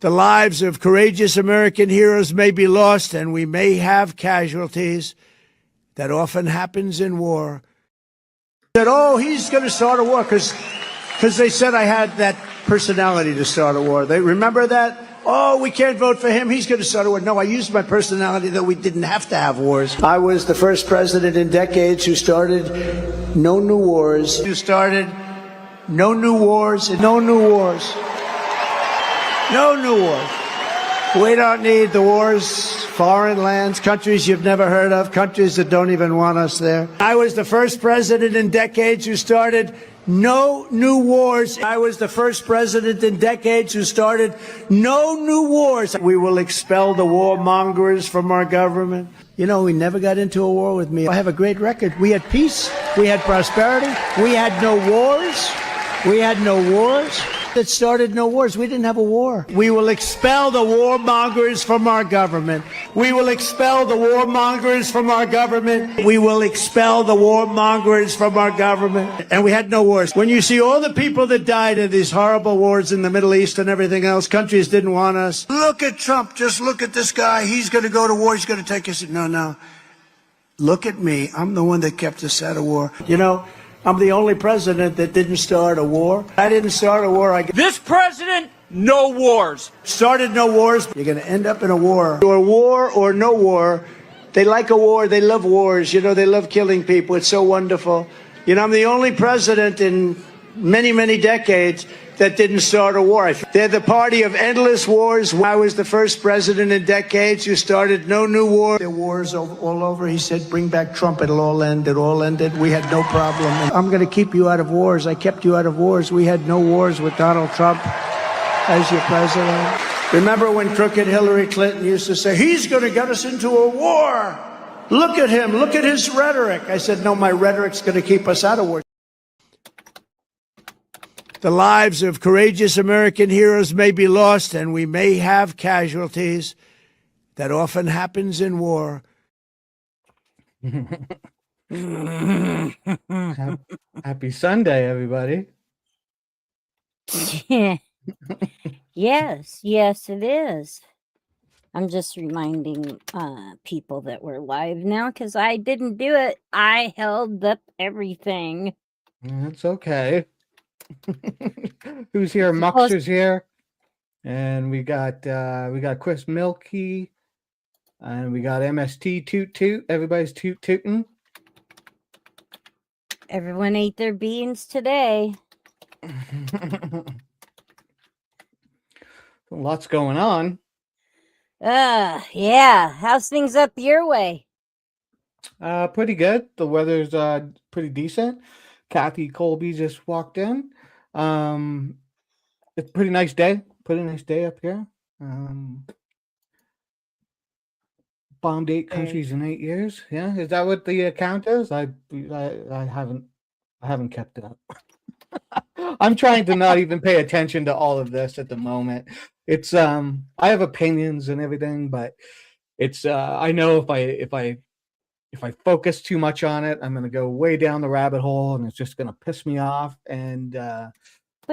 The lives of courageous American heroes may be lost, and we may have casualties. That often happens in war. Said, oh, he's going to start a war because they said I had that personality to start a war. They remember that? Oh, we can't vote for him. He's going to start a war. No, I used my personality that we didn't have to have wars. I was the first president in decades who started no new wars. Who started no new wars and no new wars. No new wars. We don't need the wars, foreign lands, countries you've never heard of, countries that don't even want us there. I was the first president in decades who started no new wars. I was the first president in decades who started no new wars. We will expel the warmongers from our government. You know, we never got into a war with me. I have a great record. We had peace. We had prosperity. We had no wars. We had no wars. That started no wars. We didn't have a war. We will expel the warmongers from our government. We will expel the warmongers from our government. We will expel the warmongers from our government. And we had no wars. When you see all the people that died in these horrible wars in the Middle East and everything else, countries didn't want us. Look at Trump. Just look at this guy. He's going to go to war. He's going to take us. No. Look at me. I'm the one that kept us out of war. You know, I'm the only president that didn't start a war. I didn't start a war. This president, no wars. Started no wars. You're going to end up in a war. Or war or no war. They like a war. They love wars. You know, they love killing people. It's so wonderful. You know, I'm the only president in many, many decades that didn't start a war. They're the party of endless wars. I was the first president in decades who started no new war. There were wars all over. He said, bring back Trump. It'll all end. It all ended. We had no problem. I'm going to keep you out of wars. I kept you out of wars. We had no wars with Donald Trump as your president. Remember when crooked Hillary Clinton used to say, he's going to get us into a war. Look at him. Look at his rhetoric. I said, no, my rhetoric's going to keep us out of war. The lives of courageous American heroes may be lost, and we may have casualties. That often happens in war. Happy Sunday, everybody. Yes, it is. I'm just reminding people that we're live now because I didn't do it. I held up everything. That's okay. Who's here? Muxer's here, and we got Chris Milky, and we got MST Toot Toot. Everybody's toot tooting. Everyone ate their beans today. Lots going on. Yeah. How's things up your way? Pretty good. The weather's pretty decent. Kathy Colby just walked in. It's a pretty nice day. Pretty nice day up here. Bombed 8 countries in 8 years. Yeah, is that what the count is? I haven't kept it up. I'm trying to not even pay attention to all of this at the moment. It's I have opinions and everything, but it's I know if I focus too much on it, I'm going to go way down the rabbit hole, and it's just going to piss me off. And But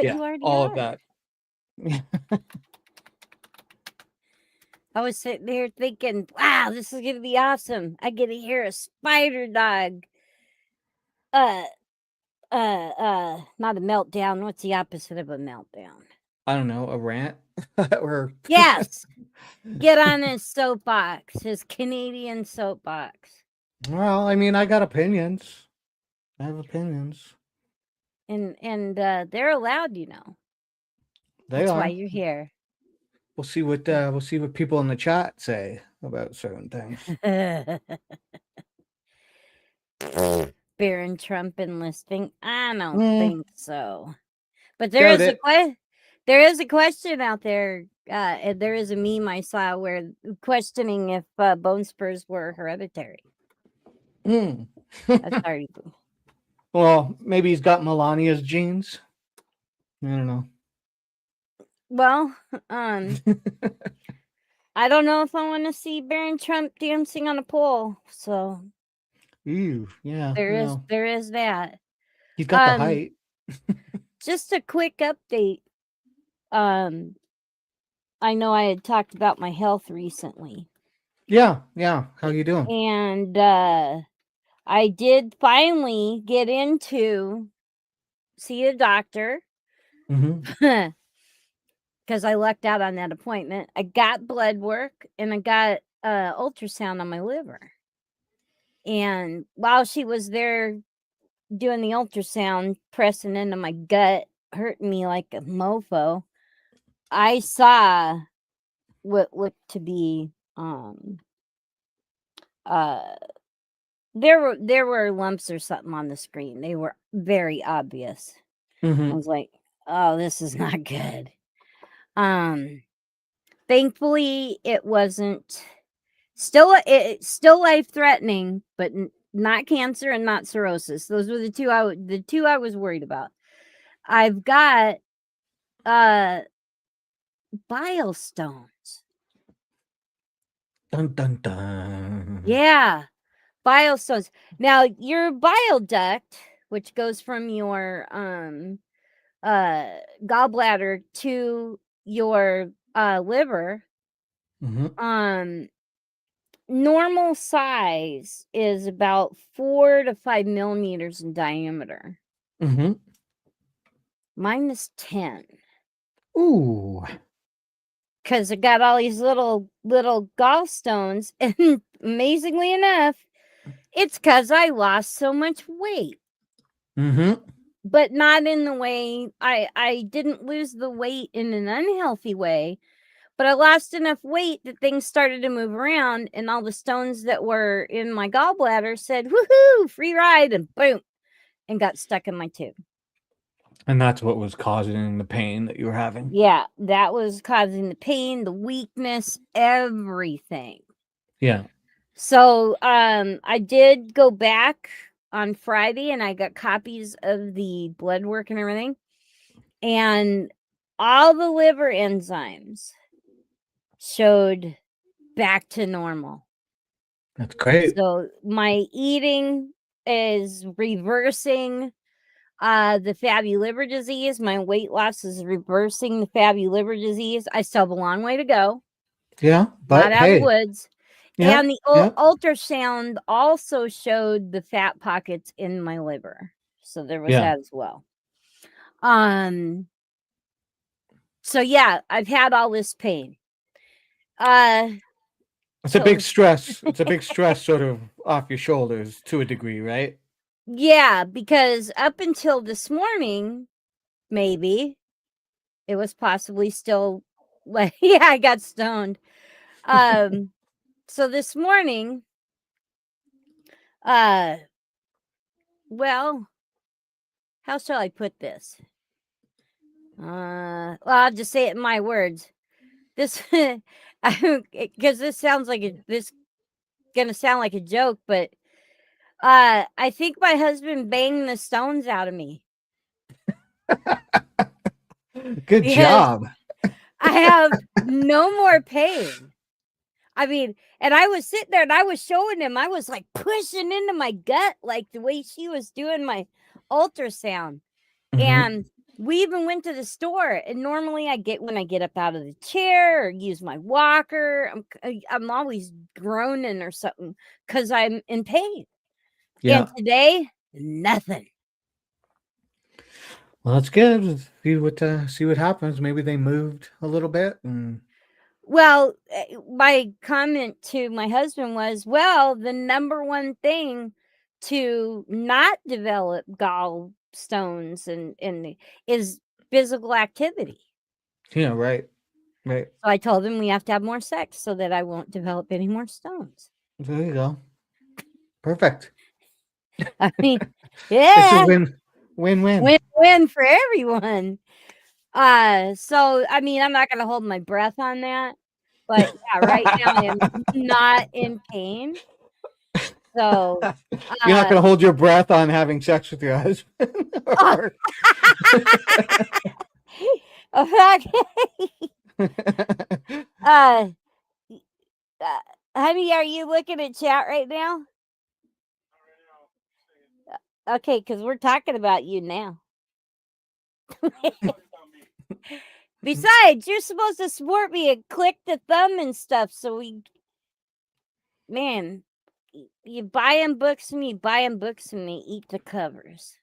yeah, you already all are. of that. I was sitting there thinking, wow, this is going to be awesome. I get to hear a spider dog. Not a meltdown. What's the opposite of a meltdown? I don't know, a rant or Yes. Get on his soapbox, his Canadian soapbox. Well, I mean, I got opinions. I have opinions. And they're allowed, you know. That's why you're here. We'll see what people in the chat say about certain things. Baron Trump enlisting? I don't think so. But there is a question out there. And there is a meme I saw where questioning if bone spurs were hereditary. That's hard. Well, maybe he's got Melania's genes. I don't know. Well, I don't know if I want to see Baron Trump dancing on a pole. So, Ew, yeah. There is that. He's got the height. Just a quick update. I know I had talked about my health recently. Yeah. How you doing? And I did finally get into see a doctor Mm-hmm. because I lucked out on that appointment. I got blood work and I got ultrasound on my liver. And while she was there doing the ultrasound, pressing into my gut, hurting me like a mofo, I saw what looked to be uh there were lumps or something on the screen. They were very obvious. I Mm-hmm. was like, "Oh, this is not good." Thankfully it wasn't it's still life threatening, but not cancer and not cirrhosis. Those were the two I was worried about. I've got bile stones. Dun dun dun. Yeah, bile stones. Now, your bile duct, which goes from your gallbladder to your liver, Mm-hmm. normal size is about 4 to 5 millimeters in diameter. Mm-hmm. Mine is 10 Ooh. because I got all these little gallstones, and amazingly enough, it's because I lost so much weight. Mm-hmm. But not in the way I didn't lose the weight in an unhealthy way, but I lost enough weight that things started to move around, and all the stones that were in my gallbladder said, "Woohoo, free ride," and boom, and got stuck in my tube. And that's what was causing the pain that you were having. Yeah, that was causing the pain, the weakness, everything. Yeah. So, I did go back on Friday and I got copies of the blood work and everything. And all the liver enzymes showed back to normal. That's great. So my eating is reversing the fatty liver disease. My weight loss is reversing the fatty liver disease. I still have a long way to go. Yeah. Not But out of the hey. woods. Yep. And the Yep. ultrasound also showed the fat pockets in my liver. So there was Yeah. that as well. So yeah, I've had all this pain. It's a So big stress. It's a big stress sort of off your shoulders to a degree, right? yeah, because up until this morning, maybe it was possibly still like yeah, I got stoned. So this morning, uh well, how shall I put this? Well, I'll just say it in my words. This because this sounds like this gonna sound like a joke, but I think my husband banged the stones out of me Good because job. I have no more pain. I mean, and I was sitting there and I was showing him, I was like pushing into my gut, like the way she was doing my ultrasound. Mm-hmm. And we even went to the store. And normally when I get up out of the chair or use my walker, I'm always groaning or something because I'm in pain. And Yeah. today, nothing. Well, that's good. See what happens. Maybe they moved a little bit, and Well, my comment to my husband was, well, the number one thing to not develop gallstones is physical activity. yeah, right, right. So I told him we have to have more sex so that I won't develop any more stones. There you go. Perfect. I mean, It's a yeah, win-win. win-win for everyone. So I mean, I'm not gonna hold my breath on that, but yeah, right now I am not in pain. So, You're not uh, going to hold your breath on having sex with your husband. oh, okay. Uh, uh, honey, are you looking at chat right now? Okay, because we're talking about you now. Besides, you're supposed to support me and click the thumb and stuff. So man, you buy them books from me, buy them books from me, eat the covers.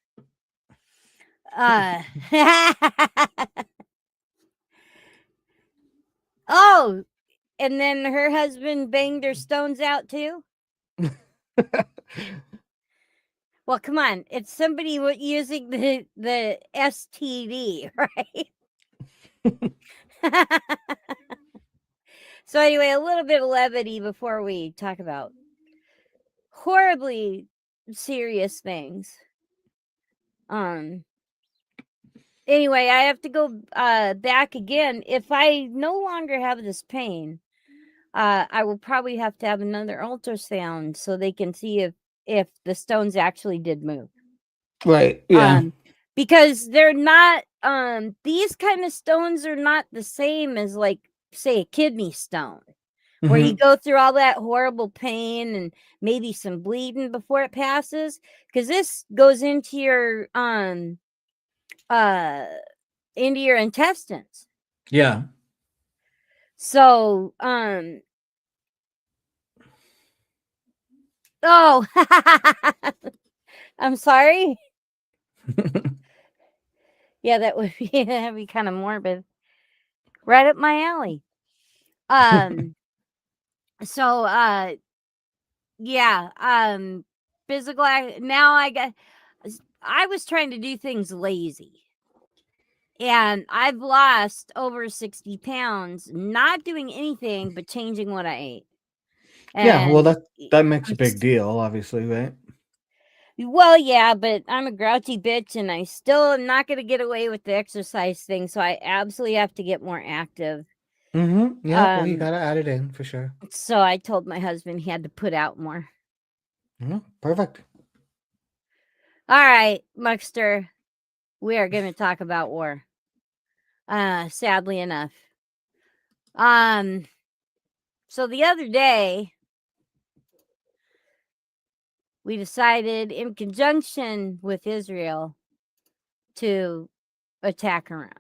Oh, and then her husband banged her stones out too. Well, come on, it's somebody using the STD, right? So anyway, a little bit of levity before we talk about horribly serious things. Anyway, I have to go back again. If I no longer have this pain, I will probably have to have another ultrasound so they can see if the stones actually did move. Right. Yeah. Because they're not these kind of stones are not the same as, like, say, a kidney stone, where you go through all that horrible pain and maybe some bleeding before it passes, because this goes into your intestines. Yeah. So oh, I'm sorry. Yeah, that'd be kind of morbid. Right up my alley. So yeah, physical now I was trying to do things lazy. And I've lost over 60 pounds not doing anything but changing what I ate. Yeah. Well, And that makes a big deal, obviously, right? well, yeah, but I'm a grouchy bitch and I still am not going to get away with the exercise thing. So I absolutely have to get more active. Yeah. Well, you gotta add it in for sure. So I told my husband he had to put out more. Perfect. All right, Muckster, we are going to talk about war. Sadly enough. So the other day, we decided, in conjunction with Israel, to attack Iran.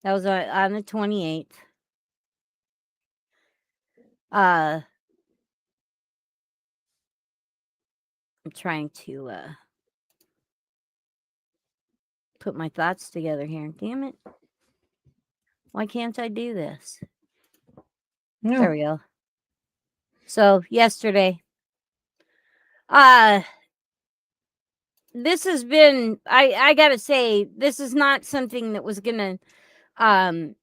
That was on the 28th. I'm trying to put my thoughts together here. Damn it. Why can't I do this? Yeah. There we go. So yesterday, this has been, I gotta say, this is not something that was gonna that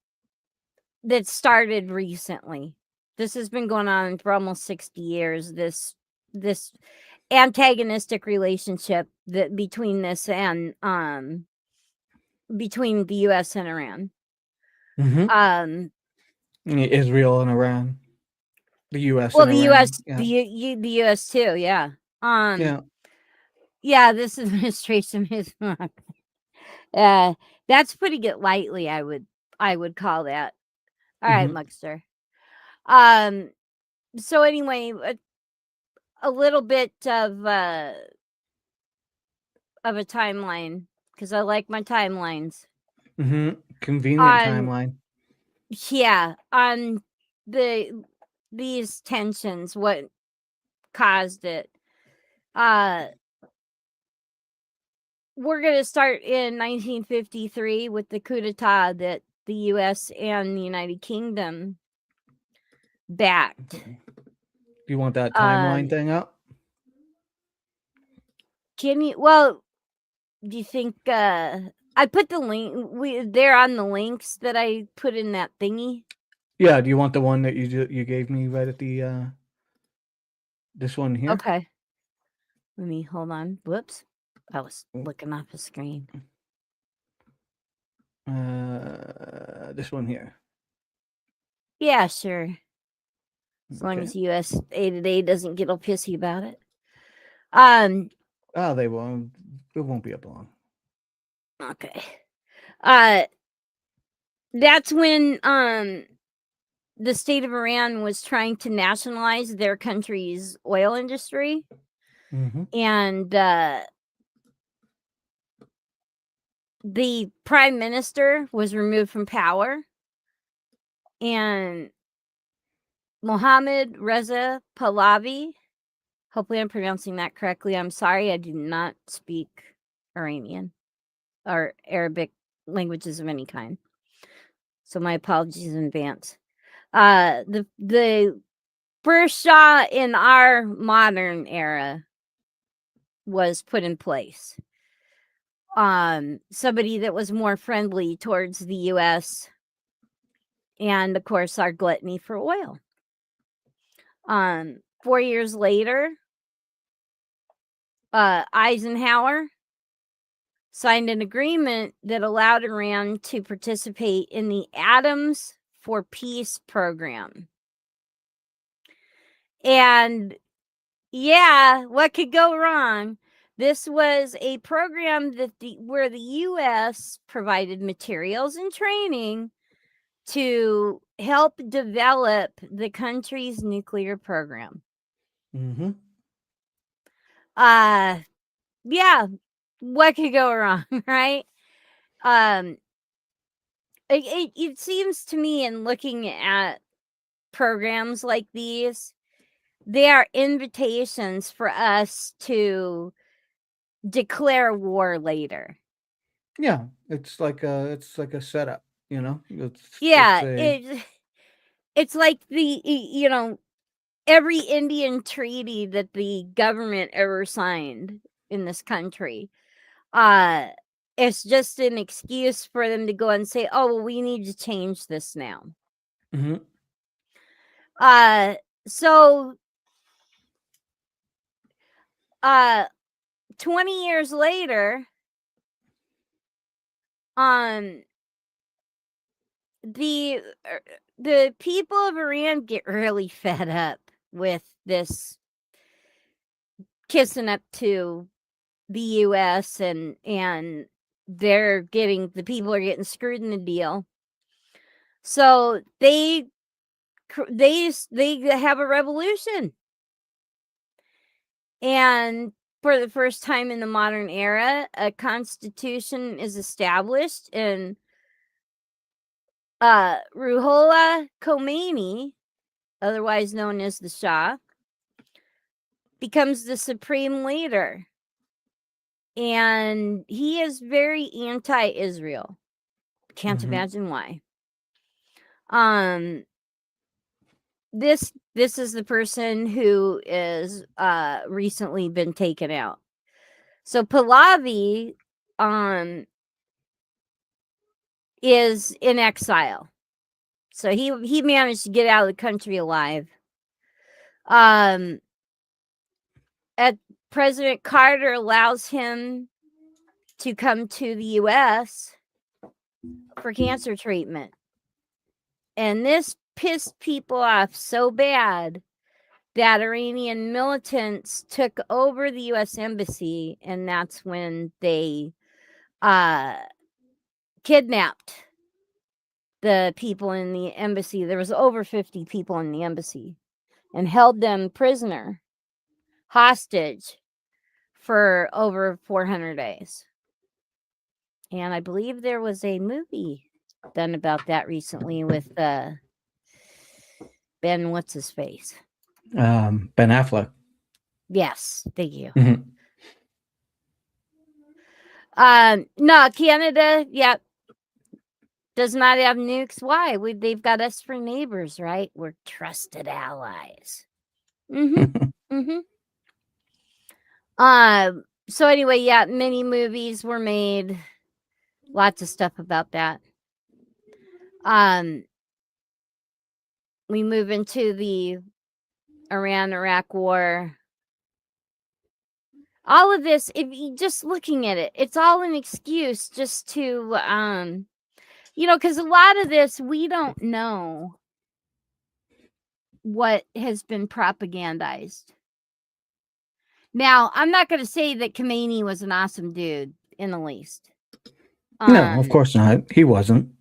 started recently. This has been going on for almost 60 years. This antagonistic relationship that between this and between the US and Iran. Israel and Iran. The US Well, and the Iran. US, Yeah. the US too, yeah. Yeah. Yeah, this administration is that's putting it lightly, I would call that. All right, Muckster. So anyway, a little bit of a timeline, because I like my timelines. Convenient timeline. Yeah, on these tensions, what caused it. We're going to start in 1953 with the coup d'etat that the US and the United Kingdom backed. Do you want that timeline thing up? Can you? Well, do you think I put the link? They're on the links that I put in that thingy. Yeah. Do you want the one that you gave me right at the this one here? Okay. Let me hold on. Whoops. I was looking off the screen. This one here. Yeah, sure. As long as USA Today doesn't get all pissy about it. Oh, they won't. It won't be up long. Okay. That's when the state of Iran was trying to nationalize their country's oil industry. And the prime minister was removed from power, and Mohammad Reza Pahlavi, hopefully I'm pronouncing that correctly. I'm sorry, I do not speak Iranian or Arabic languages of any kind. So my apologies in advance. The first Shah in our modern era was put in place. Somebody that was more friendly towards the US, and of course our gluttony for oil. 4 years later, Eisenhower signed an agreement that allowed Iran to participate in the Atoms for Peace program. And yeah, what could go wrong? This was a program that where the US provided materials and training to help develop the country's nuclear program. Mm-hmm. Yeah, what could go wrong, right? It seems to me, in looking at programs like these, they are invitations for us to declare war later. Yeah, it's like a setup, you know. Yeah, it's like every Indian treaty that the government ever signed in this country. It's just an excuse for them to go and say, "Oh, well, we need to change this now." Mm-hmm. So 20 years later, the people of Iran get really fed up with this kissing up to the US, and the people are getting screwed in the deal. So they have a revolution. And for the first time in the modern era, a constitution is established, and Ruhollah Khomeini, otherwise known as the Shah, becomes the supreme leader. And he is very anti-Israel. Can't imagine why. This is the person who is recently been taken out. So Pahlavi is in exile. So he managed to get out of the country alive. President Carter allows him to come to the US for cancer treatment. And this pissed people off so bad that Iranian militants took over the US embassy, and that's when they kidnapped the people in the embassy. There was over 50 people in the embassy, and held them prisoner, hostage, for over 400 days. And I believe there was a movie done about that recently with Ben, what's his face? Ben Affleck. Yes, thank you. Mm-hmm. No, Canada, yeah, does not have nukes. Why? They've got us for neighbors, right? We're trusted allies. So anyway, yeah, many movies were made. Lots of stuff about that. We move into the Iran-Iraq war. All of this, if you just looking at it, it's all an excuse just to, because a lot of this, we don't know what has been propagandized. Now, I'm not going to say that Khomeini was an awesome dude in the least. No, of course not. He wasn't.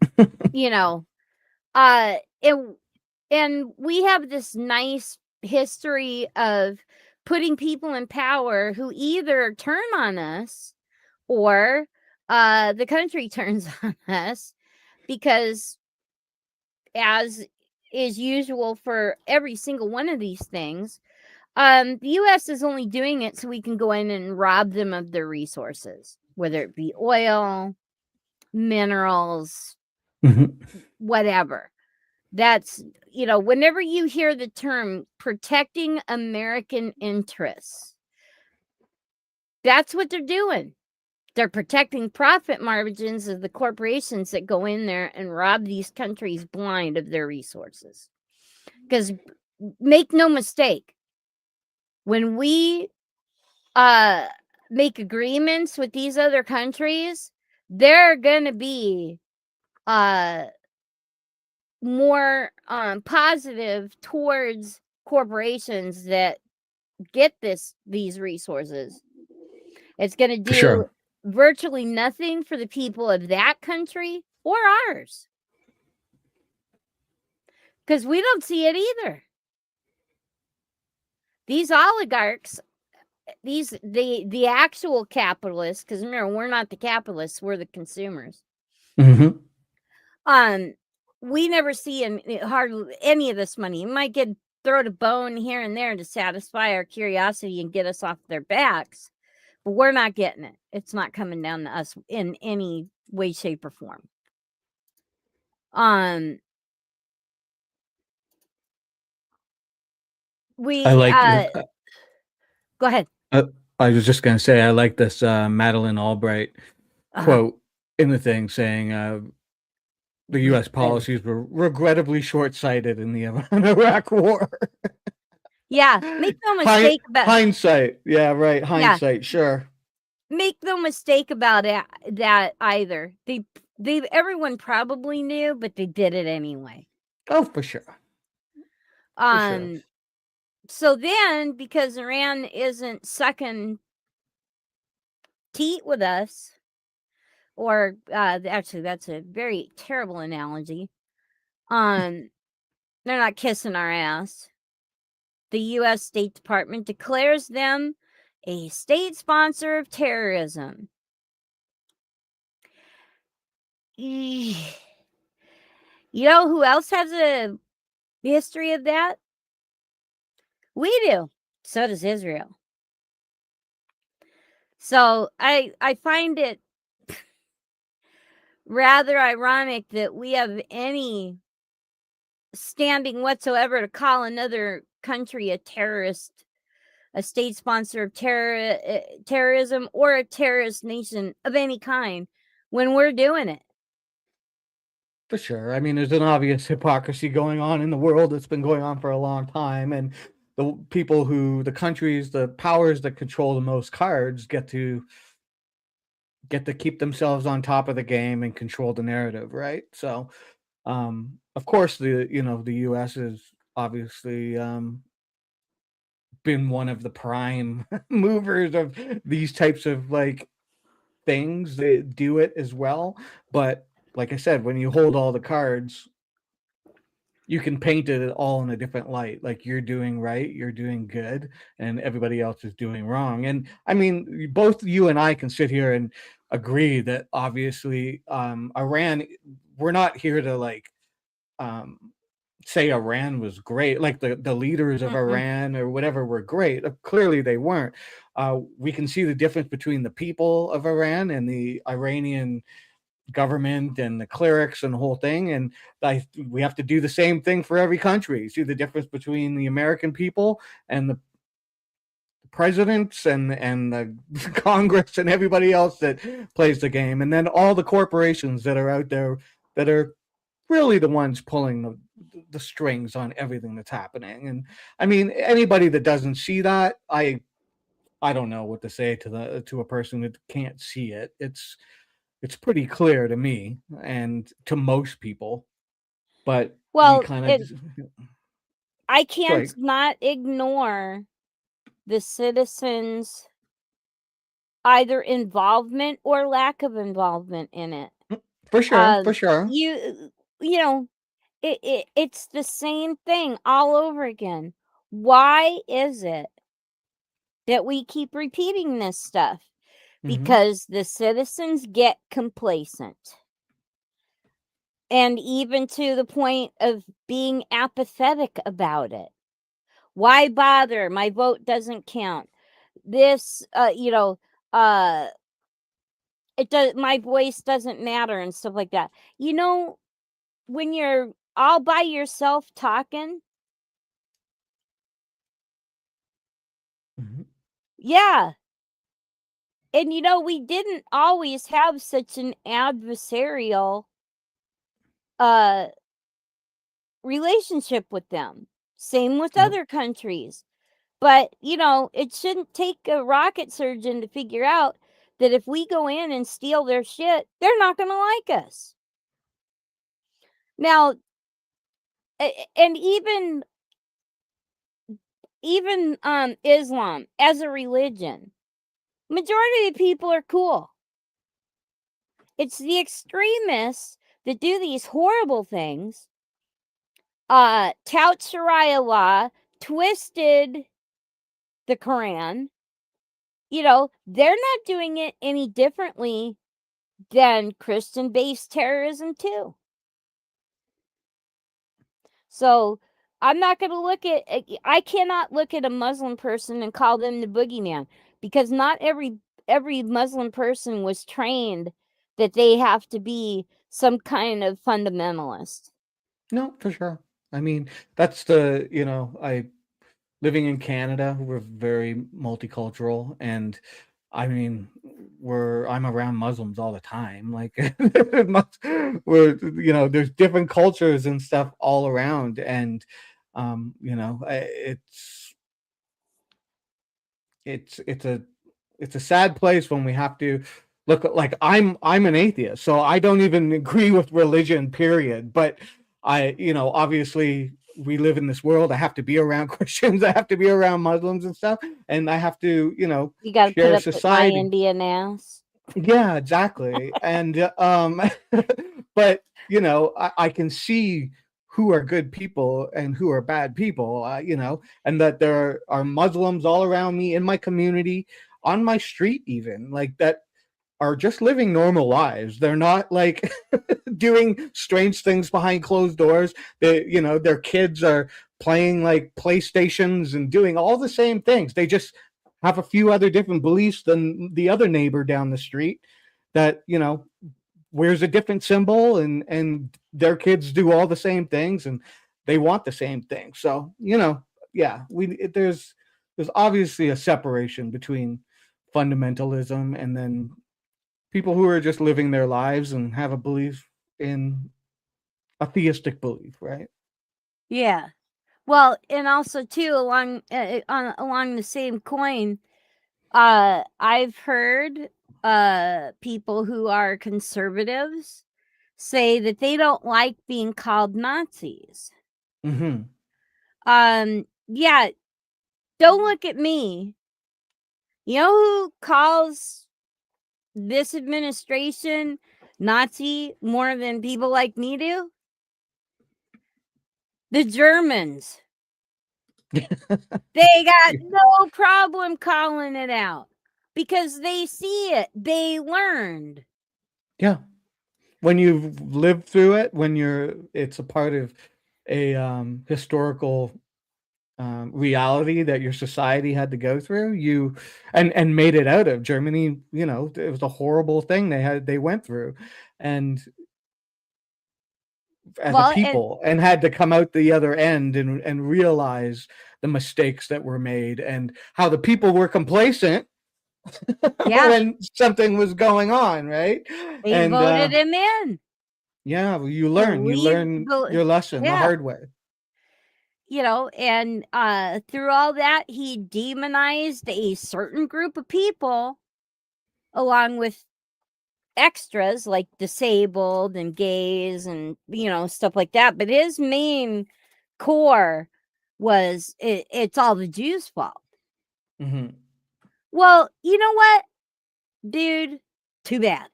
And we have this nice history of putting people in power who either turn on us or the country turns on us because, as is usual for every single one of these things, the U.S. is only doing it so we can go in and rob them of their resources, whether it be oil, minerals, whatever. That's, whenever you hear the term protecting American interests, that's what they're doing. They're protecting profit margins of the corporations that go in there and rob these countries blind of their resources. Because make no mistake, when we make agreements with these other countries, they're going to be more positive towards corporations that get these resources. It's going to do sure. virtually nothing for the people of that country or ours, because we don't see it either. These oligarchs, the actual capitalists, because remember, we're not the capitalists, we're the consumers. We never see hardly any of this money. You might get thrown a bone here and there to satisfy our curiosity and get us off their backs, but we're not getting it. It's not coming down to us in any way, shape, or form. I like. Go ahead. I was just going to say I like this Madeleine Albright quote in the thing saying the U.S. policies were regrettably short-sighted in the Iraq War. Yeah, make no mistake about hindsight. Yeah, right. Hindsight, yeah. Sure. Make no mistake about that either. Everyone probably knew, but they did it anyway. Oh, for sure. So then, because Iran isn't sucking teat with us, or actually, that's a very terrible analogy. They're not kissing our ass. The U.S. State Department declares them a state sponsor of terrorism. You know who else has a history of that? We do. So does Israel. So I find it rather ironic that we have any standing whatsoever to call another country a terrorist, a state sponsor of terrorism, or a terrorist nation of any kind when we're doing it. For sure. I mean, there's an obvious hypocrisy going on in the world that's been going on for a long time, and the countries, the powers that control the most cards get to keep themselves on top of the game and control the narrative, right? So, of course, the U.S. has obviously been one of the prime movers of these types of things. They do it as well, but like I said, when you hold all the cards, you can paint it all in a different light. Like, you're doing right, you're doing good, and everybody else is doing wrong. And I mean, both you and I can sit here and agree that obviously Iran, we're not here to say Iran was great, like the leaders of Iran or whatever were great. Clearly they weren't. We can see the difference between the people of Iran and the Iranian government and the clerics and the whole thing, and we have to do the same thing for every country. See the difference between the American people and the presidents and the Congress and everybody else that plays the game, and then all the corporations that are out there that are really the ones pulling the strings on everything that's happening. And I mean, anybody that doesn't see that, I don't know what to say to a person that can't see it. It's pretty clear to me and to most people, but well, we kind of I can't not ignore the citizens' either involvement or lack of involvement in it. For sure, for sure. You know, it's the same thing all over again. Why is it that we keep repeating this stuff? because the citizens get complacent. And even to the point of being apathetic about it. Why bother? My vote doesn't count. This, it does. My voice doesn't matter and stuff like that. When you're all by yourself talking, yeah. And we didn't always have such an adversarial relationship with them. Same with Yep. other countries. But, it shouldn't take a rocket surgeon to figure out that if we go in and steal their shit, they're not going to like us. Now, and even Islam as a religion, majority of people are cool. It's the extremists that do these horrible things, tout Sharia law, twisted the Quran. They're not doing it any differently than Christian-based terrorism too. So I'm not going to I cannot look at a Muslim person and call them the boogeyman, because not every Muslim person was trained that they have to be some kind of fundamentalist. No, for sure. I mean, that's living in Canada, we're very multicultural, and I mean, I'm around Muslims all the time. Like, there's different cultures and stuff all around, and it's a sad place when we have to look at, like, I'm an atheist, so I don't even agree with religion, period. But obviously we live in this world. I have to be around Christians, I have to be around Muslims and stuff, and I have to, You got to put share up with my society. Indian ass. Yeah, exactly. And but I can see who are good people and who are bad people, and that there are Muslims all around me in my community, on my street, even, like, that are just living normal lives. They're not, like, doing strange things behind closed doors. Their kids are playing, like, PlayStations and doing all the same things. They just have a few other different beliefs than the other neighbor down the street that, wears a different symbol, and their kids do all the same things, and they want the same thing. So, yeah, there's obviously a separation between fundamentalism and then people who are just living their lives and have a belief in a theistic belief, right? Yeah. Well, and also too, along the same coin, I've heard people who are conservatives say that they don't like being called Nazis. Mm-hmm. Yeah, don't look at me. You know who calls this administration Nazi more than people like me do? The Germans. They got no problem calling it out because they see it. They learned. Yeah. When you've lived through it, it's a part of a historical reality that your society had to go through, and made it out of. Germany, it was a horrible thing they went through, and as a Well, and people, and had to come out the other end and realize the mistakes that were made and how the people were complacent yeah, when something was going on, right? they And voted him in. yeah, you Believe, learn your lesson the yeah, hard way. and through all that, he demonized a certain group of people along with extras like disabled and gays and stuff like that. But his main core was it's all the Jews' fault. Mm-hmm. Well, you know what, dude? Too bad.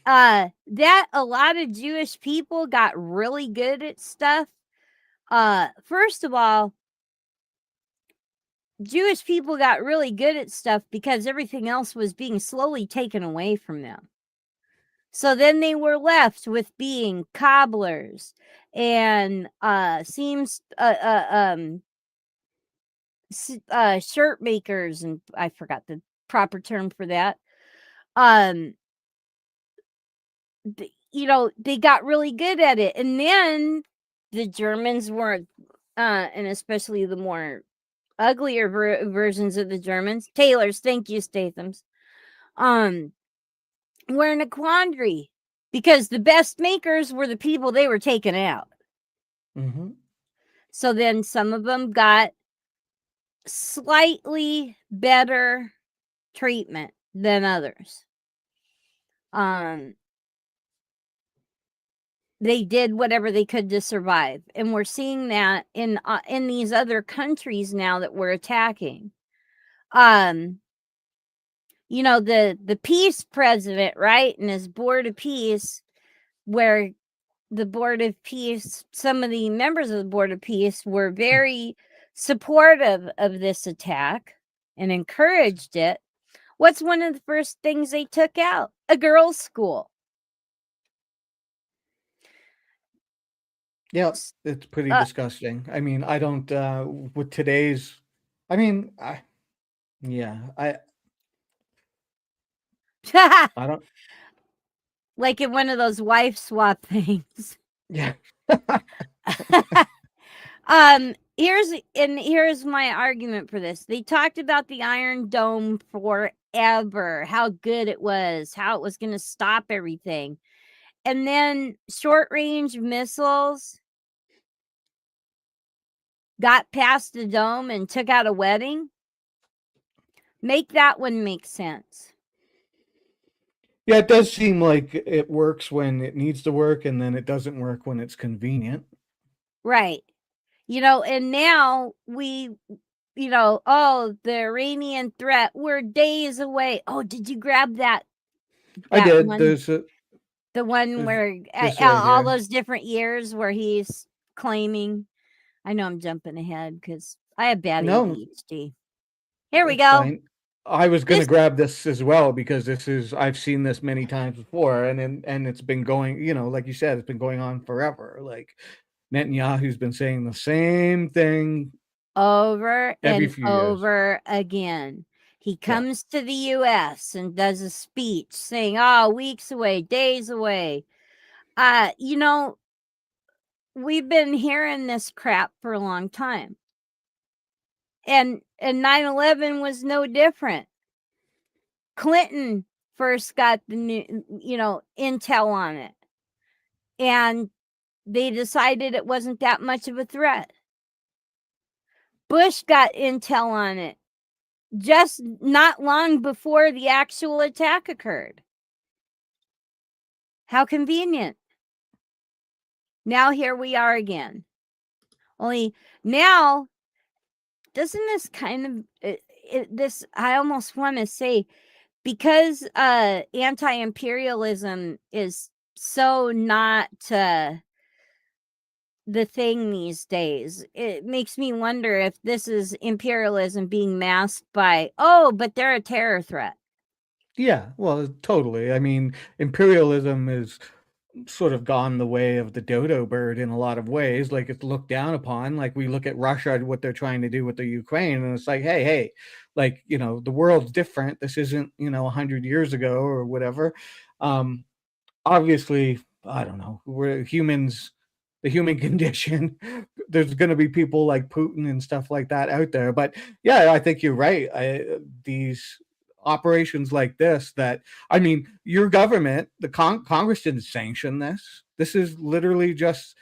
That a lot of Jewish people got really good at stuff. First of all, Jewish people got really good at stuff because everything else was being slowly taken away from them. So then they were left with being cobblers and shirt makers, and I forgot the proper term for that. They got really good at it, and then the Germans were, and especially the more uglier versions of the Germans, Taylors, thank you, Statham's, were in a quandary because the best makers were the people they were taking out. Mm-hmm. So then some of them got slightly better treatment than others. They did whatever they could to survive, and we're seeing that in these other countries now that we're attacking. The peace president, right, and his board of peace, where the board of peace, some of the members of the board of peace were very supportive of this attack and encouraged it. What's one of the first things they took out? A girls' school. Yeah, it's pretty disgusting. I mean, I don't with today's. I mean, I don't. Like in one of those wife swap things. Yeah. Here's my argument for this. They talked about the Iron Dome forever, how good it was, how it was going to stop everything. And then short-range missiles got past the dome and took out a wedding. Make that one make sense. Yeah, it does seem like it works when it needs to work, and then it doesn't work when it's convenient. Right. And now the Iranian threat, we're days away. Oh, did you grab that I did. one? The one where right all here. those different years where he's claiming. I know I'm jumping ahead because I have bad No, ADHD. Here we that's go. fine. I was going to grab this as well because I've seen this many times before, and it's been going, like you said, it's been going on forever. Like Netanyahu's been saying the same thing Over every and few years. over again. He comes to the US and does a speech saying, "Oh, weeks away, days away." We've been hearing this crap for a long time. And 9/11 was no different. Clinton first got the new, intel on it. And they decided it wasn't that much of a threat. Bush got intel on it just not long before the actual attack occurred. How convenient. Now here we are again. Only now, doesn't this kind of, this, I almost want to say, because anti-imperialism is so not the thing these days, it makes me wonder if this is imperialism being masked by, but they're a terror threat. Yeah, well, totally. I mean, imperialism is sort of gone the way of the dodo bird in a lot of ways. Like it's looked down upon. Like we look at Russia, what they're trying to do with the Ukraine, and it's like, hey, like the world's different. This isn't 100 years ago or whatever. Obviously, I don't know. We're humans. The human condition. There's going to be people like Putin and stuff like that out there. But yeah, I think you're right. These operations like this, that I mean, your government, the Congress didn't sanction this. This is literally just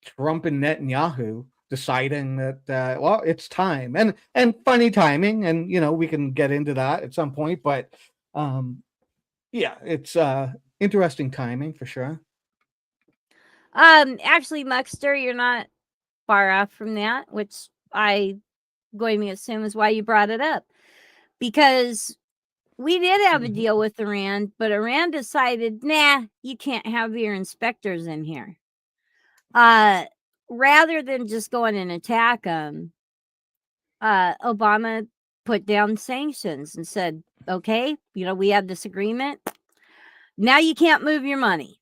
Trump and Netanyahu deciding that well, it's time, and funny timing, and we can get into that at some point. But yeah, it's interesting timing for sure. Actually, Muckster, you're not far off from that, which I'm going to assume is why you brought it up. Because we did have a deal with Iran, but Iran decided, nah, you can't have your inspectors in here. Rather than just go in and attack them, Obama put down sanctions and said, okay, we had this agreement. Now you can't move your money.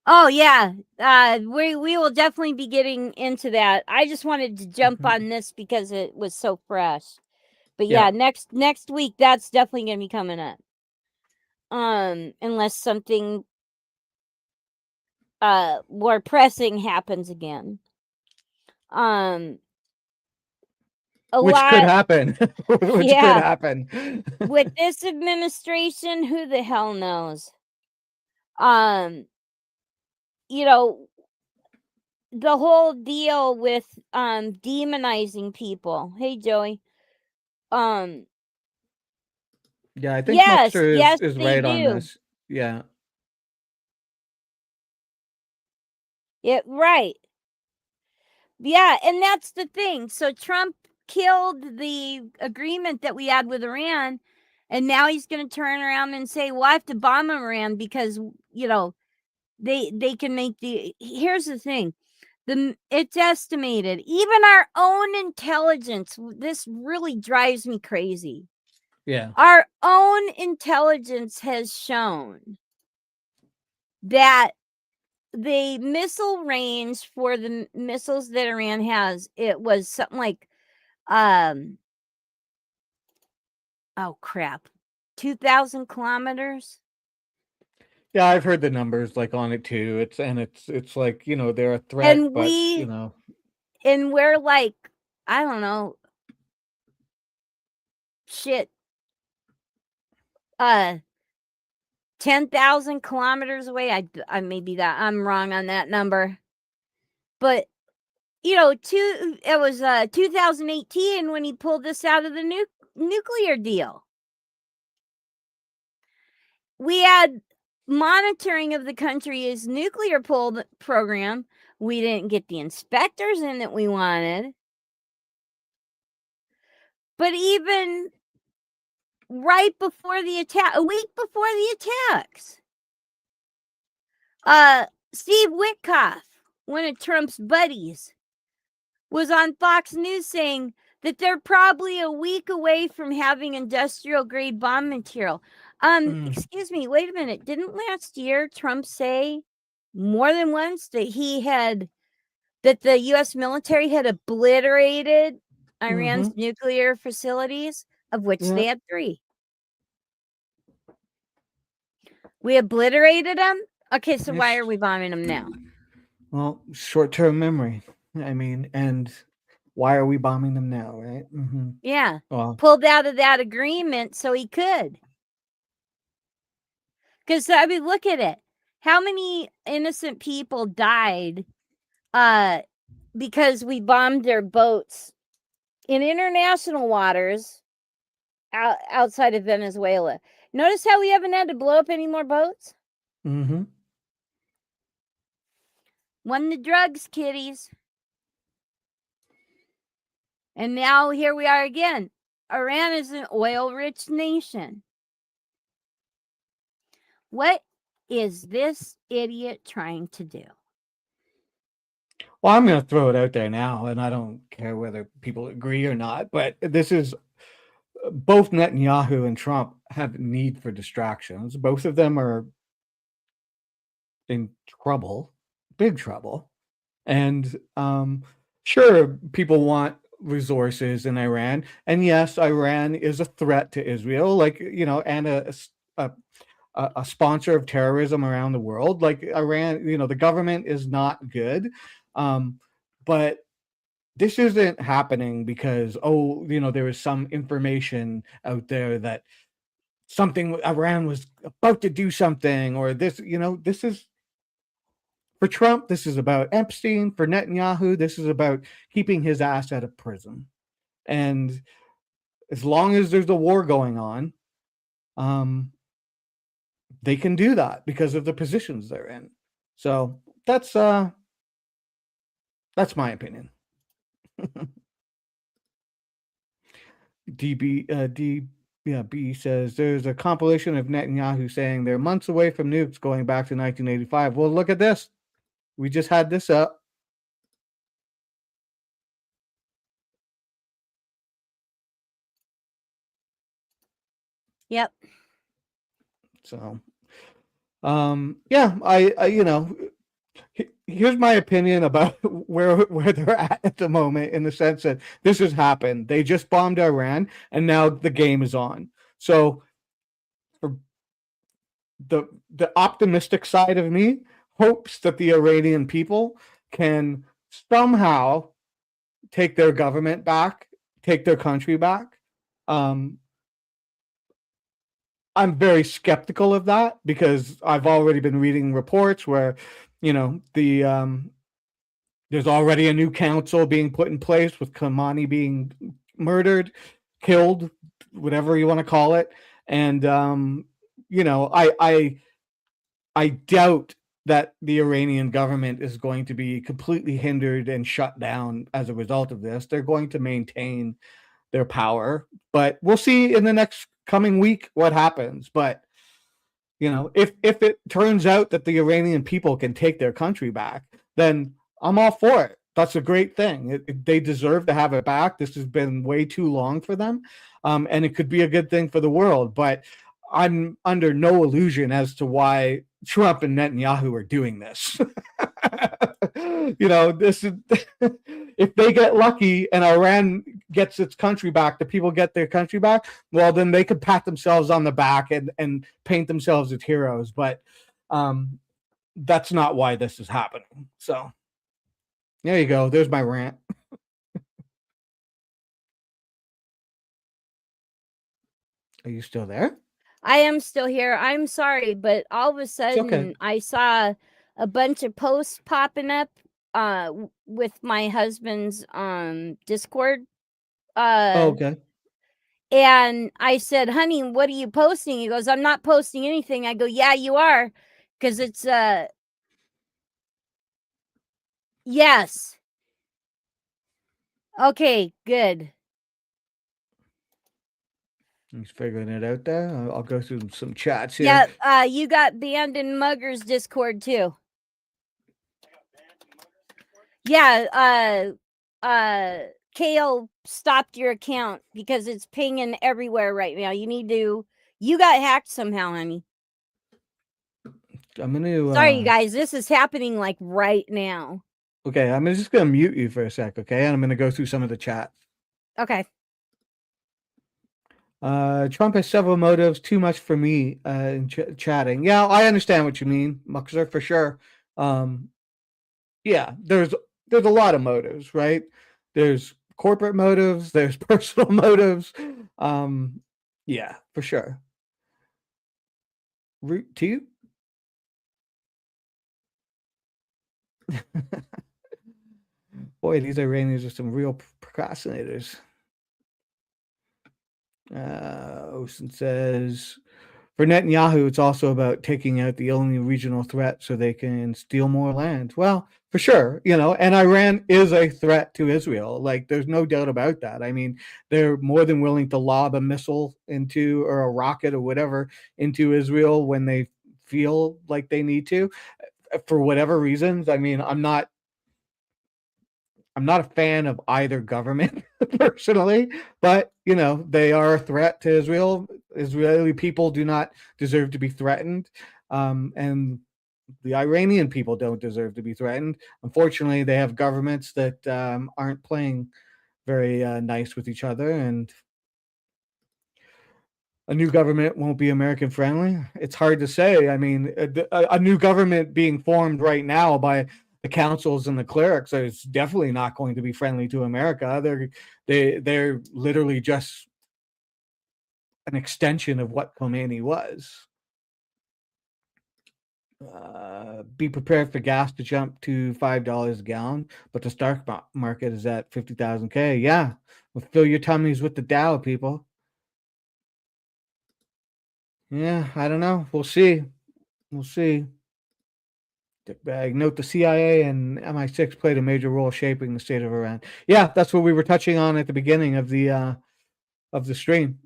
Oh yeah, we will definitely be getting into that. I just wanted to jump on this because it was so fresh. But yeah, next week that's definitely going to be coming up. Unless something more pressing happens again. Which could happen. Which could happen. With this administration, who the hell knows? The whole deal with demonizing people. Hey Joey. Yeah, I think Mustard yes, is they right on do. this. Yeah. Yeah, right. Yeah, and that's the thing. So Trump killed the agreement that we had with Iran, and now he's going to turn around and say, "Well, I have to bomb Iran because they can make the." Here's the thing: it's estimated, even our own intelligence. This really drives me crazy. Yeah. Our own intelligence has shown that the missile range for the missiles that Iran has, it was something like, oh crap, 2,000 kilometers. Yeah, I've heard the numbers like on it too. It's like, they're a threat, And but we're like, I don't know, shit, 10,000 kilometers away. I maybe that I'm wrong on that number, but it was 2018 when he pulled this out of the nuclear deal. We had monitoring of the country's nuclear program. We didn't get the inspectors in that we wanted. But even right before the attack, a week before the attacks, Steve Witkoff, one of Trump's buddies, was on Fox News saying that they're probably a week away from having industrial grade bomb material. Excuse me, wait a minute. Didn't last year Trump say more than once that the US military had obliterated Iran's nuclear facilities, of which they had 3? We obliterated them? Okay, so why are we bombing them now? Well, short-term memory. I mean, and why are we bombing them now, right? Yeah. Well, pulled out of that agreement so he could. Because, I mean, look at it. How many innocent people died because we bombed their boats in international waters outside of Venezuela? Notice how we haven't had to blow up any more boats? Won the drugs, kiddies. And now here we are again. Iran is an oil-rich nation. What is this idiot trying to do? Well, I'm going to throw it out there now, and I don't care whether people agree or not, but this is both Netanyahu and Trump have need for distractions. Both of them are in trouble, big trouble. And sure, people want resources in Iran. And yes, Iran is a threat to Israel, and a sponsor of terrorism around the world. Like Iran, the government is not good. But this isn't happening because, there is some information out there that Iran was about to do something, or this is, for Trump, this is about Epstein. For Netanyahu, this is about keeping his ass out of prison. And as long as there's a war going on, they can do that because of the positions they're in. So that's my opinion. B says there's a compilation of Netanyahu saying they're months away from nukes going back to 1985. Well, look at this. We just had this up. Yep. So, yeah, I here's my opinion about where they're at the moment, in the sense that this has happened. They just bombed Iran, and now the game is on. So, for the optimistic side of me hopes that the Iranian people can somehow take their government back, take their country back. Um, I'm very skeptical of that, because I've already been reading reports where, there's already a new council being put in place, with Khamenei being murdered, killed, whatever you want to call it, and I doubt that the Iranian government is going to be completely hindered and shut down as a result of this. They're going to maintain their power, but we'll see in the next coming week what happens. But if it turns out that the Iranian people can take their country back, then I'm all for it. That's a great thing. They deserve to have it back. This has been way too long for them, and it could be a good thing for the world. But I'm under no illusion as to why Trump and Netanyahu are doing this. This is if they get lucky and Iran gets its country back, the people get their country back, well, then they could pat themselves on the back and paint themselves as heroes. But that's not why this is happening. So there you go. There's my rant. Are you still there? I am still here. I'm sorry, but all of a sudden okay. I saw a bunch of posts popping up with my husband's Discord. Okay. And I said, "Honey, what are you posting?" He goes, "I'm not posting anything." I go, "Yeah, you are, because it's yes." Okay, good. He's figuring it out there. I'll go through some chats here. Yeah, you got banned in Mugger's Discord too. Yeah, Kale stopped your account because it's pinging everywhere right now. You got hacked somehow, honey. I'm gonna Sorry, you guys. This is happening like right now. Okay, I'm just gonna mute you for a sec, okay? And I'm gonna go through some of the chat. Okay. Trump has several motives. Too much for me in chatting. Yeah, I understand what you mean, Muxer, for sure. Yeah, there's a lot of motives, right? There's corporate motives. There's personal motives. Yeah, for sure. Root to you. Boy, these Iranians are some real procrastinators. Osen says, for Netanyahu, it's also about taking out the only regional threat so they can steal more land. Well, for sure, and Iran is a threat to Israel. Like, there's no doubt about that. I mean, they're more than willing to lob a missile into, or a rocket or whatever, into Israel when they feel like they need to, for whatever reasons. I mean, I'm not a fan of either government personally, but they are a threat to Israel. Israeli people do not deserve to be threatened, and the Iranian people don't deserve to be threatened. Unfortunately, they have governments that aren't playing very nice with each other, and a new government won't be American friendly. It's hard to say. I mean, a new government being formed right now by the councils and the clerics is definitely not going to be friendly to America. They're literally just an extension of what Khomeini was. Be prepared for gas to jump to $5 a gallon, but the stock market is at 50,000K. Yeah, well, fill your tummies with the Dow, people. Yeah, I don't know. We'll see. We'll see. Dickbag. Note the CIA and MI6 played a major role shaping the state of Iran. Yeah, that's what we were touching on at the beginning of the stream,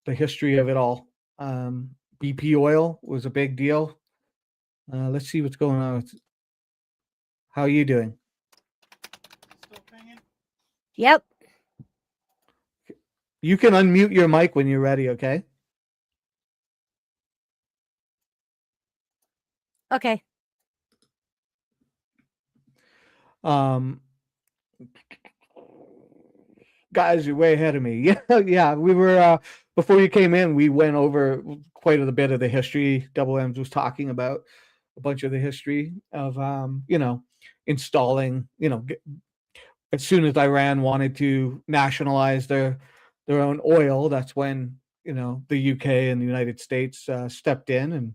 the history of it all. BP oil was a big deal. Let's see what's going on. How are you doing? Yep. You can unmute your mic when you're ready, okay? Okay. Guys, you're way ahead of me. Yeah. We were before you came in. We went over quite a bit of the history. Double M's was talking about a bunch of the history of installing. As soon as Iran wanted to nationalize their own oil, that's when the UK and the United States stepped in and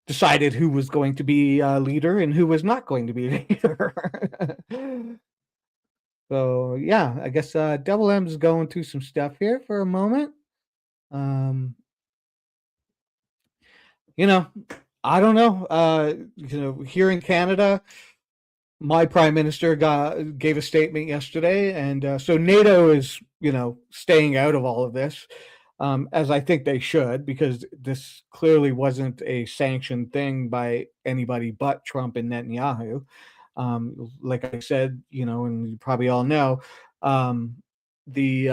decided who was going to be a leader and who was not going to be a leader. So yeah, I guess Double M's going through some stuff here for a moment. Um, you know, I don't know. Here in Canada, my prime minister gave a statement yesterday, and so NATO is staying out of all of this, as I think they should, because this clearly wasn't a sanctioned thing by anybody but Trump and Netanyahu. Like I said, and you probably all know, the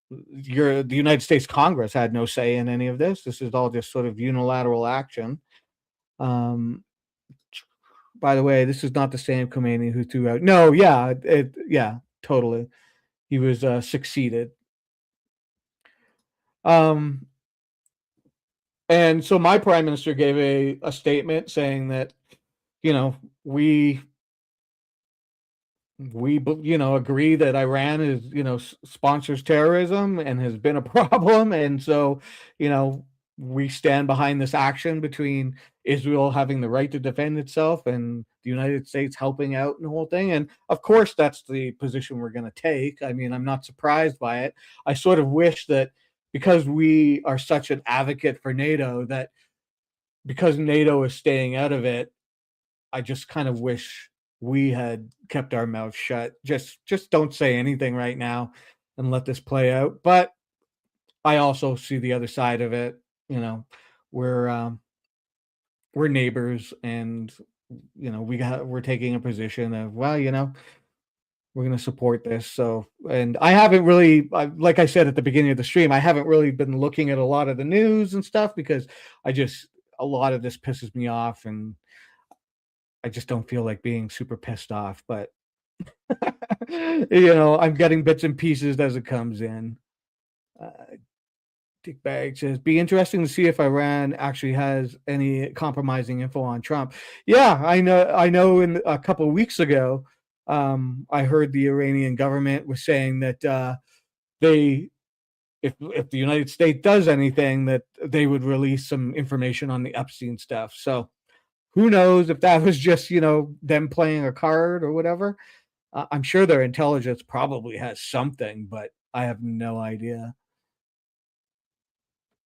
the United States Congress had no say in any of this. This is all just sort of unilateral action. Um, by the way, this is not the same Khomeini who threw out. No, yeah, totally. He was succeeded. Um, and so my prime minister gave a statement saying that we agree that Iran is sponsors terrorism and has been a problem, and so we stand behind this action between Israel having the right to defend itself and the United States helping out in the whole thing. And of course, that's the position we're going to take. I mean, I'm not surprised by it. I sort of wish that because we are such an advocate for NATO, that because NATO is staying out of it, I just kind of wish we had kept our mouth shut. Just don't say anything right now and let this play out. But I also see the other side of it. We're we're neighbors, and we're taking a position of, well, we're going to support this. So, and I haven't really, like I said at the beginning of the stream, I haven't really been looking at a lot of the news and stuff because a lot of this pisses me off, and I just don't feel like being super pissed off. But I'm getting bits and pieces as it comes in. Dick Bag says, be interesting to see if Iran actually has any compromising info on Trump. Yeah, I know in a couple of weeks ago, I heard the Iranian government was saying that if the United States does anything, that they would release some information on the Epstein stuff. So who knows if that was just them playing a card or whatever. I'm sure their intelligence probably has something, but I have no idea.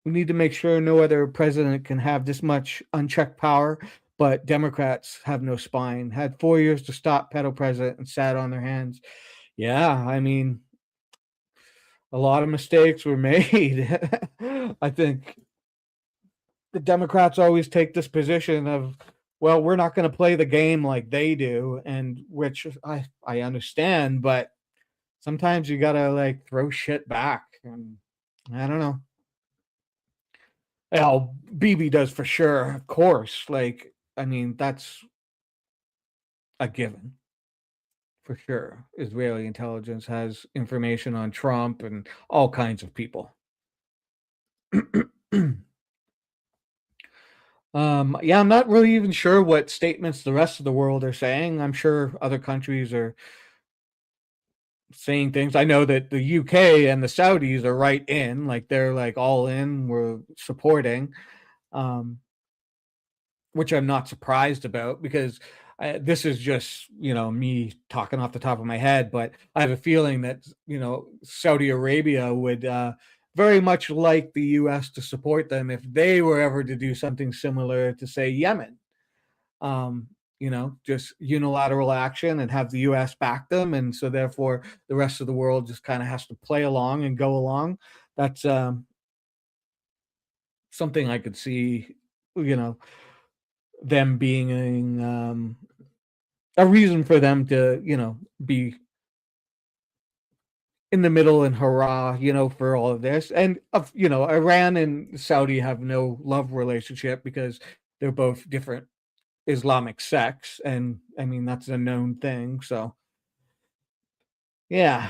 We need to make sure no other president can have this much unchecked power, but Democrats have no spine. Had 4 years to stop pedo president and sat on their hands. Yeah, I mean, a lot of mistakes were made. I think the Democrats always take this position of, well, we're not going to play the game like they do, and which I understand, but sometimes you gotta like throw shit back, and I don't know. Well, BB does for sure, of course. Like, I mean, that's a given for sure. Israeli intelligence has information on Trump and all kinds of people. Yeah, I'm not really even sure what statements the rest of the world are saying. I'm sure other countries are saying things. I know that the UK and the Saudis are right in, like they're like all in, we're supporting. Um, which I'm not surprised about because this is just me talking off the top of my head, but I have a feeling that Saudi Arabia would very much like the U.S. to support them if they were ever to do something similar to, say, Yemen. Just unilateral action and have the U.S. back them, and so therefore the rest of the world just kind of has to play along and go along. That's something I could see. Them being a reason for them to be in the middle and hurrah for all of this. And Iran and Saudi have no love relationship because they're both different Islamic sects, and I mean that's a known thing. So yeah.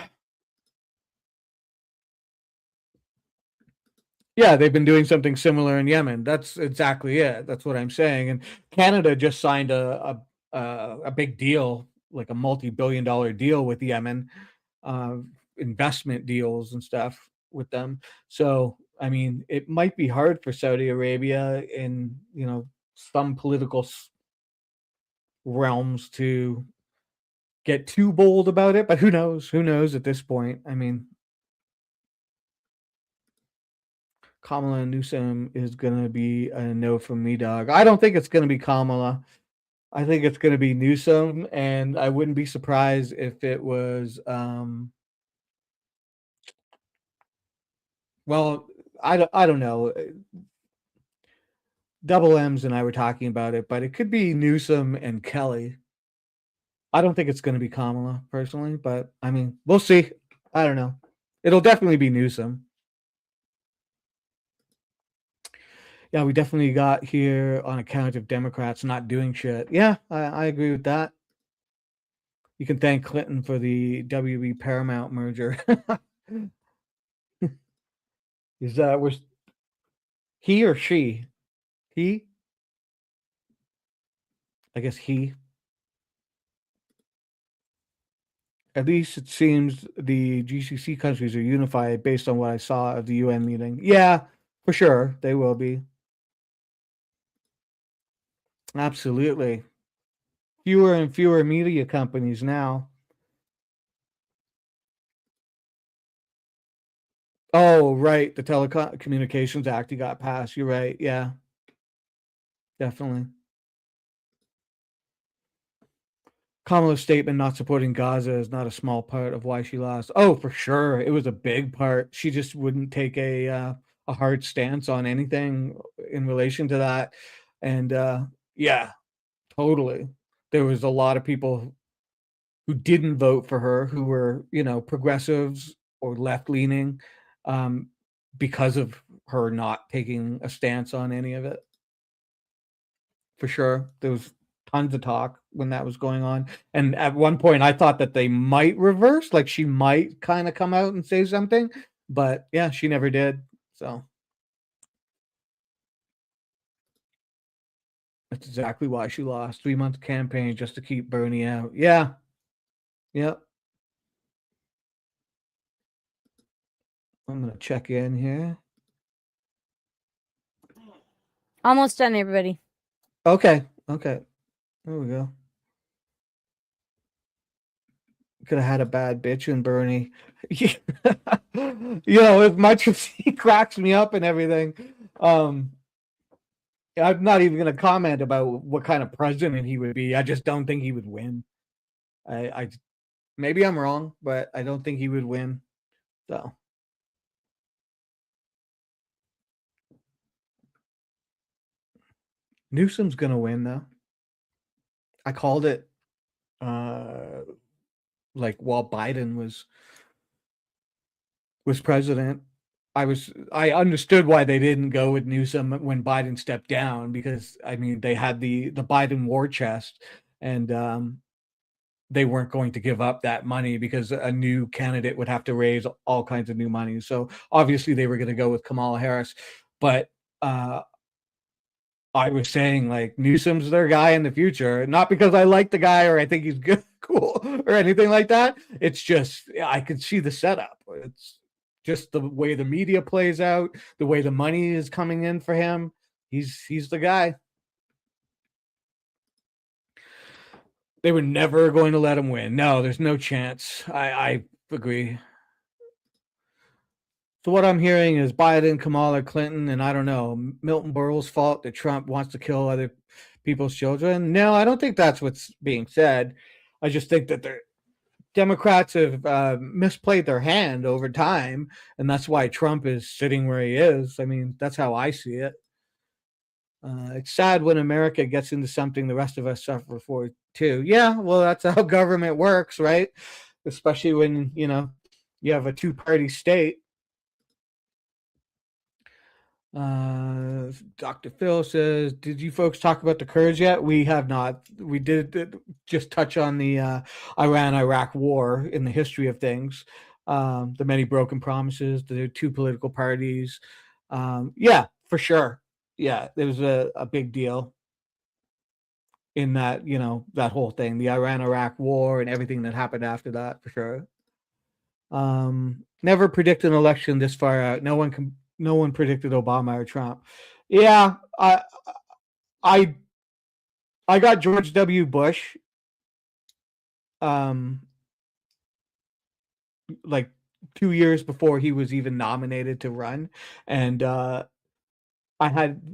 Yeah, they've been doing something similar in Yemen. That's exactly it. That's what I'm saying. And Canada just signed a big deal, like a multi-billion-dollar deal with Yemen, uh, investment deals and stuff with them. So, I mean, it might be hard for Saudi Arabia in some political realms to get too bold about it. But who knows? Who knows at this point? I mean, Kamala Newsom is gonna be a no from me, dog. I don't think it's gonna be Kamala. I think it's gonna be Newsom, and I wouldn't be surprised if it was. Well, I don't know. Double M's and I were talking about it, but it could be Newsom and Kelly. I don't think it's gonna be Kamala personally, but I mean, we'll see. I don't know. It'll definitely be Newsom. Yeah, we definitely got here on account of Democrats not doing shit. Yeah, I agree with that. You can thank Clinton for the WB Paramount merger. Is that was he or she? He? I guess he. At least it seems the GCC countries are unified based on what I saw of the UN meeting. Yeah, for sure. They will be. Absolutely. Fewer and fewer media companies now. Oh, right. The Telecommunications Act you got passed. You're right. Yeah, definitely. Kamala's statement not supporting Gaza is not a small part of why she lost. Oh, for sure, it was a big part. She just wouldn't take a hard stance on anything in relation to that, and yeah, totally. There was a lot of people who didn't vote for her who were progressives or left leaning, um, because of her not taking a stance on any of it. For sure. There was tons of talk when that was going on. And at one point I thought that they might reverse, like she might kind of come out and say something, but yeah, she never did. So that's exactly why she lost. 3 month campaign just to keep Bernie out. Yeah. Yep. I'm gonna check in here. Almost done, everybody. Okay. Okay. There we go. Could have had a bad bitch in Bernie. As much as he cracks me up and everything. Um, I'm not even going to comment about what kind of president he would be. I just don't think he would win. I maybe I'm wrong, but I don't think he would win. So Newsom's going to win, though. I called it, like while Biden was president. I understood why they didn't go with Newsom when Biden stepped down, because I mean they had the Biden war chest, and they weren't going to give up that money because a new candidate would have to raise all kinds of new money. So obviously they were going to go with Kamala Harris, but I was saying like Newsom's their guy in the future, not because I like the guy or I think he's good, cool, or anything like that. It's just I could see the setup. It's just the way the media plays out, the way the money is coming in for him. He's the guy. They were never going to let him win. No, there's no chance. I agree. So what I'm hearing is Biden, Kamala, Clinton, and I don't know, Milton Berle's fault that Trump wants to kill other people's children. No, I don't think that's what's being said. I just think that the Democrats have misplayed their hand over time, and that's why Trump is sitting where he is. I mean, that's how I see it. It's sad when America gets into something the rest of us suffer for too. Yeah, well, that's how government works, right? Especially when you have a two-party state. Dr. Phil says, "Did you folks talk about the Kurds yet?" We have not. We did just touch on the Iran-Iraq war in the history of things, the many broken promises, the two political parties. Yeah, for sure. Yeah, there was a big deal in that, that whole thing, the Iran-Iraq war and everything that happened after that, for sure. Never predict an election this far out. No one predicted Obama or Trump. Yeah, I I got George W. Bush um like 2 years before he was even nominated to run, and I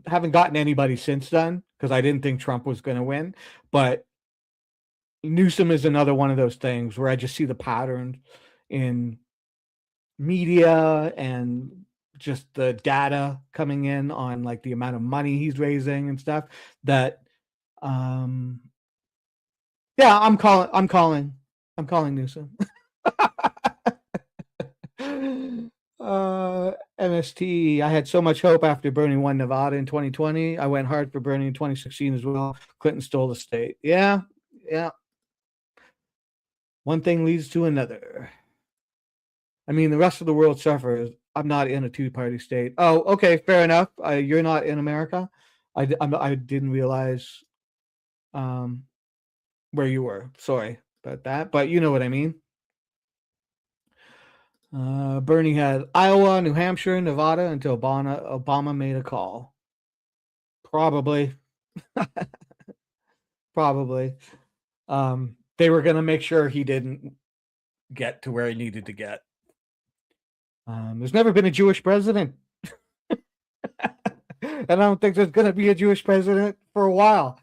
haven't gotten anybody since then because I didn't think Trump was going to win. But Newsom is another one of those things where I just see the pattern in media and just the data coming in on like the amount of money he's raising and stuff that um yeah, I'm calling Newsom. MST, I had so much hope after Bernie won Nevada in 2020. I went hard for Bernie in 2016 as well. Clinton stole the state. Yeah, yeah. One thing leads to another. I mean, the rest of the world suffers. I'm not in a two-party state. Oh, okay, fair enough. You're not in America. I didn't realize um, where you were. Sorry about that, but you know what I mean. Bernie had Iowa, New Hampshire, Nevada until Obama made a call. Probably, probably. They were going to make sure he didn't get to where he needed to get. There's never been a Jewish president. And I don't think there's going to be a Jewish president for a while.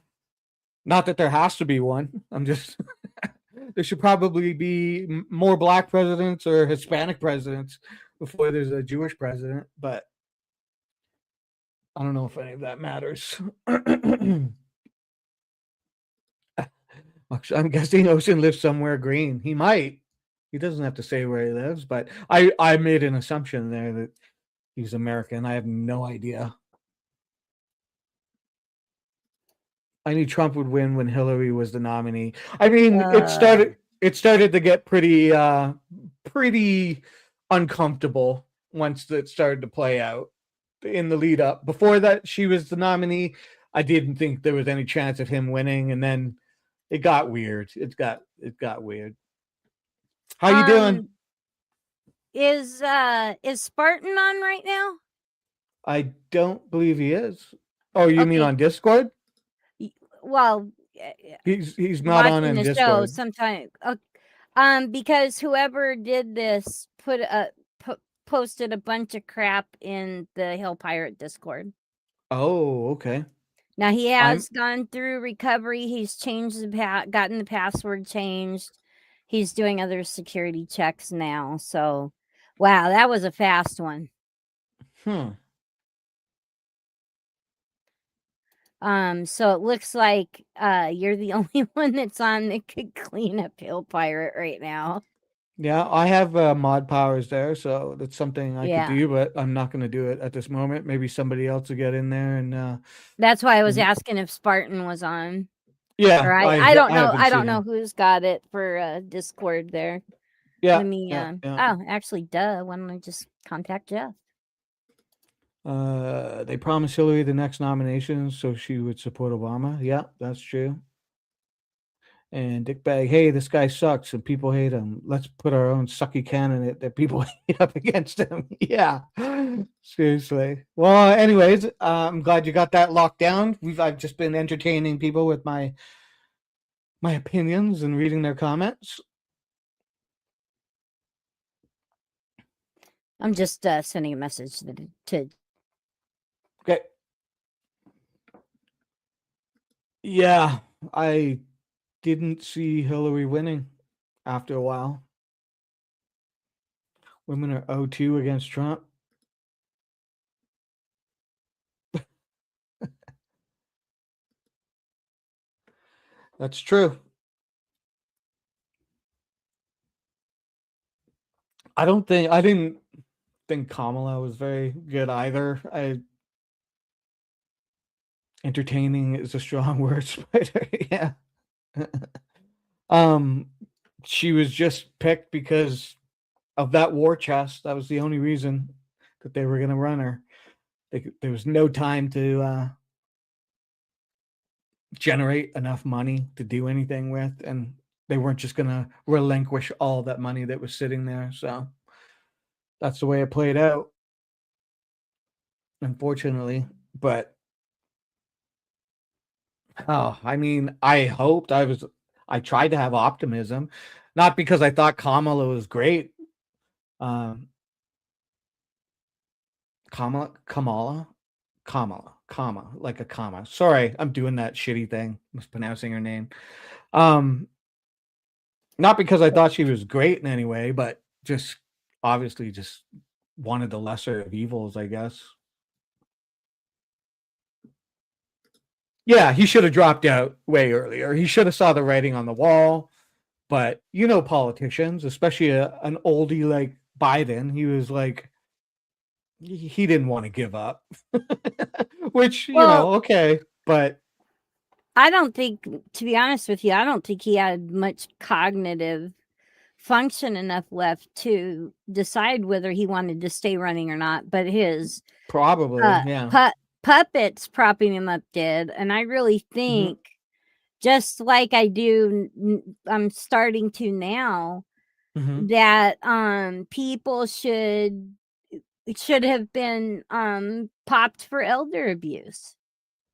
Not that there has to be one. I'm just, there should probably be more black presidents or Hispanic presidents before there's a Jewish president, but I don't know if any of that matters. I'm guessing Ocean lives somewhere green. He might. He doesn't have to say where he lives, but I made an assumption there that he's American. I have no idea. I knew Trump would win when Hillary was the nominee. I mean, it started to get pretty uncomfortable once it started to play out in the lead up. Before that, she was the nominee. I didn't think there was any chance of him winning, and then it got weird. It got weird. How you doing? Is Spartan on right now? I don't believe he is. Oh, you mean Okay. on Discord? Well, He's not on watching in the show Discord. sometime. Because whoever did this posted a bunch of crap in the Hill Pirate Discord. Oh, okay. Now he has gone through recovery. He's changed gotten the password changed. He's doing other security checks now. So, wow, that was a fast one. So it looks like you're the only one that's on that could clean up Hill Pirate right now. Yeah, I have mod powers there, so that's something I could do, but I'm not going to do it at this moment. Maybe somebody else will get in there, and that's why I was asking if Spartan was on. yeah, or I don't know. I don't know him. who's got it for Discord there. Yeah, Let me. yeah. Oh, actually, duh. Why don't I just contact Jeff? They promised Hillary the next nomination, so she would support Obama. Yeah, that's true. And Dick Bag, hey, this guy sucks and people hate him. Let's put our own sucky candidate that people hate up against him. Yeah, seriously. Well, anyways, I'm glad you got that locked down. I've just been entertaining people with my opinions and reading their comments. I'm just sending a message to. Okay. Yeah, I didn't see Hillary winning after a while. Women are 0-2 against Trump. That's true. I didn't think Kamala was very good either. entertaining is a strong word, Spider. Yeah. um, she was just picked because of that war chest. That was the only reason that they were going to run her. There was no time to generate enough money to do anything with, and they weren't just going to relinquish all that money that was sitting there. So that's the way it played out, unfortunately. But oh, I mean, I tried to have optimism, not because I thought Kamala was great. Um, Kamala, like a comma. Sorry, I'm doing that shitty thing, mispronouncing her name. Um, Not because I thought she was great in any way, but just obviously just wanted the lesser of evils, I guess. Yeah, he should have dropped out way earlier. He should have saw the writing on the wall. But politicians, especially an oldie like Biden, he was like, he didn't want to give up, which Well, okay, but I don't think, to be honest with you, I don't think he had much cognitive function enough left to decide whether he wanted to stay running or not. But his probably, yeah. puppets propping him up did, and I really think, just like I do, I'm starting to now, that people should have been popped for elder abuse.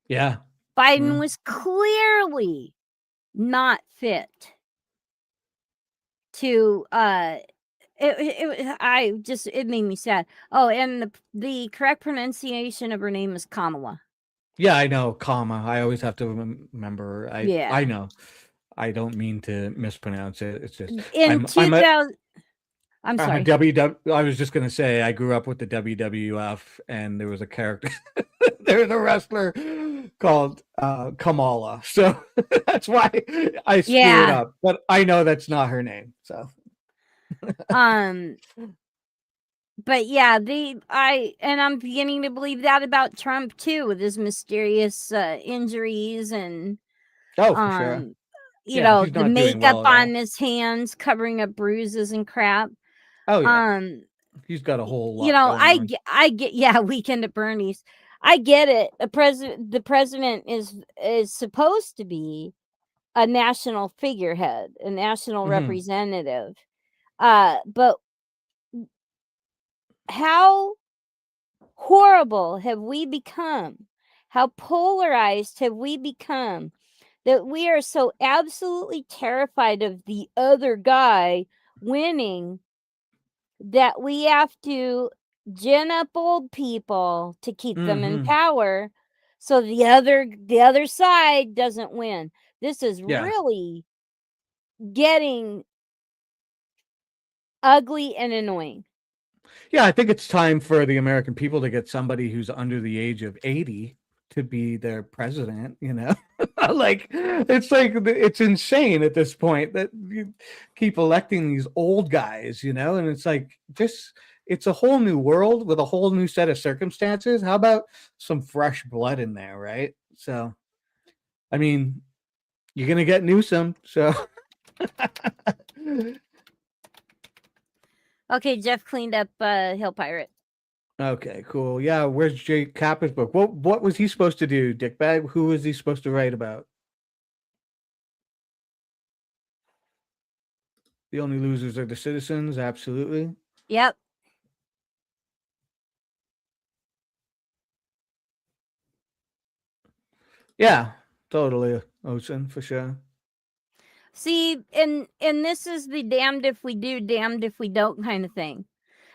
Yeah. Biden was clearly not fit to it made me sad. Oh, and the correct pronunciation of her name is Kamala. Yeah, I know, comma. I always have to remember. I Yeah. know. I don't mean to mispronounce it. It's just In 2000, I'm I'm a sorry. I was just gonna say I grew up with the WWF, and there was a character, there was a wrestler called Kamala, so that's why I screw it Yeah. up. But I know that's not her name. So But yeah, I'm beginning to believe that about Trump too, with his mysterious injuries and oh, for sure. you Yeah, know, he's the not doing makeup well at on all. his hands covering up bruises and crap. Oh yeah, he's got a whole You lot know, going on. I get yeah, Weekend at Bernie's. I get it. The president is supposed to be a national figurehead, a national representative. But how horrible have we become? How polarized have we become that we are so absolutely terrified of the other guy winning that we have to gin up old people to keep them in power so the other side doesn't win. This is Yeah. really getting ugly and annoying. Yeah, I think it's time for the American people to get somebody who's under the age of 80 to be their president, like it's insane at this point that you keep electing these old guys, and it's like it's a whole new world with a whole new set of circumstances. How about some fresh blood in there, right? So, I mean, you're going to get Newsom, so Okay, Jeff cleaned up Hill Pirate. okay, cool. Yeah, where's Jake Kappa's book? What was he supposed to do, dickbag? Who was he supposed to write about? The only losers are the citizens, absolutely. Yep. Yeah, totally, Ocean, for sure. See, and this is the damned if we do, damned if we don't kind of thing.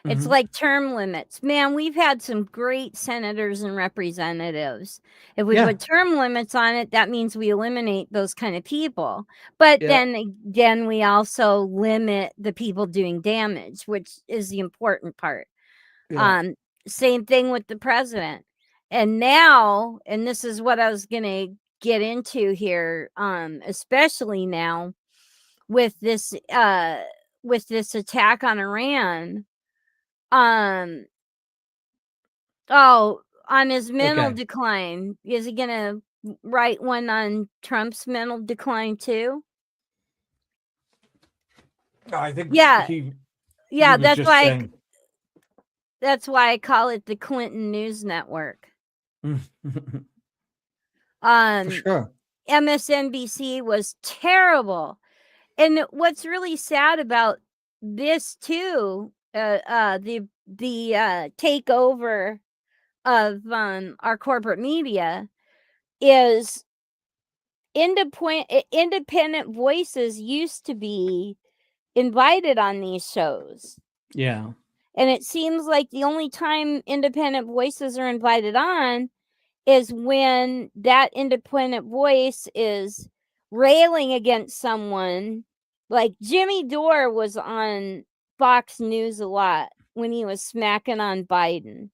It's like term limits. Man, we've had some great senators and representatives. If we put term limits on it, that means we eliminate those kind of people. But then we also limit the people doing damage, which is the important part. Same thing with the president. And now, and this is what I was going to get into here, especially now with this attack on Iran. Oh, on his mental Okay. decline. Is he gonna write one on Trump's mental decline too? I think Yeah. he Yeah, was just saying. that's why I call it the Clinton News Network. For sure. MSNBC was terrible. And what's really sad about this too, the takeover of our corporate media is independent voices used to be invited on these shows. Yeah. And it seems like the only time independent voices are invited on is when that independent voice is railing against someone. Like Jimmy Dore was on Fox News a lot when he was smacking on Biden.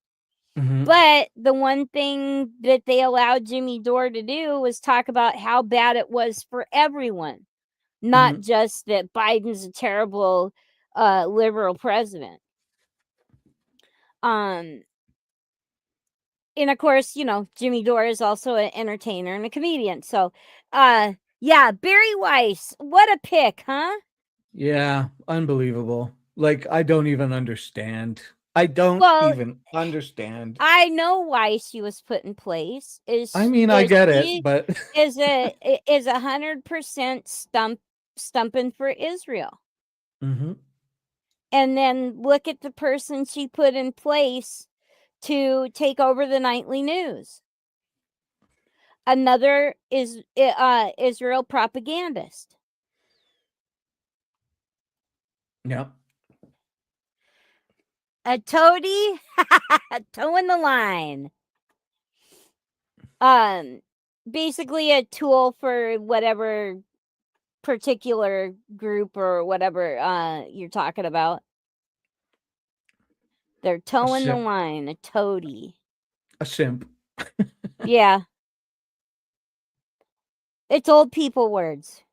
Mhm. But the one thing that they allowed Jimmy Dore to do was talk about how bad it was for everyone, not just that Biden's a terrible liberal president. And of course, Jimmy Dore is also an entertainer and a comedian. So, yeah, Barry Weiss, what a pick, huh? Yeah, unbelievable. Like, I don't even understand. I don't Well, even understand. I know why she was put in place. I mean, I get it, but is 100% stumping for Israel. Mhm. And then look at the person she put in place to take over the nightly news. Another is Israel propagandist. Yeah. A toady towing the line. Basically a tool for whatever particular group or whatever you're talking about. They're towing the line, a toady. A simp. Yeah. It's old people words.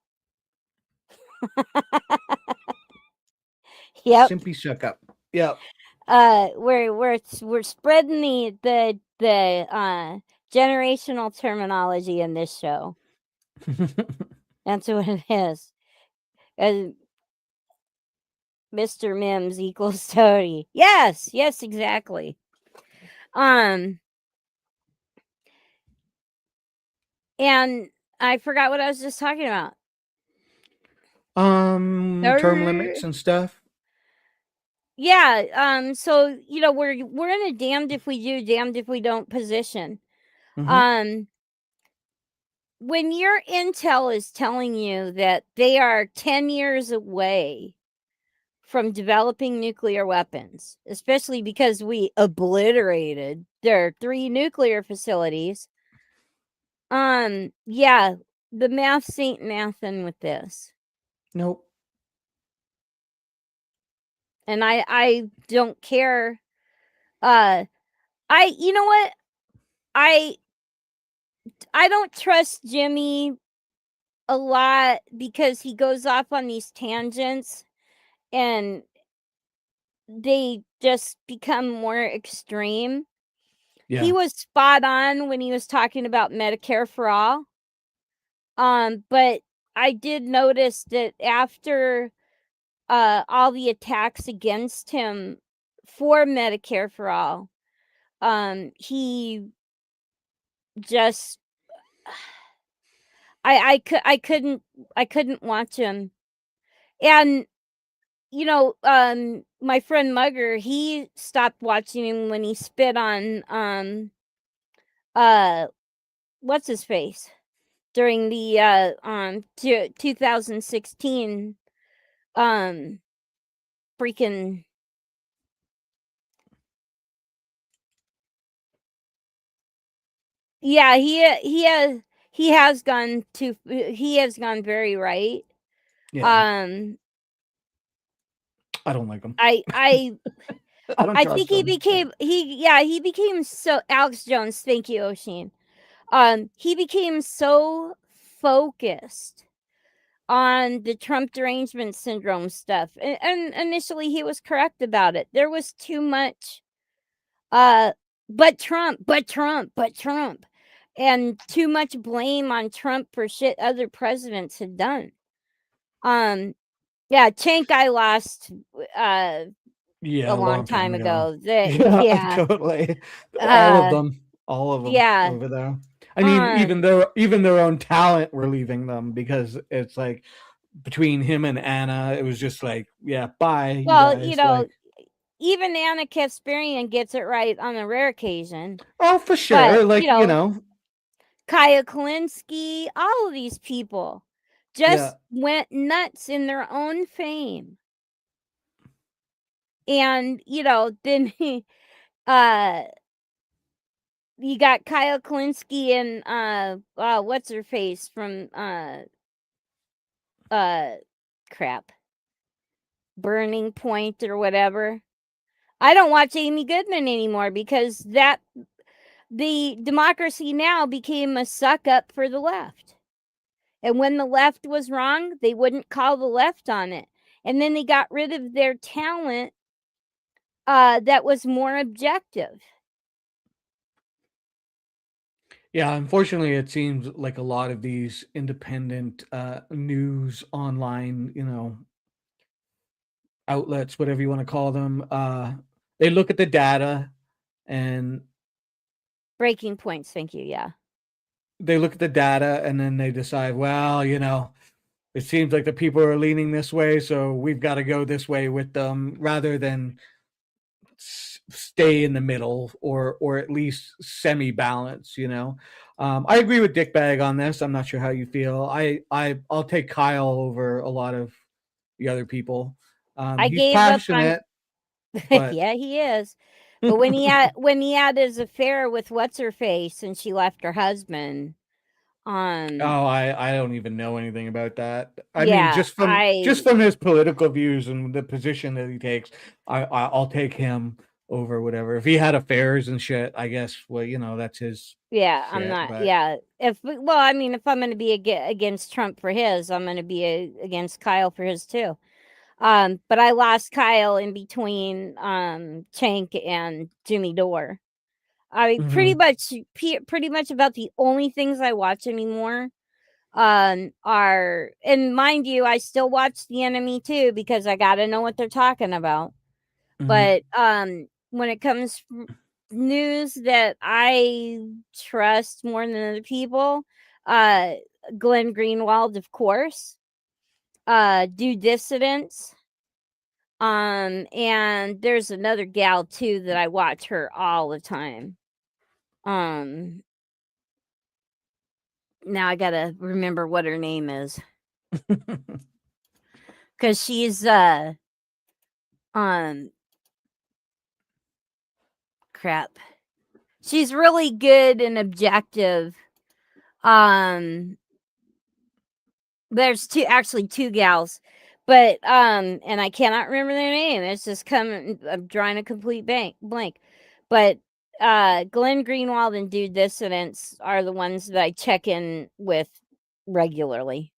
Yep. Simpy suck up. Yep. We're spreading the generational terminology in this show. That's what it is. Mr. Mims equals toady. Yes, exactly. And I forgot what I was just talking about. Term limits and stuff. Yeah, so we're in a damned if we do, damned if we don't position. Mhm. When your intel is telling you that they are 10 years away from developing nuclear weapons, especially because we obliterated their 3 nuclear facilities. Yeah, the maths ain't mathin' with this. Nope. And I don't care. You know what? I don't trust Jimmy a lot because he goes off on these tangents and they just become more extreme. Yeah. He was spot on when he was talking about Medicare for all. But I did notice that after all the attacks against him for Medicare for all, he just I couldn't watch him. And my friend Mugger, he stopped watching him when he spit on what's his face during the 2016 freaking yeah, he has gone very right. Yeah. I don't like him. I I don't I trust think he him. became so Alex Jones, thank you, Oshin. He became so focused on the Trump derangement syndrome stuff. And initially he was correct about it. There was too much but Trump, and too much blame on Trump for shit other presidents had done. Yeah, Cenk I lost a Yeah, a long long time time ago. ago. Yeah, Yeah, totally. uh, all of them yeah, over there. I mean, um, even their own talent were leaving them because it's like between him and Anna, it was just like, yeah, bye, you well, guys. Like, even Anna Kasparian gets it right on a rare occasion, oh, for but sure. Like, Kaya Kalinske, all of these people yeah, just went nuts in their own fame. And, then uh you got Kyle Kalinske and what's her face from uh crap. Burning Point or whatever. I don't watch Amy Goodman anymore because the Democracy Now became a suck up for the left. And when the left was wrong, they wouldn't call the left on it. And then they got rid of their talent that was more objective. yeah. Unfortunately, it seems like a lot of these independent news online, outlets, whatever you want to call them, they look at the data and Breaking points, thank you. Yeah. they look at the data and then they decide, well, it seems like the people are leaning this way, so we've got to go this way with them rather than stay in the middle or at least semi-balance. I agree with Dickbag on this. I'm not sure how you feel. I'll take Kyle over a lot of the other people. I He's gave up on passionate, but yeah, he is. But when he had his affair with what's her face and she left her husband, oh, I don't even know anything about that. I mean, yeah, just from his political views and the position that he takes, I'll take him over whatever. If he had affairs and shit, I guess, well, that's his yeah, I'm shit. not. But Yeah, if I'm going to be against Trump for his, I'm going to be against Kyle for his too. But I lost Kyle in between Cenk and Jimmy Dore. I mean, mhm. pretty much about the only things I watch anymore are, and mind you, I still watch The Enemy too because I got to know what they're talking about. Mhm. But when it comes news that I trust more than other people, uh Glenn Greenwald, of course, Do Dissidents. And there's another gal too that I watch her all the time. Um, Now I gotta remember what her name is because she's um crap. She's really good and objective. Um, there's two gals, but and I cannot remember their name. It's just coming. I'm drawing a complete blank. But Glenn Greenwald and Dude Dissidents are the ones that I check in with regularly.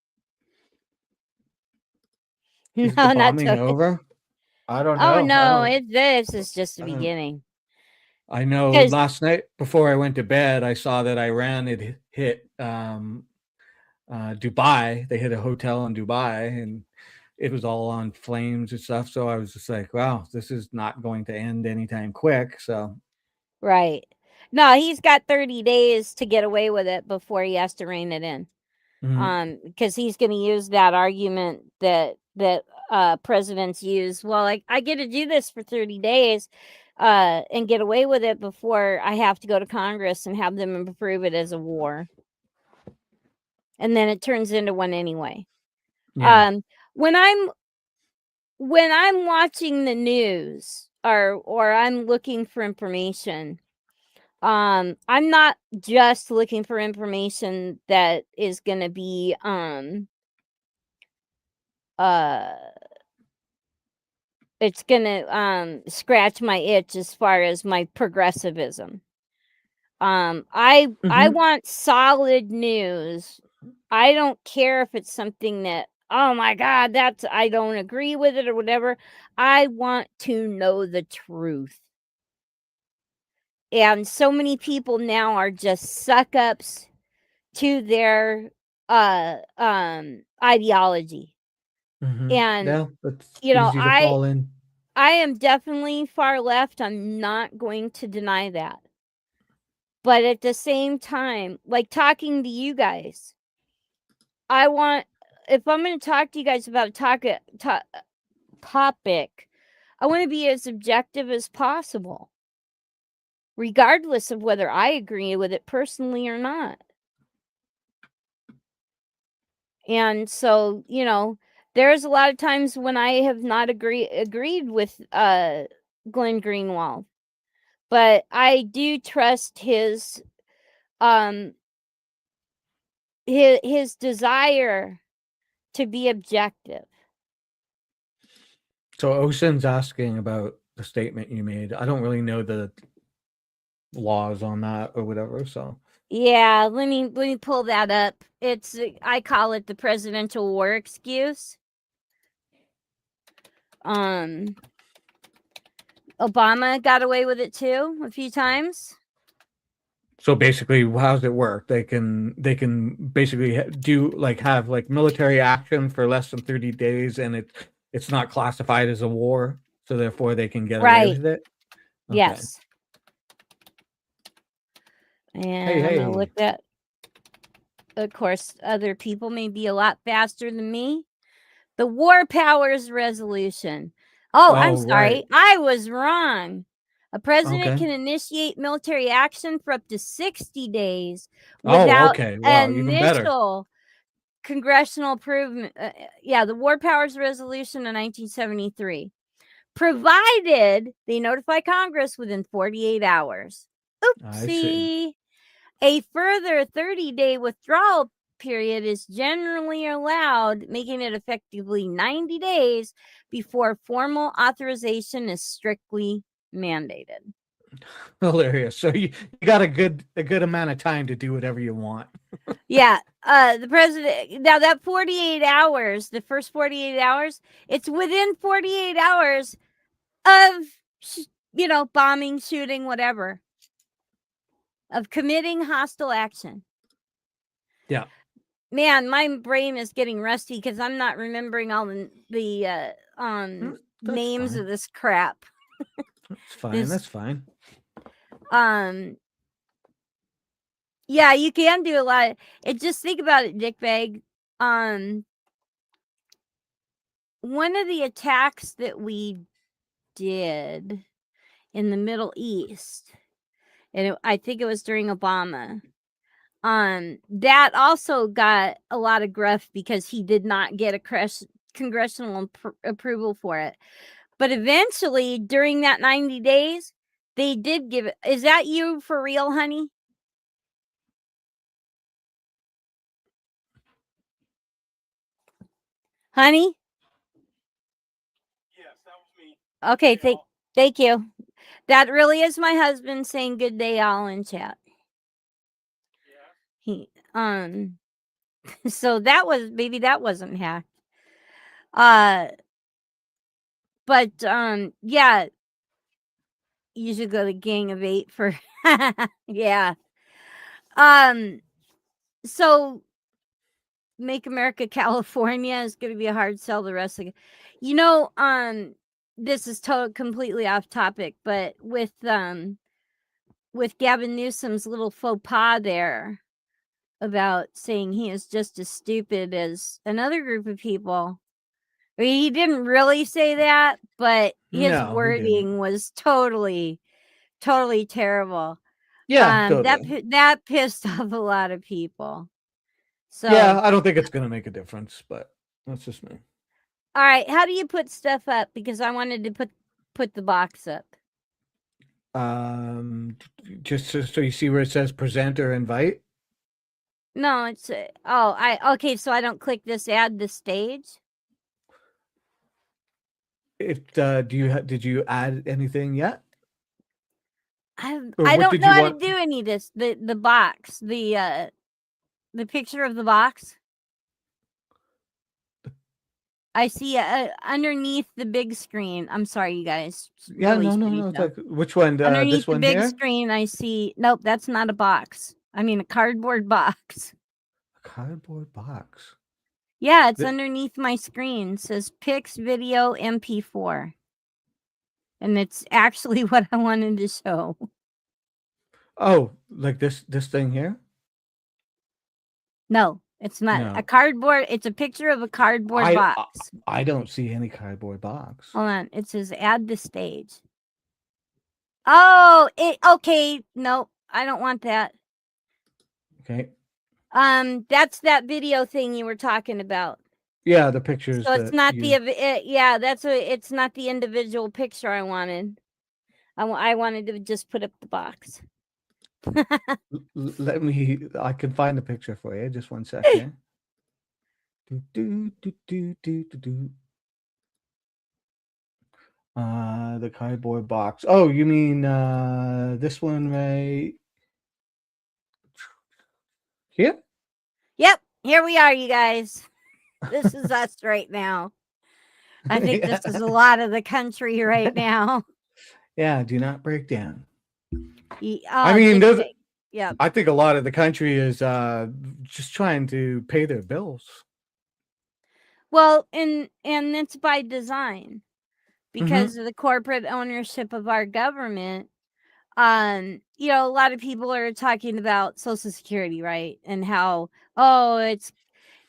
Is the No, not bombing totally. over? I don't Oh know. I no, don't. this is just the I don't. beginning. I know Because last night before I went to bed, I saw that Iran had hit Dubai. They hit a hotel in Dubai, and it was all on flames and stuff. So I was just like, wow, this is not going to end anytime quick. So, right. No, he's got 30 days to get away with it before he has to rein it in. mhm, Because he's going to use that argument that presidents use. Well, I get to do this for 30 days and get away with it before I have to go to Congress and have them approve it as a war. And then it turns into one anyway. yeah. Um, when I'm watching the news or I'm looking for information, I'm not just looking for information that is going to be uh it's gonna scratch my itch as far as my progressivism. I Hmm. want solid news. I don't care if it's something that, oh my god, that's, I don't agree with it or whatever. I want to know the truth. And so many people now are just suck ups to their ideology. And Yeah, that's you know, easy to fall in. I am definitely far left. I'm not going to deny that. But at the same time, like talking to you guys, if I'm going to talk to you guys about a topic, I want to be as objective as possible, regardless of whether I agree with it personally or not. And so, you know, there's a lot of times when I have not agreed with Glenn Greenwald, but I do trust um his desire to be objective. So Ocean's asking about the statement you made. I don't really know the laws on that or whatever. So Yeah, let me pull that up. I call it the presidential war excuse. Obama got away with it too a few times. so basically, how does it work? They can basically have like military action for less than 30 days, and it's not classified as a war, so therefore they can get away Right. with it. Okay. Yes. And I'm gonna Hey. look that. Of course, other people may be a lot faster than me. The War Powers Resolution. Oh, I'm Oh, right. sorry. I was wrong. A president Okay. can initiate military action for up to 60 days Oh, without okay. Wow, even better. initial congressional approval. The War Powers Resolution of 1973. Provided they notify Congress within 48 hours. I see. Oopsie. A further 30-day withdrawal period is generally allowed, making it effectively 90 days before formal authorization is strictly mandated. Hilarious. So you got a good amount of time to do whatever you want. Yeah, the president now that 48 hours, the first 48 hours, it's within 48 hours of bombing, shooting, whatever, of committing hostile action. Yeah. Man, my brain is getting rusty because I'm not remembering all the That's names fine. of this crap. That's fine. That's fine. Yeah, you can do a lot. Just think about it, dickbag. One of the attacks that we did in the Middle East, and I think it was during Obama. That also got a lot of gruff because he did not get a congressional approval for it. But eventually, during that 90 days, they did give it. Is that you for real, honey? Honey? Yes, that was me. Okay, thank you. That really is my husband saying good day all in chat. He so maybe that wasn't hacked. But yeah, you should go to Gang of 8 for yeah. So Make America California is going to be a hard sell the rest of the this is completely off topic, but with Gavin Newsom's little faux pas there about saying he is just as stupid as another group of people. I mean, he didn't really say that, but his No, he didn't. wording was totally terrible. Yeah, totally. That pissed off a lot of people. So Yeah, I don't think it's gonna make a difference, but that's just me. all right, how do you put stuff up? Because I wanted to put the box up. Just so you see where it says present or invite. No, it's okay. So I don't click this add the stage. Did you add anything yet? I Or what don't did know you how want? to do any of this. The box, the picture of the box. I see underneath the big screen. I'm sorry, you guys. It's Yeah, really no. shitty It's show. like, which one? Underneath This the one big here? screen, I see. Nope, that's not a box. I mean, a cardboard box. A cardboard box. Yeah, it's Th- underneath my screen. It says Pix Video MP4. And it's actually what I wanted to show. Oh, like this thing here? No, it's not a No. cardboard. It's a picture of a cardboard box. I don't see any cardboard box. Hold on. It says add the stage. Oh, okay. No, I don't want that. Okay. That's that video thing you were talking about. Yeah, the pictures So it's that not you... yeah, it's not the individual picture I wanted. I wanted to just put up the box. Let me... I can find the picture for you. Just one second. The cardboard box. Oh, you mean this one right here? Yep, here we are, you guys. This is us right now. I think Yeah. this is a lot of the country right now. Yeah, do not break down. I mean, yeah. I think a lot of the country is just trying to pay their bills. Well, and it's by design Mm-hmm. because of the corporate ownership of our government. You know, a lot of people are talking about Social Security, right? And how, oh, it's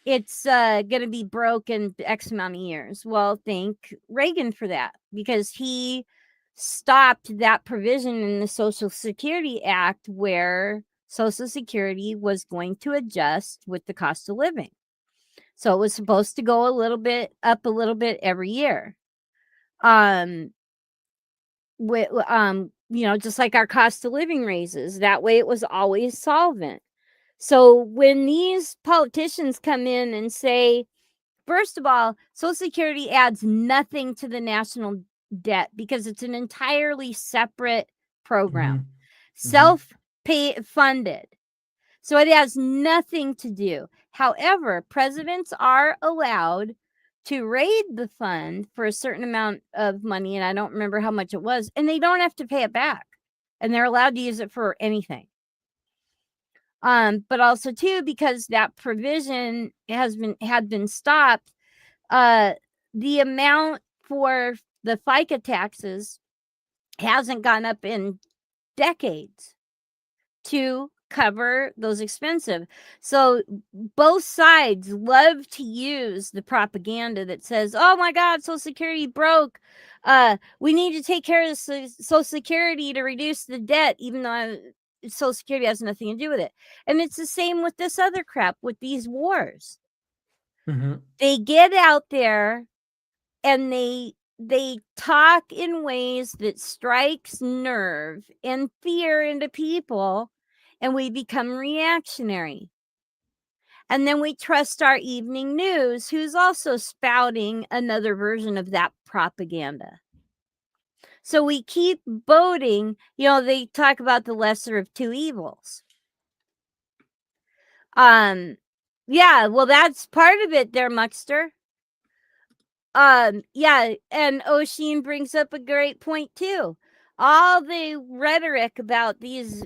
going to be broke in X amount of years. Well, thank Reagan for that, because he stopped that provision in the Social Security Act where Social Security was going to adjust with the cost of living. So it was supposed to go a little bit up a little bit every year. You know, just like our cost of living raises. That way it was always solvent. So when these politicians come in and say, first of all, Social Security adds nothing to the national debt because it's an entirely separate program, self-pay funded. So it has nothing to do. However, presidents are allowed to raid the fund for a certain amount of money, and I don't remember how much it was, and they don't have to pay it back. And they're allowed to use it for anything. But also too, because that provision had been stopped, the amount for the FICA taxes hasn't gone up in decades to cover those expensive. So both sides love to use the propaganda that says, oh my God, Social Security broke. We need to take care of Social Security to reduce the debt, even though Social Security has nothing to do with it. And it's the same with this other crap, with these wars. They get out there and they talk in ways that strikes nerve and fear into people, and we become reactionary. And then we trust our evening news, who's also spouting another version of that propaganda. So we keep voting. You know, they talk about the lesser of two evils. Yeah, well, that's part of it there, Muckster. Yeah, and Oshin brings up a great point too. All the rhetoric about these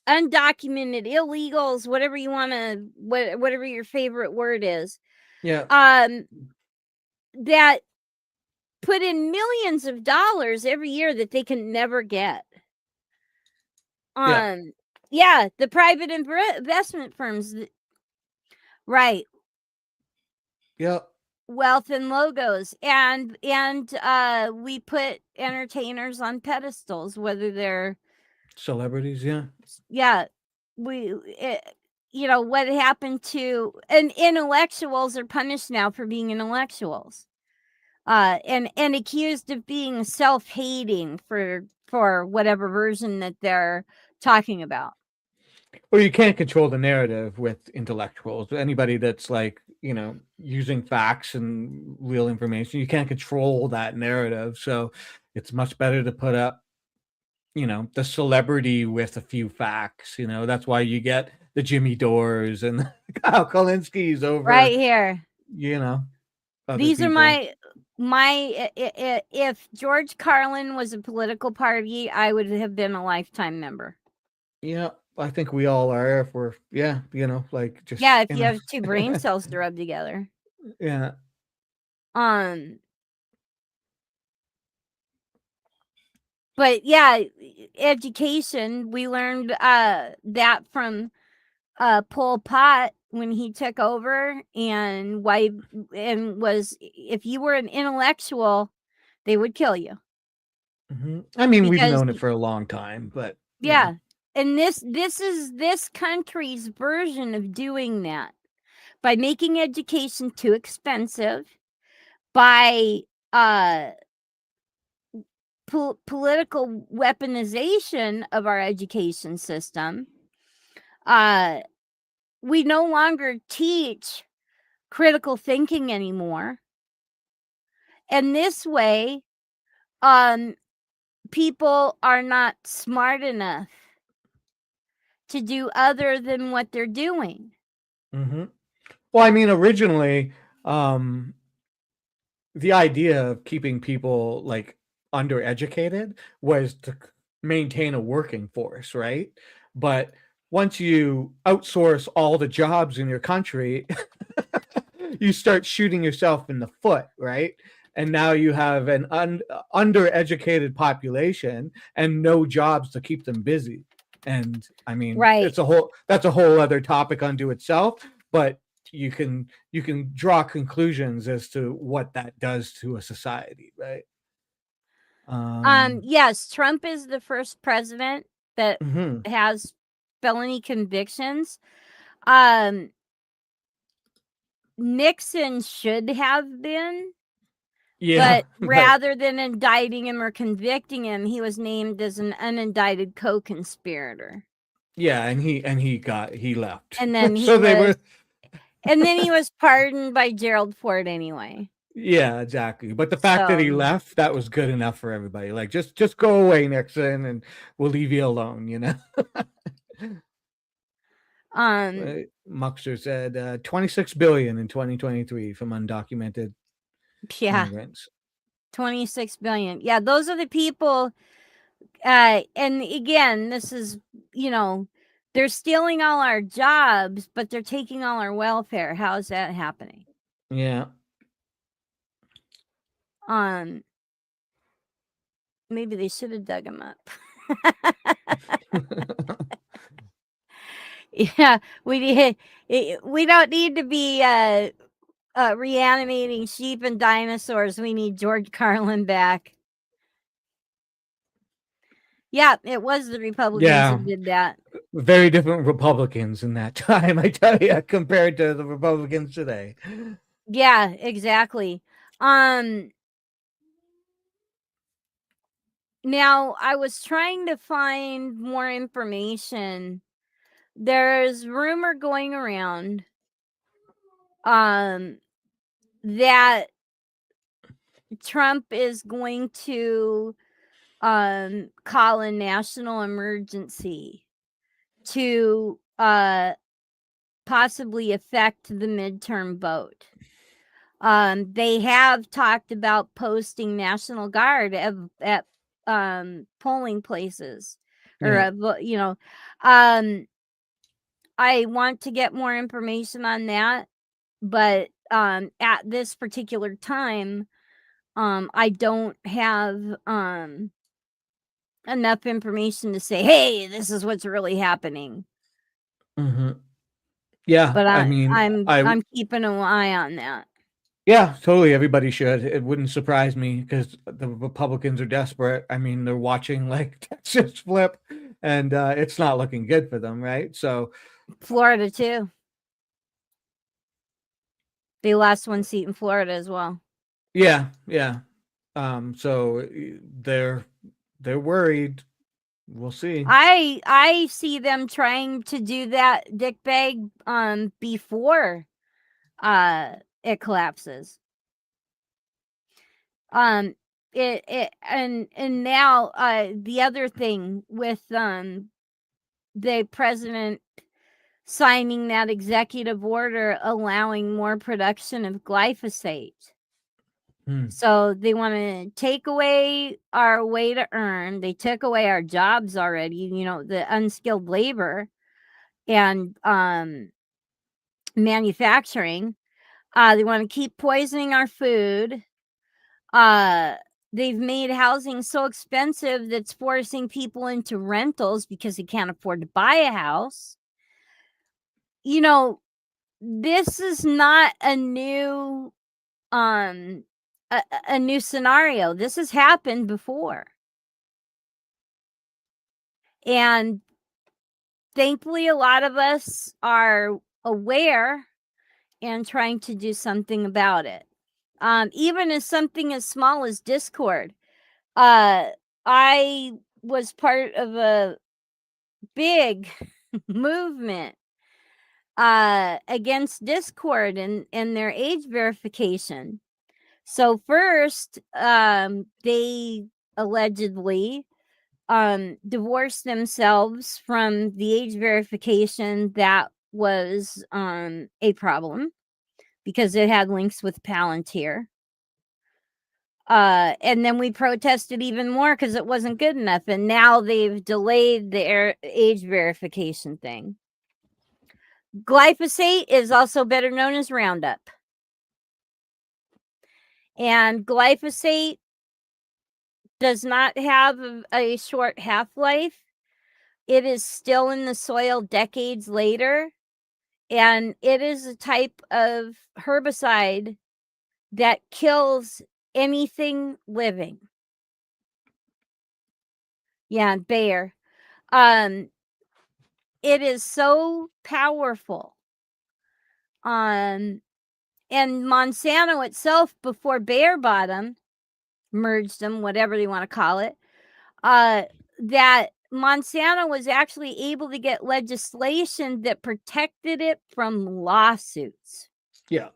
undocumented illegals, whatever you want to, whatever your favorite word is, that put in millions of dollars every year that they can never get. Yeah, the private investment firms, right? Yep. Wealth and logos, and we put entertainers on pedestals, whether they're Celebrities, yeah. You know what happened to, and intellectuals are punished now for being intellectuals, and accused of being self-hating for whatever version that they're talking about. Well, you can't control the narrative with intellectuals. Anybody that's like, you know, using facts and real information, you can't control that narrative. So it's much better to put up, you know, the celebrity with a few facts. You know, that's why you get the Jimmy Dores and the Kyle Kalinskis over right here. You know, other These are people. if George Carlin was a political party, I would have been a lifetime member. Yeah, I think we all are if we're like just Yeah, if in you a have two brain cells to rub together. yeah. But yeah, education, we learned that from Pol Pot when he took over, and was if you were an intellectual, they would kill you. I mean, we've Because known it for a long time, but yeah, and this is this country's version of doing that by making education too expensive, by political weaponization of our education system. We no longer teach critical thinking anymore. And this way, people are not smart enough to do other than what they're doing. Well, I mean, originally, the idea of keeping people like undereducated was to maintain a working force, right? But once you outsource all the jobs in your country, you start shooting yourself in the foot, right? And now you have an undereducated population and no jobs to keep them busy. And I mean, Right. that's a whole other topic unto itself, but you can draw conclusions as to what that does to a society, right? Yes, Trump is the first president that Mhm. has felony convictions. Nixon should have been, Yeah, but rather than indicting him or convicting him, he was named as an unindicted co-conspirator. yeah, and he left. And then So they were he was pardoned by Gerald Ford anyway. Yeah, exactly. But the fact that he So, left, that was good enough for everybody. Like just go away, Nixon, and we'll leave you alone, you know. Muxer said 26 billion in 2023 from undocumented yeah, immigrants. 26 billion. Yeah, those are the people. And again, this is, they're stealing all our jobs, but they're taking all our welfare. How is that happening? Yeah. Maybe they should have dug them up. Yeah, we don't need to be reanimating sheep and dinosaurs. We need George Carlin back. Yeah, it was the Republicans Yeah. who did that. Very different Republicans in that time, I tell you, compared to the Republicans today. Yeah, exactly. Now I was trying to find more information. There's rumor going around that Trump is going to call a national emergency to possibly affect the midterm vote. They have talked about posting National Guard at polling places, or Yeah. I want to get more information on that, but at this particular time, I don't have enough information to say, hey, this is what's really happening. Yeah, But I mean, I'm keeping an eye on that. yeah, totally. Everybody should. It wouldn't surprise me because the Republicans are desperate. I mean, they're watching like Texas flip, and it's not looking good for them, right? So, Florida too. They lost one seat in Florida as well. yeah. So they're worried. We'll see. I see them trying to do that dickbag before it collapses. It and now the other thing with the president signing that executive order allowing more production of glyphosate. So they want to take away our way to earn. They took away our jobs already, you know, the unskilled labor and manufacturing. They want to keep poisoning our food. They've made housing so expensive that's forcing people into rentals because they can't afford to buy a house. You know, this is not a new a new scenario. This has happened before. And thankfully a lot of us are aware and trying to do something about it. Even as something as small as Discord. I was part of a big movement against Discord and their age verification. So first, they allegedly divorced themselves from the age verification that was a problem because it had links with Palantir. And then we protested even more because it wasn't good enough. And now they've delayed the age verification thing. Glyphosate is also better known as Roundup. And glyphosate does not have a short half-life. It is still in the soil decades later. And it is a type of herbicide that kills anything living. Yeah, Bayer. It is so powerful. And Monsanto itself, before Bayer bought them, merged them, whatever you want to call it, that Monsanto was actually able to get legislation that protected it from lawsuits. Yeah.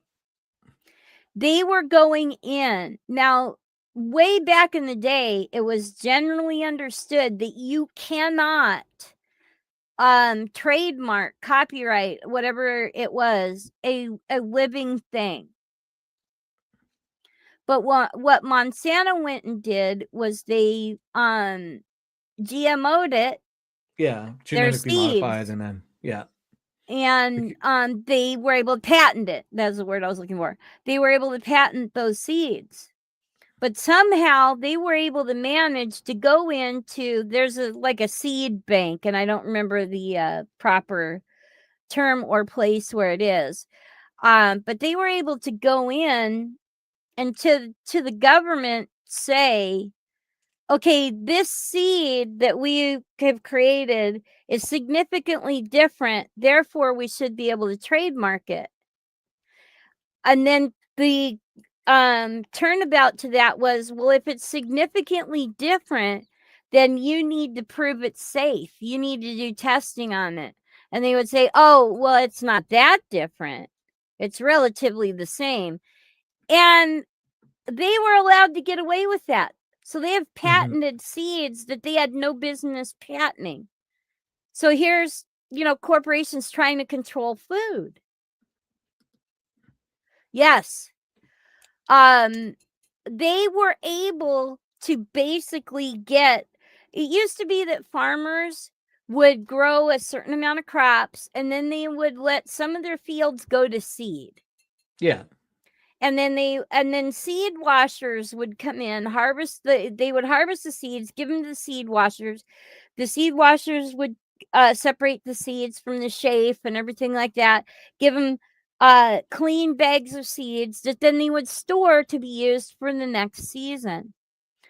They were going in. Now, way back in the day, it was generally understood that you cannot trademark, copyright, whatever it was, a living thing. But what Monsanto went and did was they GMO'd it. Yeah, Their genetically modified, seeds. and then And they were able to patent it. That's the word I was looking for. They were able to patent those seeds. But somehow they were able to manage to go into, there's like a seed bank, and I don't remember the proper term or place where it is. But they were able to go in and to the government say, okay, this seed that we have created is significantly different, therefore we should be able to trademark it. And then the turnabout to that was, well, if it's significantly different, then you need to prove it's safe. You need to do testing on it. And they would say, oh, well, it's not that different. It's relatively the same. And they were allowed to get away with that. So they have patented seeds that they had no business patenting. So here's, corporations trying to control food. Yes. They were able to basically get, it used to be that farmers would grow a certain amount of crops and then they would let some of their fields go to seed. yeah. And then seed washers would come in, they would harvest the seeds, give them to the seed washers. The seed washers would separate the seeds from the chaff and everything like that, give them clean bags of seeds that then they would store to be used for the next season.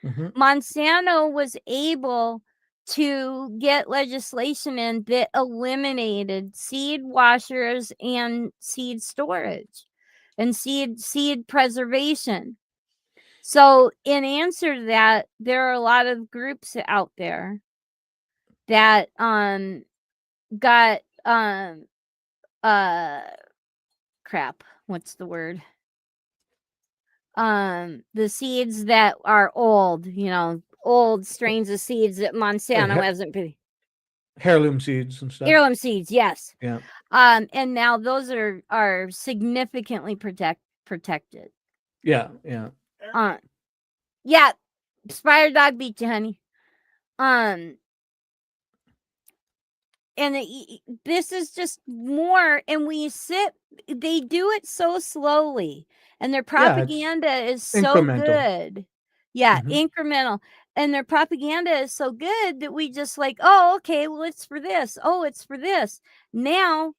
Monsanto was able to get legislation in that eliminated seed washers and seed storage and seed preservation. So in answer to that, there are a lot of groups out there that got crap, what's the word? The seeds that are old, old strains of seeds that Monsanto hasn't been. Heirloom seeds and stuff. Heirloom seeds, yes. Yeah. And now those are significantly protected. Yeah, yeah. Yeah, spider dog beat you, honey. And this is just more, and they do it so slowly, and their Yeah, it's propaganda is so incremental. good. Yeah, incremental. And their propaganda is so good that we just like, oh, okay, well, it's for this. Oh, it's for this. Now,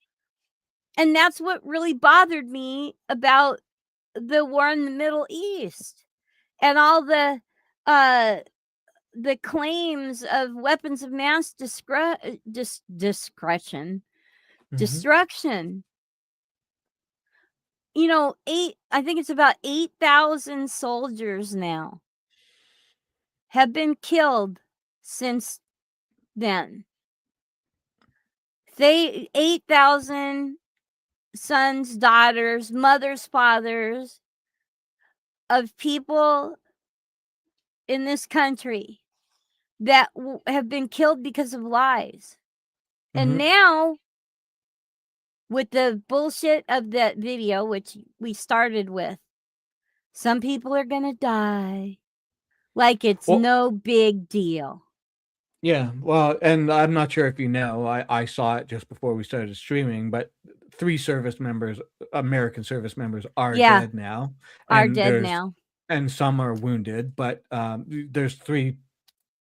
and that's what really bothered me about the war in the Middle East and all the claims of weapons of mass destruction. You know, I think it's about 8,000 soldiers now have been killed since then. 8,000 sons, daughters, mothers, fathers of people in this country that have been killed because of lies. And now, with the bullshit of that video, which we started with, some people are going to die like it's no big deal. Yeah, well, and I'm not sure if you know, I saw it just before we started streaming, but 3 service members, American service members, are dead now, and and some are wounded, but there's three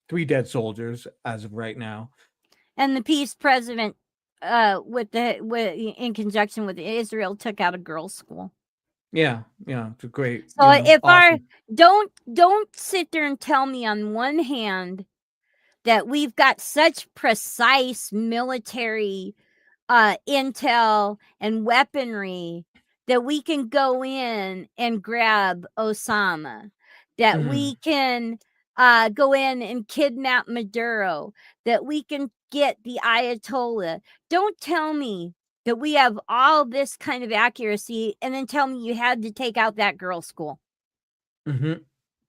dead soldiers as of right now. And the peace president, in conjunction with Israel, took out a girls' school. Yeah, it's a great. So if awesome. don't sit there and tell me on one hand that we've got such precise military intel and weaponry that we can go in and grab Osama, that we can go in and kidnap Maduro, that we can get the Ayatollah. Don't tell me that we have all this kind of accuracy and then tell me you had to take out that girls' school.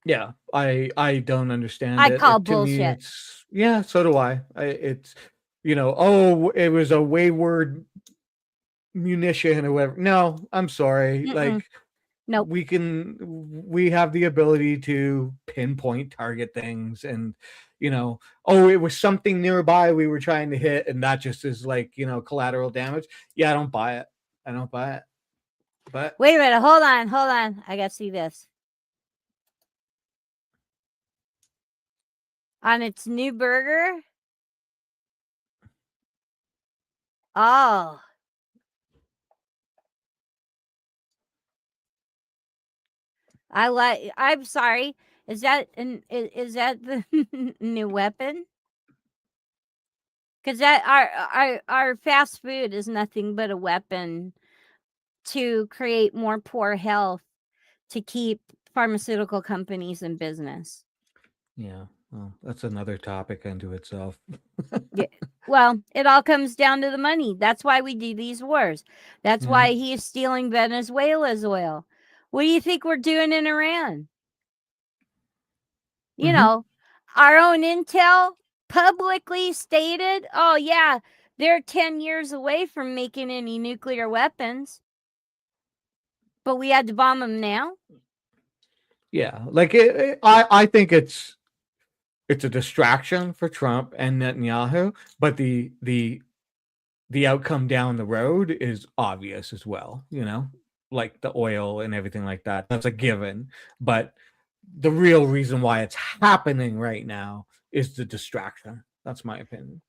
Yeah, I don't understand I it. call To me, bullshit. so do I. It's oh, it was a wayward munition or whatever. No, I'm sorry. Like, nope. We have the ability to pinpoint target things, and oh, it was something nearby we were trying to hit, and that just is like collateral damage. Yeah, I don't buy it. But wait a minute, hold on. I gotta see this. On its new burger. Oh. I'm sorry. Is that the new weapon? Because that our fast food is nothing but a weapon to create more poor health to keep pharmaceutical companies in business. Yeah, well, that's another topic unto itself. Yeah. Well, it all comes down to the money. That's why we do these wars. That's why he is stealing Venezuela's oil. What do you think we're doing in Iran? Our own intel publicly stated, oh, yeah, they're 10 years away from making any nuclear weapons. But we had to bomb them now? Yeah, like I think it's a distraction for Trump and Netanyahu, but the outcome down the road is obvious as well, like the oil and everything like that. That's a given. But the real reason why it's happening right now is the distraction. That's my opinion.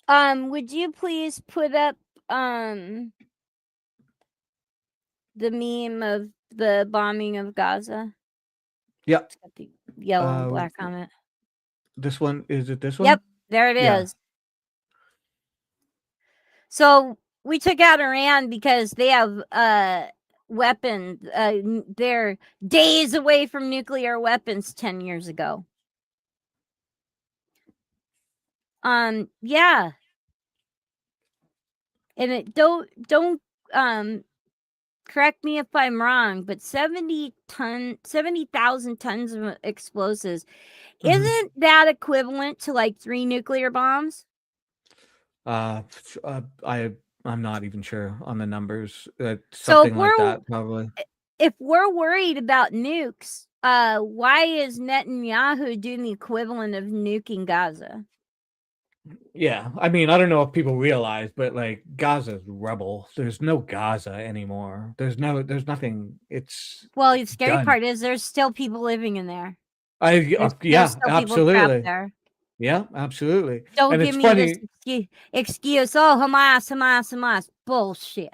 Would you please put up the meme of the bombing of Gaza? Yeah. It's got the yellow and black on it. This one, is it this one? Yep, there it is. So we took out Iran because they have weapons. They're days away from nuclear weapons 10 years ago. Yeah. And it don't correct me if I'm wrong, but 70,000 tons of explosives. Isn't that equivalent to like 3 nuclear bombs? I'm not even sure on the numbers. Something like that, probably. If we're worried about nukes, why is Netanyahu doing the equivalent of nuking Gaza? Yeah, I mean, I don't know if people realize, but like Gaza's rubble. There's no Gaza anymore. There's nothing. It's Well, the scary done. part is there's still people living in there. There's Yeah, still people trapped absolutely. there. Yeah, absolutely. Don't And give it's me this funny. excuse. Oh, Hamas. Bullshit.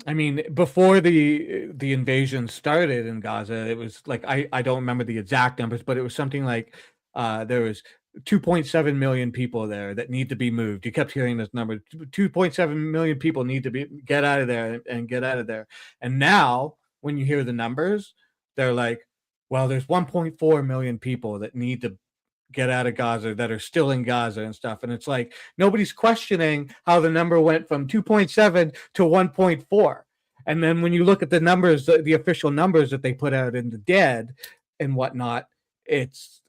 I mean, before the invasion started in Gaza, it was like I don't remember the exact numbers, but it was something like there was 2.7 million people there that need to be moved. You kept hearing this number: 2.7 million people need to be get out of there and get out of there. And now, when you hear the numbers, they're like, well, there's 1.4 million people that need to get out of Gaza that are still in Gaza and stuff. And it's like nobody's questioning how the number went from 2.7 to 1.4. And then when you look at the numbers, the official numbers that they put out in the dead and whatnot, it's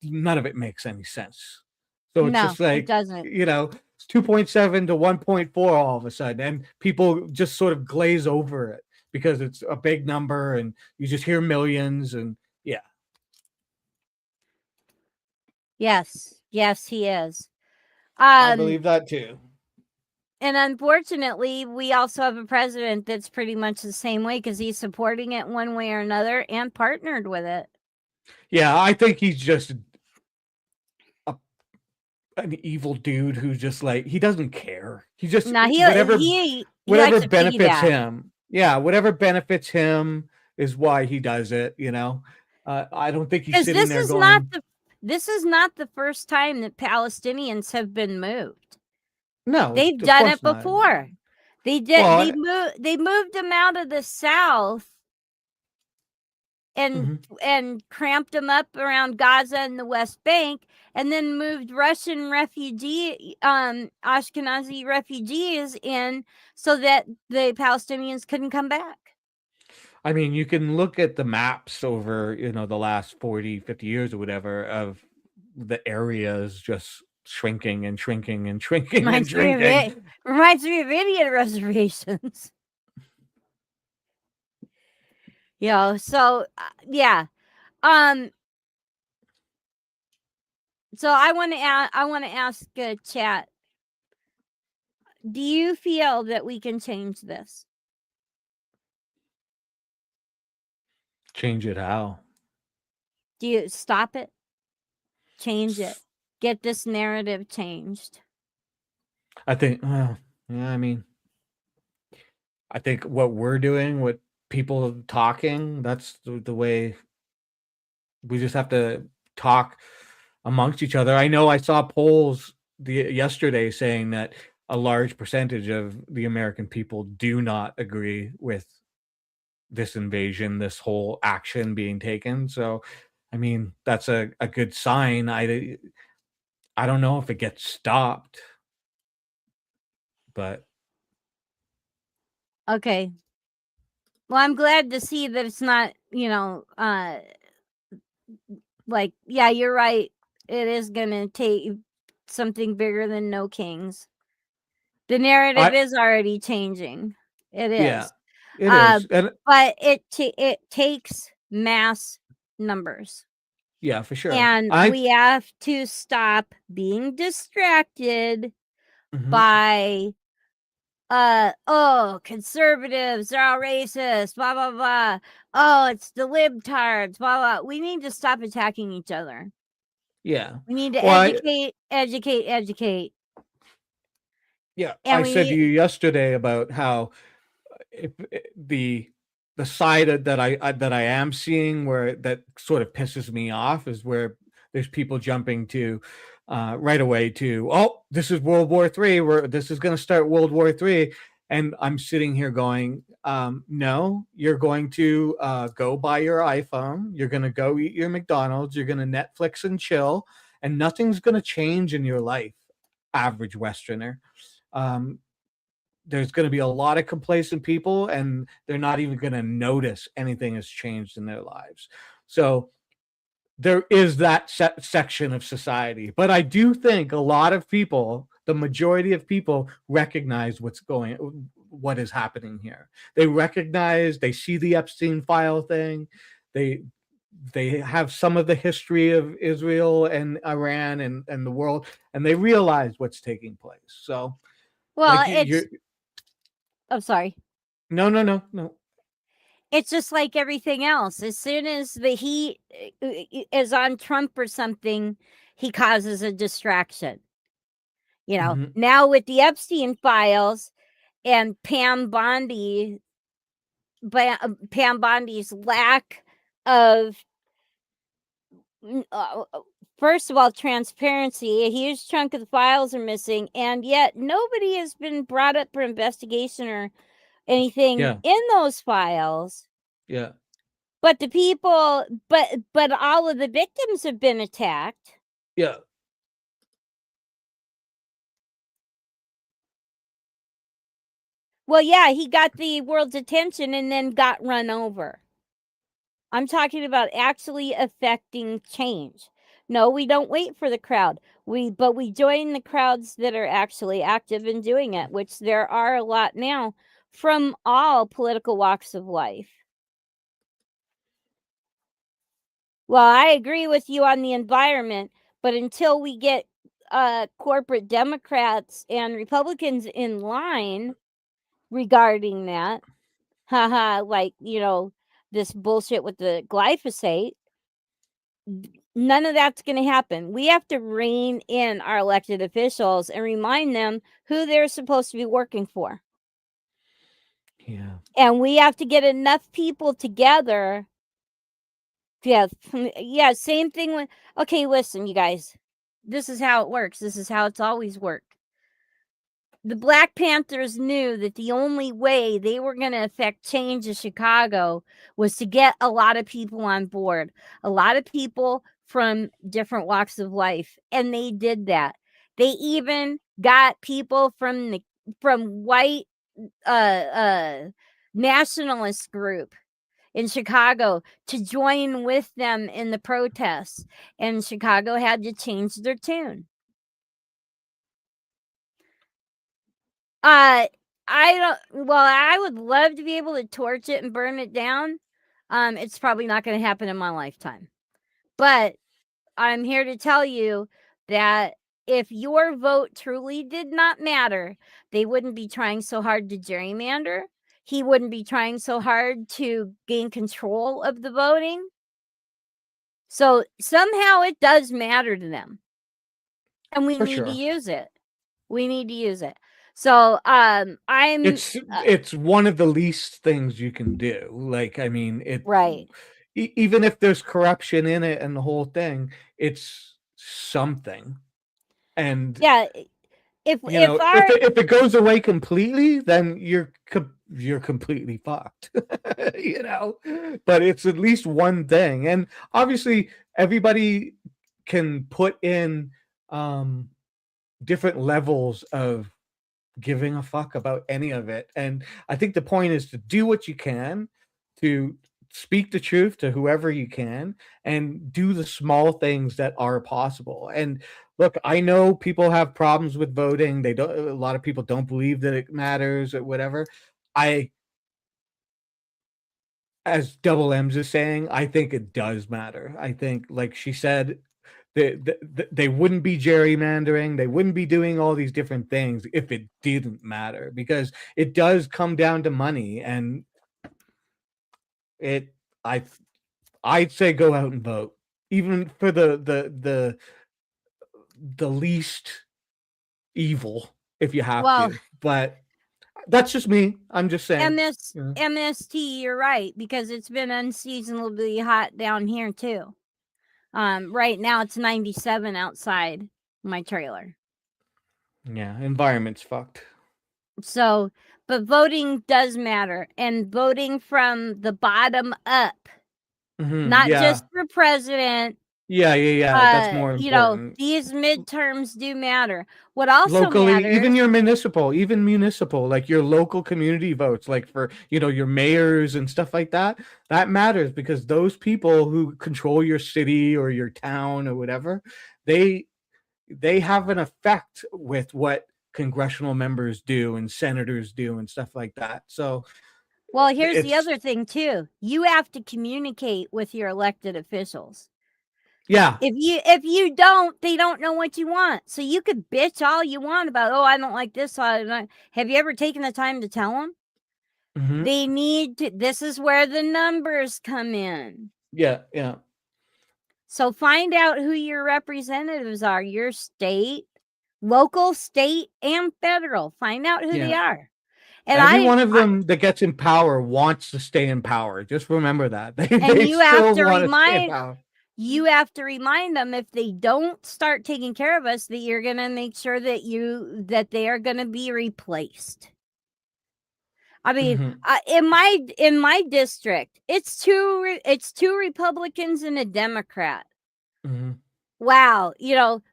none of it makes any sense. So it's No, just it like, doesn't. it's 2.7 to 1.4 all of a sudden. And people just sort of glaze over it because it's a big number and you just hear millions and yeah. Yes, he is. I believe that too. And unfortunately, we also have a president that's pretty much the same way because he's supporting it one way or another and partnered with it. Yeah, I think he's just an evil dude who just like he doesn't care. He just Now he likes whatever to benefits piggyback. him. Yeah, whatever benefits him is why he does it. I don't think he's Because sitting there going, this is not the first time that Palestinians have been moved. "No, They've of done course it not." before. They did. Well, They moved them out of the South and cramped them up around Gaza and the West Bank, and then moved Russian Ashkenazi refugees in so that the Palestinians couldn't come back. I mean, you can look at the maps over, the last 40, 50 years or whatever of the areas just shrinking and shrinking and shrinking and shrinking. Reminds me of Indian reservations. So yeah. So I want to ask chat. Do you feel that we can change this? Change it how? Do you stop it? Change it. Get this narrative changed. I think, yeah, I mean, I think what we're doing, what people talking, that's the way we just have to talk amongst each other. I know I saw polls yesterday saying that a large percentage of the American people do not agree with this invasion, this whole action being taken. So, I mean, that's a good sign. I don't know if it gets stopped, but Okay. Well, I'm glad to see that it's not, like, yeah, you're right. It is going to take something bigger than no kings. The narrative is already changing. It yeah, is. it is. And But it takes mass numbers. yeah, for sure. And we have to stop being distracted by conservatives are all racist, blah blah blah. Oh, it's the libtards, blah blah. We need to stop attacking each other. Yeah. We need to Well, educate. yeah, And I said to you yesterday about how if the side that I am seeing where that sort of pisses me off is where there's people jumping to right away to, oh, this is World War III, where this is going to start World War III, and I'm sitting here going, no, you're going to go buy your iPhone, you're going to go eat your McDonald's, you're going to Netflix and chill, and nothing's going to change in your life, average Westerner. There's going to be a lot of complacent people and they're not even going to notice anything has changed in their lives. So there is that section of society, but I do think a lot of people, the majority of people, recognize what is happening here. They recognize, they see the Epstein file thing, they they have some of the history of Israel and Iran and the world, and they realize what's taking place. So, Well, like you're I'm sorry. no. It's just like everything else. As soon as the heat is on Trump or something, he causes a distraction. Now with the Epstein files and Pam Bondi's lack of, first of all, transparency. A huge chunk of the files are missing, and yet nobody has been brought up for investigation or anything in those files. Yeah. But the people, but all of the victims have been attacked. Yeah. Well, yeah, he got the world's attention and then got run over. I'm talking about actually affecting change. No, we don't wait for the crowd. But we join the crowds that are actually active in doing it, which there are a lot now from all political walks of life. Well, I agree with you on the environment, but until we get corporate Democrats and Republicans in line regarding that, like, this bullshit with the glyphosate, none of that's going to happen. We have to rein in our elected officials and remind them who they're supposed to be working for. Yeah. And we have to get enough people together. Yeah, same thing with, okay, listen, you guys. This is how it works. This is how it's always worked. The Black Panthers knew that the only way they were going to affect change in Chicago was to get a lot of people on board, a lot of people from different walks of life, and they did that. They even got people from white nationalist group in Chicago to join with them in the protests, and Chicago had to change their tune. I would love to be able to torch it and burn it down. It's probably not going to happen in my lifetime. But I'm here to tell you that if your vote truly did not matter, they wouldn't be trying so hard to gerrymander. He wouldn't be trying so hard to gain control of the voting. So somehow it does matter to them. And we need to use it. We need to use it. So it's one of the least things you can do. Like, I mean, right. Even if there's corruption in it and the whole thing, it's something. And yeah, if it goes away completely, then you're completely fucked. But it's at least one thing, and obviously everybody can put in different levels of giving a fuck about any of it. And I think the point is to do what you can, to speak the truth to whoever you can, and do the small things that are possible. And look, I know people have problems with voting. A lot of people don't believe that it matters or whatever. As Double M's is saying, I think it does matter. I think, like she said, they wouldn't be gerrymandering, they wouldn't be doing all these different things if it didn't matter, because it does come down to money. And I'd say go out and vote, even for the least evil, if you have to. But that's just me. I'm just saying. MST, you're right, because it's been unseasonably hot down here too. Right now it's 97 outside my trailer. Yeah, environment's fucked. So, but voting does matter, and voting from the bottom up, not just for president. Yeah. That's more important. These midterms do matter. What also locally matters, even municipal, like your local community votes, like for your mayors and stuff like that matters, because those people who control your city or your town or whatever, they have an effect with what congressional members do and senators do and stuff like that. So Well, here's the It's other thing too. You have to communicate with your elected officials. yeah. If you don't, they don't know what you want. So you could bitch all you want about, oh, I don't like this. Have you ever taken the time to tell them? Mhm. They need to. This is where the numbers come in. Yeah, yeah. So find out who your representatives are, your state, local, state, and federal. Find out who they Yeah. are. And Every one of them that gets in power wants to stay in power. Just remember that. They you have still to want to stay in remind power. you have to remind them, if they don't start taking care of us, that you're going to make sure that they are going to be replaced. I mean, Mhm. in my district, it's two Republicans and a Democrat. Mhm. Wow,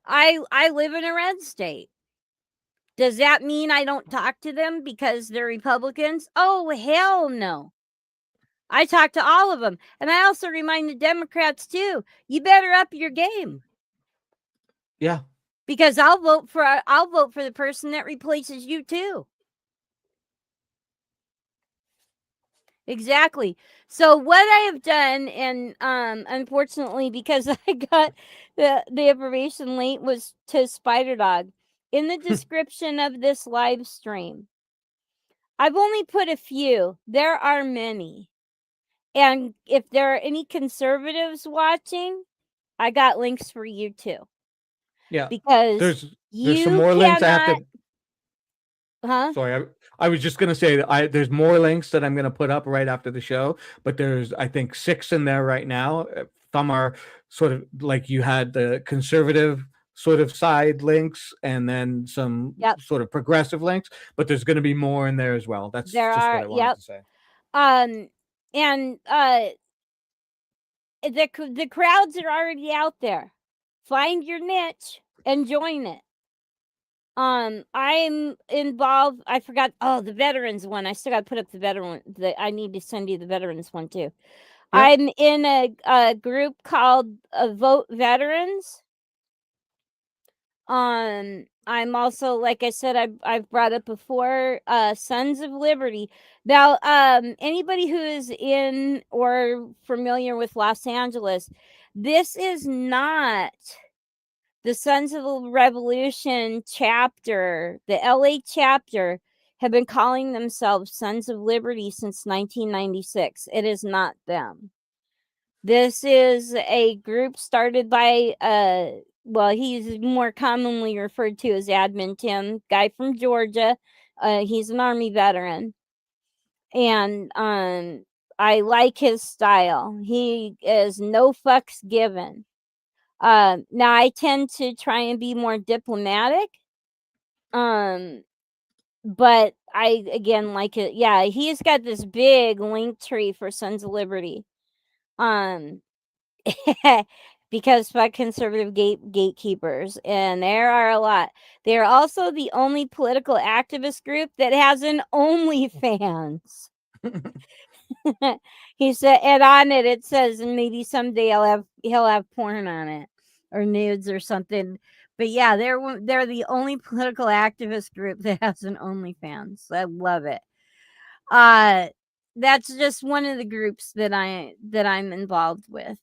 I live in a red state. Does that mean I don't talk to them because they're Republicans? Oh, hell no. I talk to all of them. And I also remind the Democrats too, you better up your game. Yeah. Because I'll vote for the person that replaces you too. Exactly. So what I have done, and unfortunately, because I got the information late, was to Spider Dog. In the description of this live stream, I've only put a few. There are many. And if there are any conservatives watching, I got links for you too. Yeah. Because There's some you more links I have cannot, to huh? sorry, I was just gonna say that there's more links that I'm gonna put up right after the show, but there's I think 6 in there right now. Some are sort of like you had the conservative sort of side links and then some Yep. sort of progressive links, but there's gonna be more in there as well. That's There just what are, I wanted yep. to say. And the crowds are already out there. Find your niche and join it. I'm involved. I forgot. Oh, the veterans one. I still got to put up the veteran. I need to send you the veterans one too. Yep. I'm in a group called Vote Veterans. I'm also, like I said, I've brought up before, Sons of Liberty. Now, anybody who is in or familiar with Los Angeles, this is not the Sons of the Revolution chapter. The LA chapter have been calling themselves Sons of Liberty since 1996. It is not them. This is a group started by well, he's more commonly referred to as Admin Tim, guy from Georgia. He's an Army veteran. And I like his style. He is no fucks given. Now I tend to try and be more diplomatic. But I again like it. Yeah, he's got this big link tree for Sons of Liberty. Um because fuck conservative gatekeepers, and there are a lot. They are also the only political activist group that has an OnlyFans. He said, and on it says, and maybe someday he'll have porn on it or nudes or something. But yeah, they're the only political activist group that has an OnlyFans. I love it. That's just one of the groups that I'm involved with.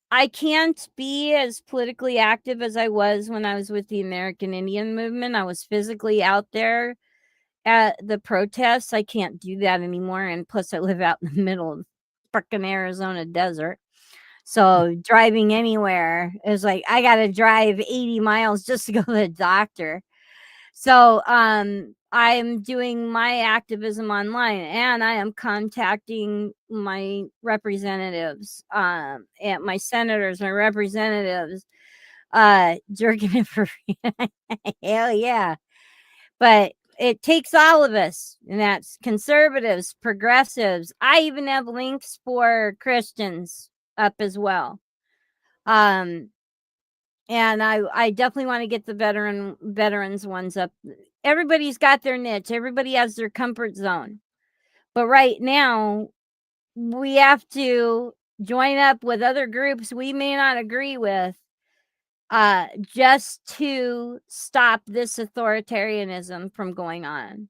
I can't be as politically active as I was when I was with the American Indian movement. I was physically out there at the protests. I can't do that anymore. And plus, I live out in the middle of frickin' Arizona desert. So driving anywhere is like, I got to drive 80 miles just to go to the doctor. So I'm doing my activism online, and I am contacting my representatives, and my senators, my representatives, jerking it for hell yeah. But it takes all of us, and that's conservatives, progressives. I even have links for Christians up as well. And I definitely want to get the veterans ones up. Everybody's got their niche. Everybody has their comfort zone. But right now, we have to join up with other groups we may not agree with, just to stop this authoritarianism from going on.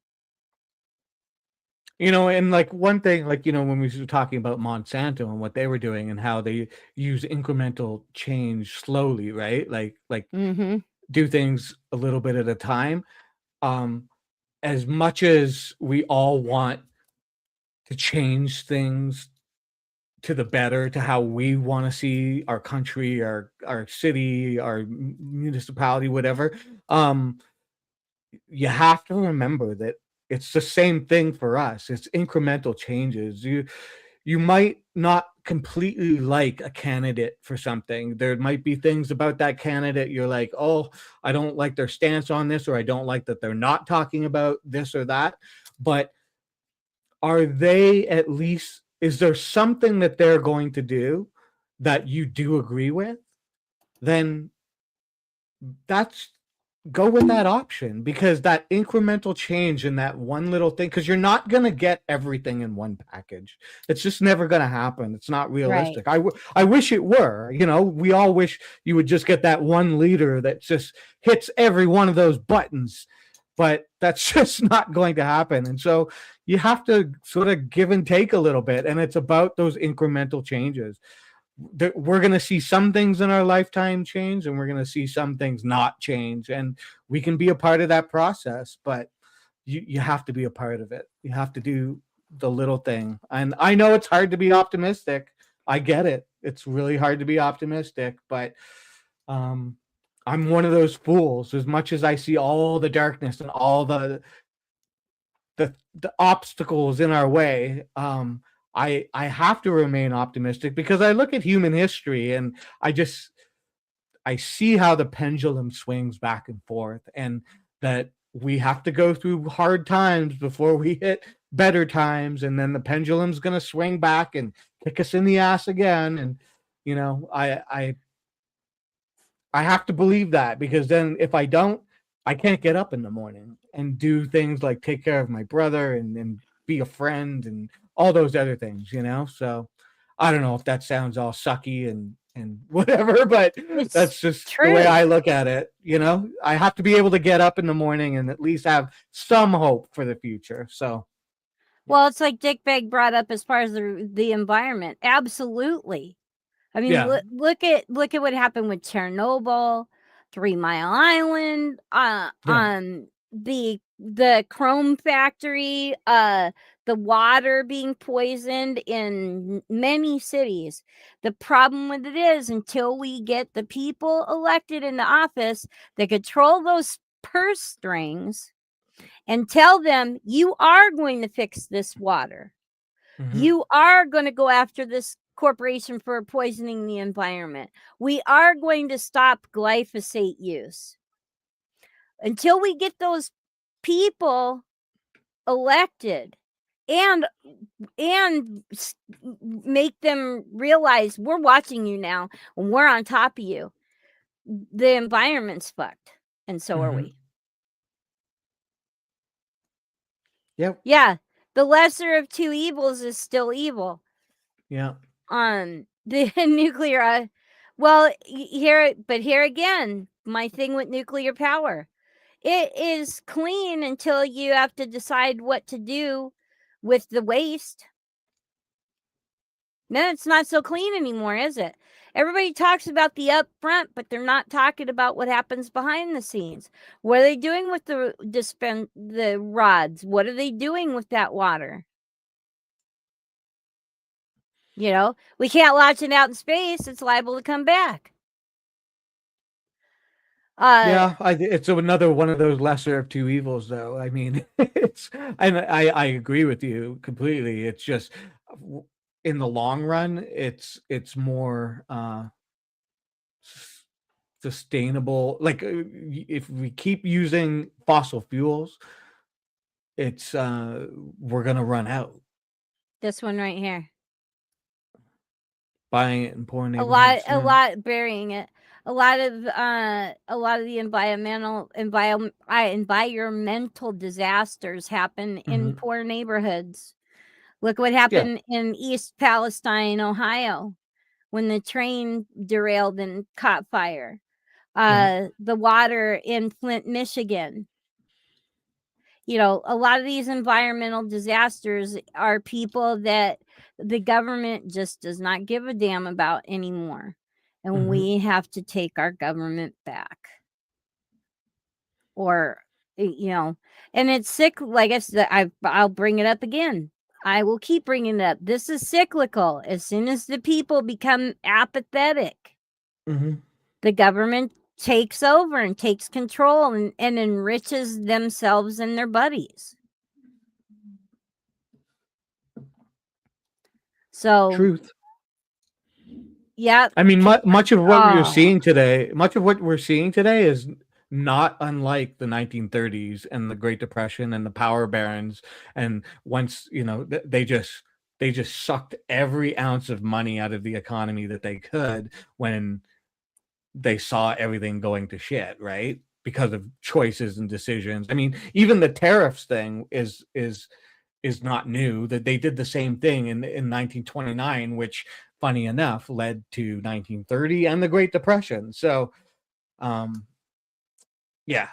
And like one thing, like, when we were talking about Monsanto and what they were doing and how they use incremental change slowly, right? Like Mm-hmm. do things a little bit at a time. Um, as much as we all want to change things to the better, to how we want to see our country, our city, our municipality, whatever, um, you have to remember that it's the same thing for us. It's incremental changes. You might not completely like a candidate for something. There might be things about that candidate you're like, oh, I don't like their stance on this, or I don't like that they're not talking about this or that. But are they at least, is there something that they're going to do that you do agree with? Then that's go with that option, because that incremental change in that one little thing, because you're not going to get everything in one package. It's just never going to happen. It's not Right. realistic. I wish it were. We all wish you would just get that one leader that just hits every one of those buttons, but that's just not going to happen. And so you have to sort of give and take a little bit, and it's about those incremental changes. We're going to see some things in our lifetime change, and we're going to see some things not change, and we can be a part of that process, but you have to be a part of it. You have to do the little thing. And I know it's hard to be optimistic. I get it. It's really hard to be optimistic, but um I'm one of those fools. As much as I see all the darkness and all the obstacles in our way, I have to remain optimistic, because I look at human history and I see how the pendulum swings back and forth, and that we have to go through hard times before we hit better times, and then the pendulum's going to swing back and kick us in the ass again. And I have to believe that, because then if I don't, I can't get up in the morning and do things like take care of my brother and be a friend and all those other things. So I don't know if that sounds all sucky and whatever, but It's that's just the way true. I look at it. I have to be able to get up in the morning and at least have some hope for the future. So Well, it's like Dick Bag brought up as far as the environment. Absolutely. I mean, yeah. look at what happened with Chernobyl, 3 Mile Island, Yeah. the chrome factory, the water being poisoned in many cities. The problem with it is, until we get the people elected in the office that control those purse strings and tell them, you are going to fix this water. Mm-hmm. You are going to go after this corporation for poisoning the environment. We are going to stop glyphosate use. Until we get those people elected and make them realize we're watching you now and we're on top of you, the environment's fucked, and so are Mm-hmm. we. Yep. Yeah, the lesser of two evils is still evil. Yeah. The nuclear, well, here again, my thing with nuclear power, it is clean until you have to decide what to do with the waste. Then it's not so clean anymore, is it? Everybody talks about the upfront, but they're not talking about what happens behind the scenes. What are they doing with the rods? What are they doing with that water? We can't launch it out in space. It's liable to come back. Yeah, it's another one of those lesser of two evils, though. I mean, and I agree with you completely. It's just in the long run, it's more sustainable. Like if we keep using fossil fuels, it's we're gonna run out. This one right here. Buying it in poor A neighborhoods. lot burying it. A lot of the environmental disasters happen in Mm-hmm. poor neighborhoods. Look what Yeah. happened in East Palestine, Ohio, when the train derailed and caught fire. Yeah. The water in Flint, Michigan. You know, a lot of these environmental disasters are people that the government just does not give a damn about anymore. And we have to take our government back. Or, you know, and it's sick. Like I said, I'll bring it up again. I will keep bringing it up. This is cyclical. As soon as the people become apathetic, the government takes over and takes control and enriches themselves and their buddies. So, Truth. yeah. I mean, much of what we're Oh, seeing today, is not unlike the 1930s and the Great Depression and the power barons. And once, you know, they just sucked every ounce of money out of the economy that they could when they saw everything going to shit, right? Because of choices and decisions. I mean, even the tariffs thing is not new. That they did the same thing in 1929, which, funny enough, led to 1930 and the Great Depression. So, yeah,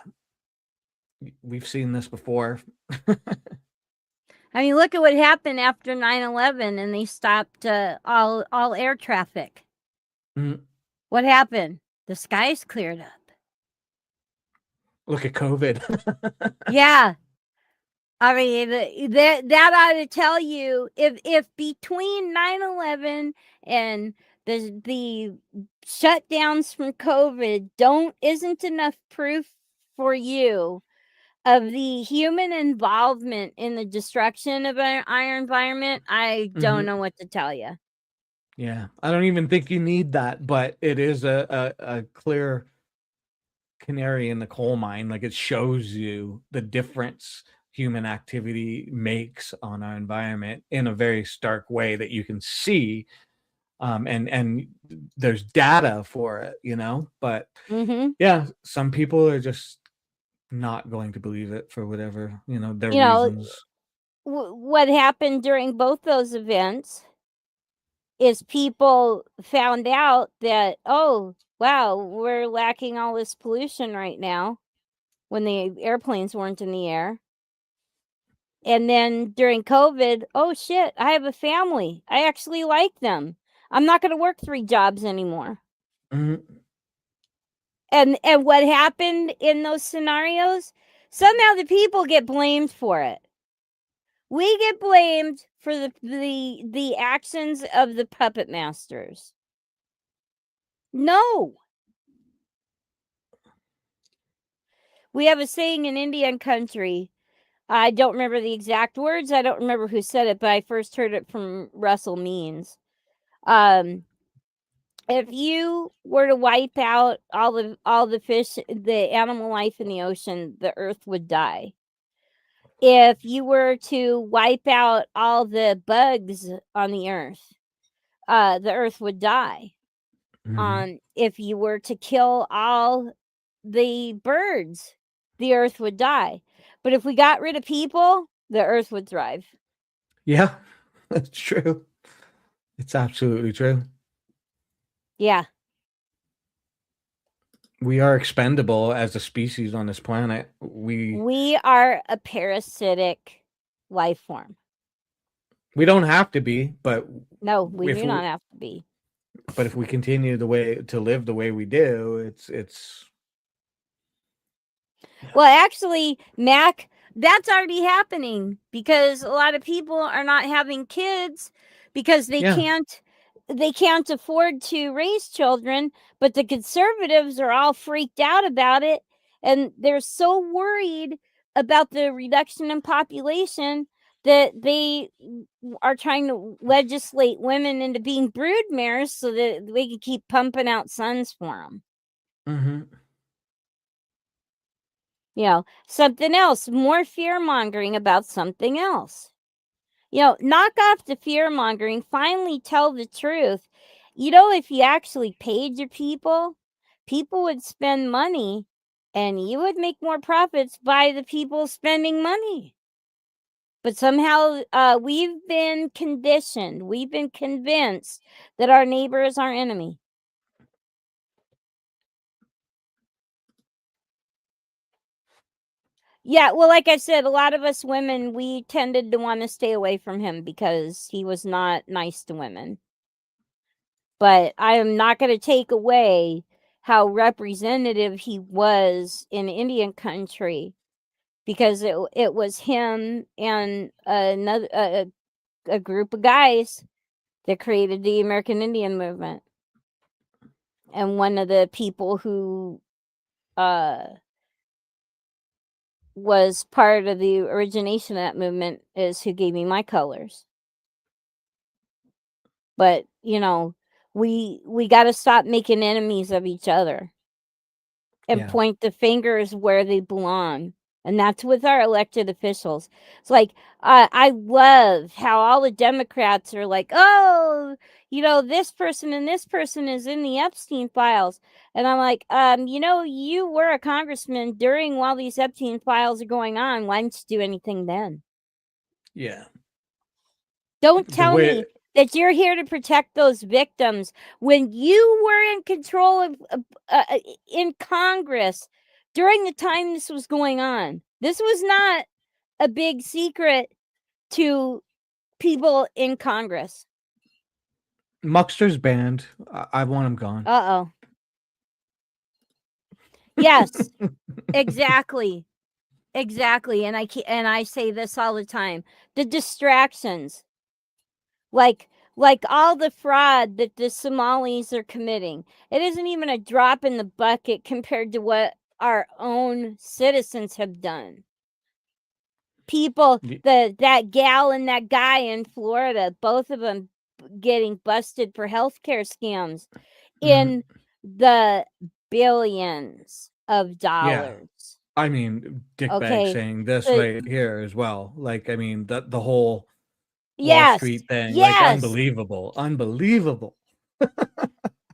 we've seen this before. I mean, look at what happened after 9/11 and they stopped all air traffic. What happened? The skies cleared up. Look at COVID. Yeah. I mean, that ought to tell you if between 9/11 and the shutdowns from COVID isn't enough proof for you of the human involvement in the destruction of our environment, I don't know what to tell you. Yeah, I don't even think you need that, but it is a clear canary in the coal mine. Like, it shows you the difference human activity makes on our environment in a very stark way that you can see. And there's data for it, you know, but yeah, some people are just not going to believe it for whatever, you know, their reasons. What happened during both those events is people found out that, oh, wow, we're lacking all this pollution right now when the airplanes weren't in the air. And then during COVID, oh shit, I have a family. I actually like them. I'm not going to work 3 jobs anymore. And what happened in those scenarios? Somehow the people get blamed for it. We get blamed for the actions of the puppet masters. No. We have a saying in Indian country. I don't remember the exact words. I don't remember who said it, but I first heard it from Russell Means. If you were to wipe out all the fish, the animal life in the ocean, the earth would die. If you were to wipe out all the bugs on the earth would die. If you were to kill all the birds, the earth would die. But if we got rid of people, the earth would thrive. Yeah, that's true. It's absolutely true. Yeah. We are expendable as a species on this planet. We are a parasitic life form. We don't have to be, but no, we do not have to be. But if we continue to live the way we do, it's Well, actually, Mac, that's already happening because a lot of people are not having kids because they can't afford to raise children, but the conservatives are all freaked out about it and they're so worried about the reduction in population that they are trying to legislate women into being brood mares so that they can keep pumping out sons for them. You know, something else, more fear mongering about something else. You know, knock off the fear mongering, finally tell the truth. You know, if you actually paid your people, people would spend money and you would make more profits by the people spending money. But somehow we've been conditioned, we've been convinced that our neighbor is our enemy. Yeah, well, like I said, a lot of us women, we tended to want to stay away from him because he was not nice to women. But I am not going to take away how representative he was in Indian country, because it was him and another a group of guys that created the American Indian movement. And one of the people who was part of the origination of that movement is who gave me my colors. But, you know, we got to stop making enemies of each other and Yeah. point the fingers where they belong. And that's with our elected officials. It's like, I love how all the Democrats are like, oh, you know, this person and this person is in the Epstein files. And I'm like, you know, you were a congressman during while these Epstein files are going on. Why didn't you do anything then? Yeah. Don't The tell way me that you're here to protect those victims when you were in control of in Congress during the time this was going on. This was not a big secret to people in Congress. Muxter's banned. I want him gone. Uh-oh. Yes, exactly. Exactly. And I say this all the time. The distractions. Like all the fraud that the Somalis are committing. It isn't even a drop in the bucket compared to what our own citizens have done. People, that gal and that guy in Florida, both of them getting busted for healthcare scams in the billions of dollars. Yeah. I mean, Dick Bag Okay. saying this So, right here as well. Like, I mean, the whole Wall yes. Street thing, like Yes. unbelievable. Unbelievable.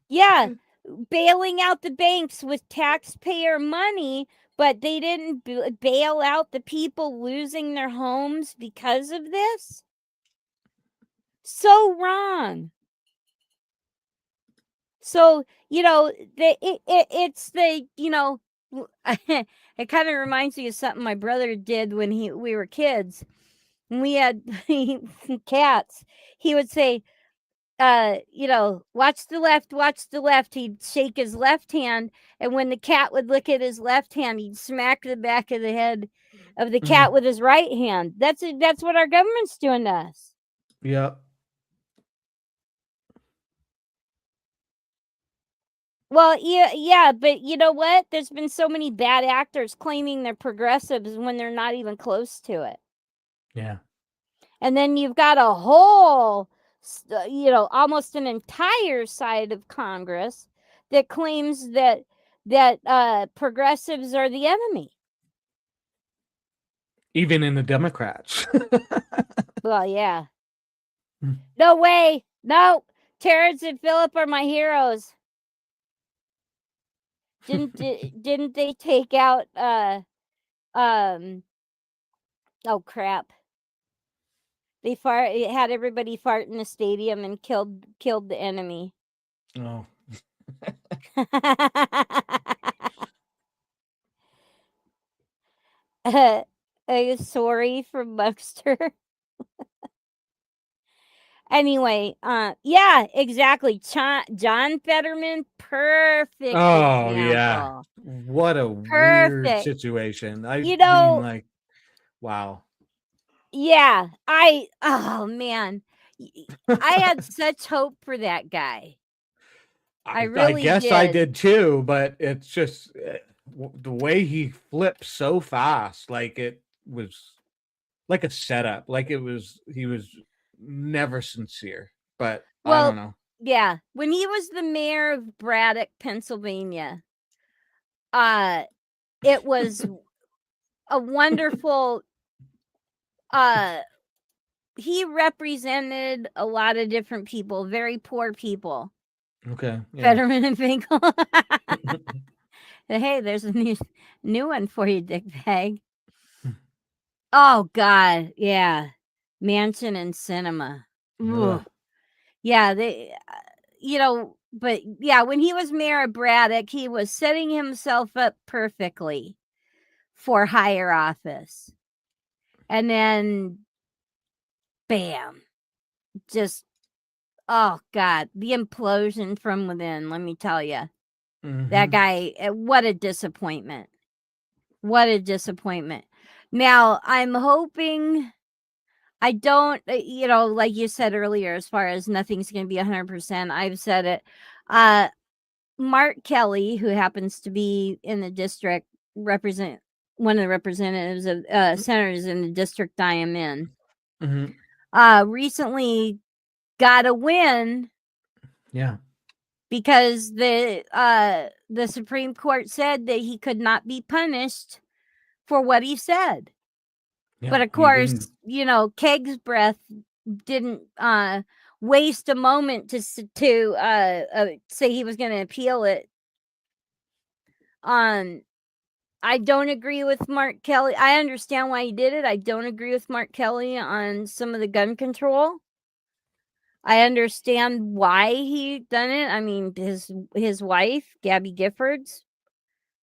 Yeah. Bailing out the banks with taxpayer money, but they didn't bail out the people losing their homes because of this. So wrong. So, you know, it's the, you know, it kind of reminds me of something my brother did when we were kids. When we had cats, he would say, you know, watch the left, watch the left. He'd shake his left hand, and when the cat would look at his left hand, he'd smack the back of the head of the cat with his right hand. That's what our government's doing to us. Yep. Well, yeah, but you know what? There's been so many bad actors claiming they're progressives when they're not even close to it. Yeah. And then you've got a whole, you know, almost an entire side of Congress that claims that progressives are the enemy. Even in the Democrats. Well, yeah. No way. No. Terrence and Philip are my heroes. Didn't they take out oh crap. They had everybody fart in the stadium and killed the enemy. Oh. Sorry from Buckster. Anyway, yeah, exactly. John Fetterman, perfect Oh example. yeah. What a weird Perfect. situation. I You mean, know, like, wow. yeah, oh man, I had such hope for that guy. I I really guess I did. did too, but it's just the way he flipped so fast, like it was like a setup, like he was never sincere. But I don't know. Yeah, when he was the mayor of Braddock, Pennsylvania, it was a wonderful. He represented a lot of different people, very poor people. Okay. Yeah. Fetterman and Finkel. Hey, there's a new one for you, Dick Bag. Oh God, yeah, Mansion and Cinema. Yeah. Yeah, they, you know, but yeah, when he was mayor of Braddock, he was setting himself up perfectly for higher office. And then, bam, just, oh God, the implosion from within, let me tell you. That guy, what a disappointment. What a disappointment. Now, I'm hoping, I don't, like you said earlier, as far as nothing's going to be 100%, I've said it. Mark Kelly, who happens to be in the district, one of the representatives of senators in the district I am in, recently got a win. Yeah. Because the Supreme Court said that he could not be punished for what he said. Yeah, But of course, Keg's breath didn't waste a moment to say he was going to appeal it. I don't agree with Mark Kelly. I understand why he did it. I don't agree with Mark Kelly on some of the gun control. I understand why he done it. I mean, his wife, Gabby Giffords,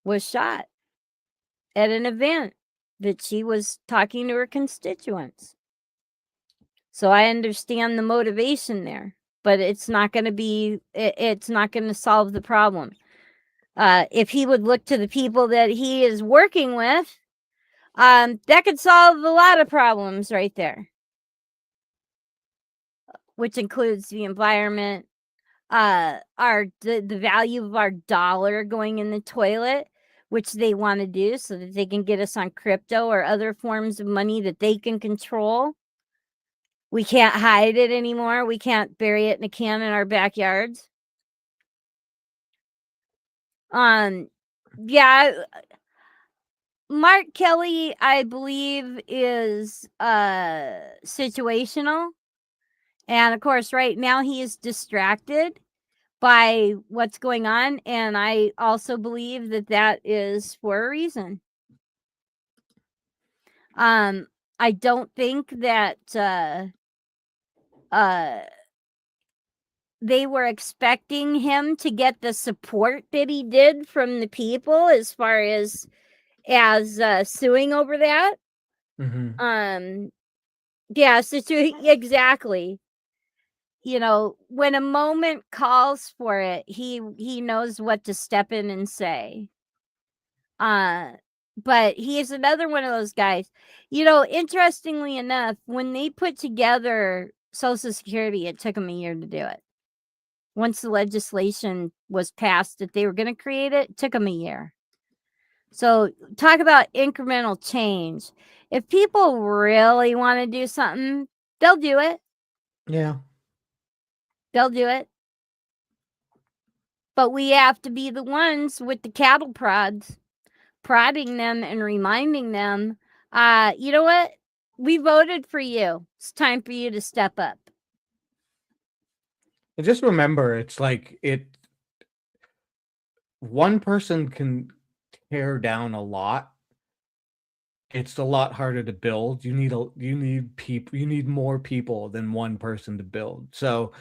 was shot at an event that she was talking to her constituents. So I understand the motivation there, but it's not going to solve the problem. If he would look to the people that he is working with, that could solve a lot of problems right there, which includes the environment, the value of our dollar going in the toilet, which they want to do so that they can get us on crypto or other forms of money that they can control. We can't hide it anymore. We can't bury it in a can in our backyards. Yeah, Mark Kelly, I believe, is situational. And of course, right now he is distracted by what's going on. And I also believe that is for a reason. I don't think that they were expecting him to get the support that he did from the people as far as suing over that. Yeah, exactly. When a moment calls for it, he knows what to step in and say. But he is another one of those guys. Interestingly enough, when they put together Social Security, it took them a year to do it. Once the legislation was passed that they were going to create it, it took them a year. So talk about incremental change. If people really want to do something, they'll do it. Yeah. They'll do it. But we have to be the ones with the cattle prods, prodding them and reminding them, you know what? We voted for you. It's time for you to step up. And just remember, it's like one person can tear down a lot. It's a lot harder to build. You need more people than one person to build. So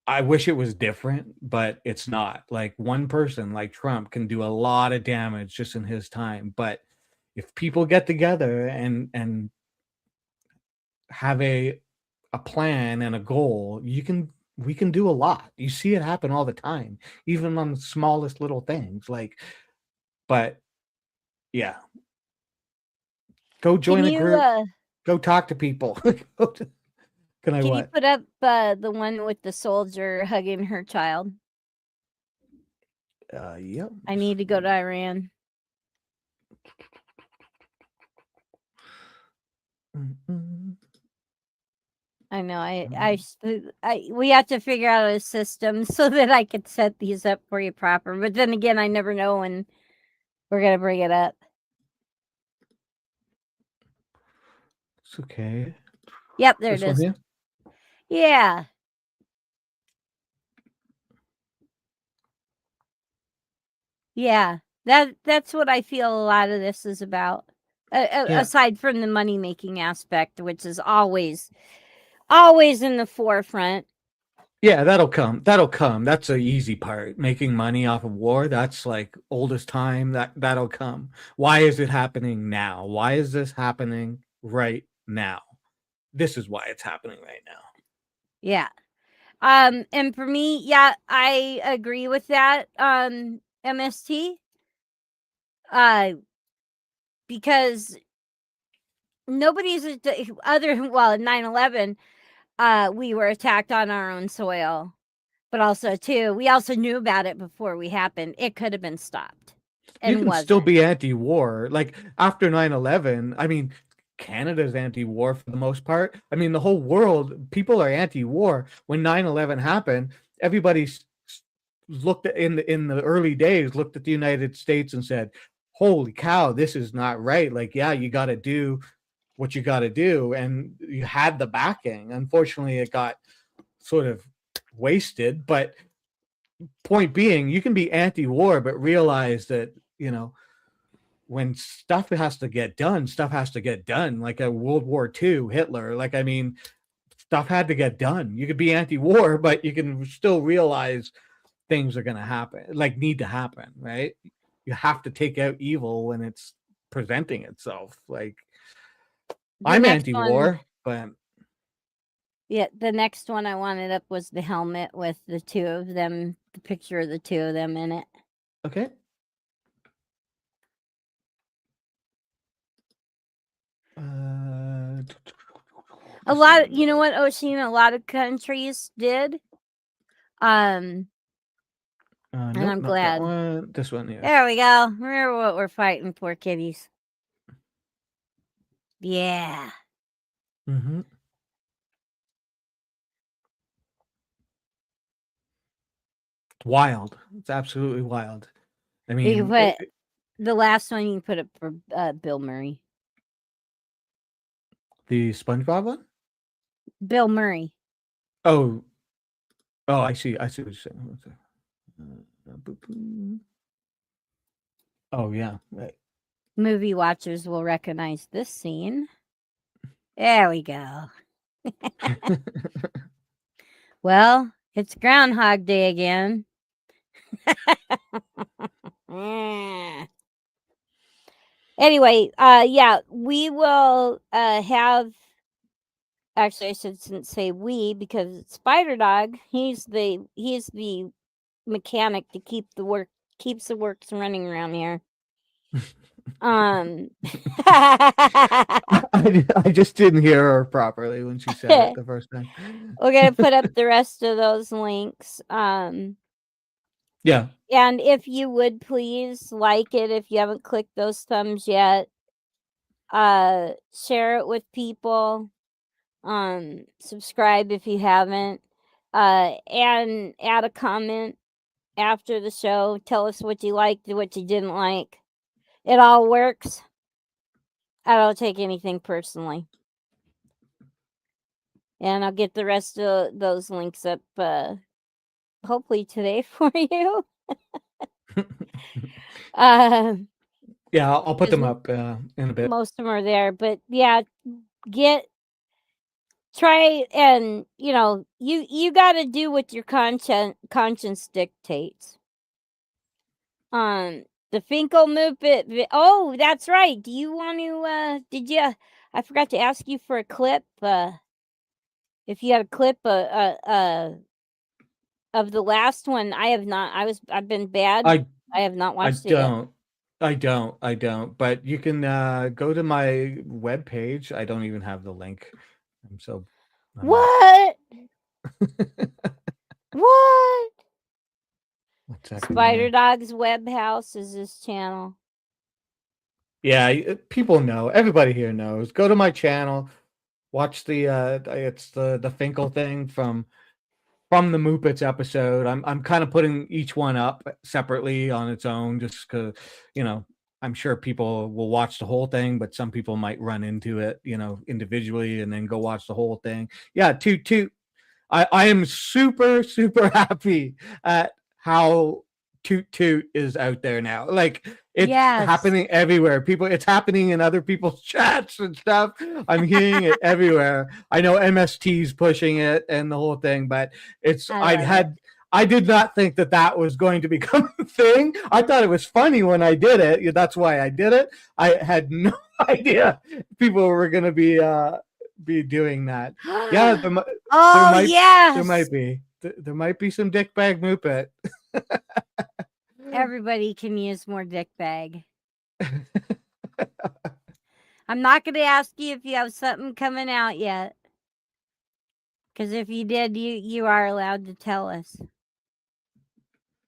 I wish it was different, but it's not. Like one person like Trump can do a lot of damage just in his time. But if people get together and have a plan and a goal, we can do a lot. You see it happen all the time, even on the smallest little things. But yeah, go join a group. Go talk to people. Can you put up the one with the soldier hugging her child? Yep. I need to go to Iran. I know. We have to figure out a system so that I could set these up for you proper. But then again, I never know when we're gonna bring it up. It's okay. Yep, there it is. Yeah. Yeah. That's what I feel a lot of this is about. Aside from the money making aspect, which is always in the forefront. Yeah, that'll come. That'll come. That's the easy part. Making money off of war, that's like oldest time. That'll come. Why is it happening now? Why is this happening right now? This is why it's happening right now. Yeah. And for me, yeah, I agree with that. MST. Because nobody's other well, 9/11, we were attacked on our own soil. But also too, we also knew about it before we happened. It could have been stopped. You And can still wasn't. be anti-war. Like after 9/11, I mean, Canada's anti-war for the most part. I mean, the whole world, people are anti-war. When 9/11 happened, everybody looked at, in the early days, looked at the United States and said, "Holy cow, this is not right." Like, yeah, you got to do what you got to do, and you had the backing. Unfortunately, it got sort of wasted, but point being, you can be anti-war but realize that, when stuff has to get done, stuff has to get done. Like a World War II, Hitler, like, I mean, stuff had to get done. You could be anti-war, but you can still realize things are going to happen, like need to happen, right? You have to take out evil when it's presenting itself. Like, The I'm next one, anti-war, but yeah, the next one I wanted up was the helmet with the two of them, the picture of the two of them in it. okay. A lot, you know what, Oceana, a lot of countries did. And Nope, I'm not that glad. one. This one, yeah. There we go. Remember what we're fighting for, kiddies. Yeah. Mm-hmm. It's wild. It's absolutely wild. I You can mean, put the last one. You can put it for Bill Murray. the SpongeBob one. Bill Murray. Oh, I see. I see what you're saying. Oh yeah, right. Movie watchers will recognize this scene. There we go. Well, it's Groundhog Day again. Anyway, yeah, we will have. Actually, I shouldn't say we because it's Spider Dog. He's the mechanic to keeps the works running around here. I just didn't hear her properly when she said it the first time. We're gonna put up the rest of those links. Yeah. And if you would please like it, if you haven't clicked those thumbs yet, share it with people. Subscribe if you haven't. And add a comment after the show. Tell us what you liked and what you didn't like. It all works. I don't take anything personally. And I'll get the rest of those links up hopefully today for you. Yeah, I'll put them up in a bit. Most of them are there, but yeah, try and you got to do what your conscience dictates. The Finkel Muppet. Oh, that's right. Do you want to? Did you? I forgot to ask you for a clip. If you had a clip of the last one, I have not. I've been bad. I have not watched it yet. I don't. But you can go to my webpage. I don't even have the link. I'm so. What? What? Spider Dog's Web House is this channel. Yeah, people know. Everybody here knows. Go to my channel. Watch the it's the Finkel thing from the Muppets episode. I'm kind of putting each one up separately on its own, just because I'm sure people will watch the whole thing, but some people might run into it individually and then go watch the whole thing. Yeah, I am super happy at how toot toot is out there now. Like it's Yes. happening everywhere. It's happening in other people's chats and stuff. I'm hearing it everywhere. I know MST's pushing it and the whole thing, but I did not think that was going to become a thing. I thought it was funny when I did it. That's why I did it. I had no idea people were going to be doing that. Yeah, there might be some dickbag moopet. Everybody can use more dick bag. I'm not going to ask you if you have something coming out yet. Because if you did, you are allowed to tell us.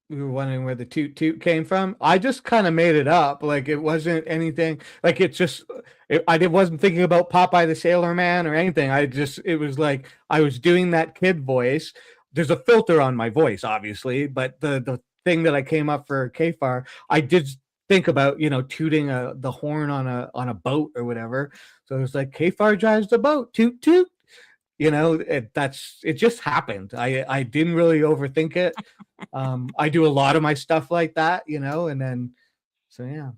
We were wondering where the toot toot came from. I just kind of made it up. Like it wasn't anything. Like it just. I wasn't thinking about Popeye the Sailor Man or anything. It was like I was doing that kid voice. There's a filter on my voice, obviously, but the thing that I came up for KFAR, I did think about tooting the horn on a boat or whatever. So it was like KFAR drives the boat, toot toot. It just happened. I didn't really overthink it. I do a lot of my stuff like that, and then so yeah.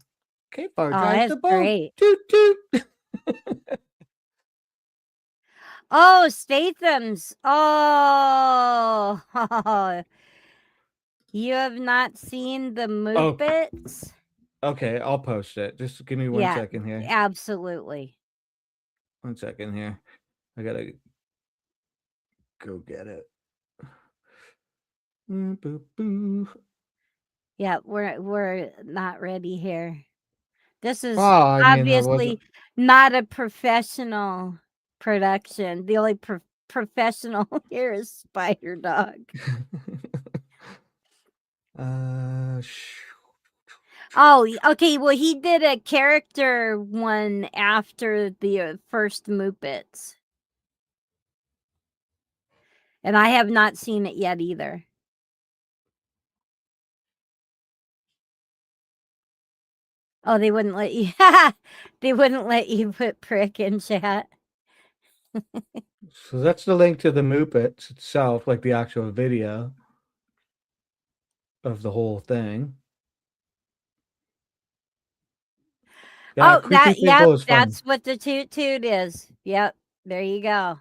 KFAR drives the boat. Great. Toot toot. Oh, Statham's. Oh, you have not seen the Muppets? Okay, I'll post it. Just give me 1 second here. Absolutely. 1 second here. I gotta go get it. Boo, boo. Yeah, we're not ready here. This is obviously not a professional production. The only professional here is Spider Dog. Oh, okay. Well, he did a character one after the first Muppets. And I have not seen it yet either. Oh, they wouldn't let you. They wouldn't let you put prick in chat. So that's the link to the Muppets itself, like the actual video of the whole thing. Yeah, that's what the toot toot is. Yep, there you go.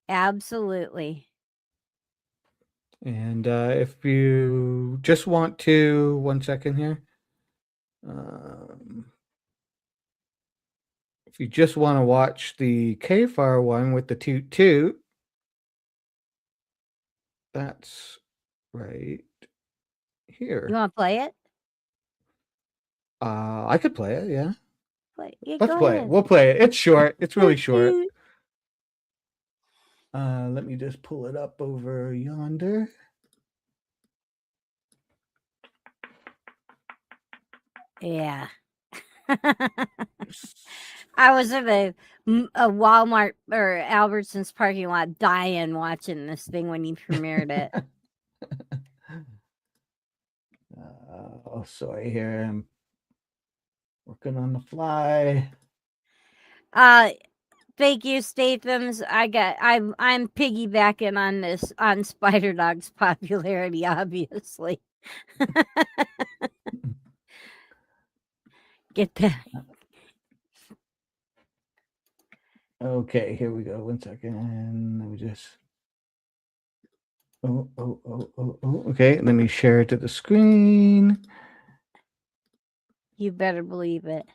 Absolutely. And if you just want to, 1 second here. If you just want to watch the KFAR one with the toot toot, that's right here. You want to play it? I could play it, yeah. Let's play it. We'll play it. It's short. It's really short. Let me just pull it up over yonder. Yeah. I was in a Walmart or Albertsons parking lot dying watching this thing when he premiered it. Sorry here. I'm working on the fly. Thank you, Statham's. I'm piggybacking on this on Spider Dog's popularity, obviously. Get that. Okay, here we go. 1 second. And let me just. Oh. Okay, let me share it to the screen. You better believe it.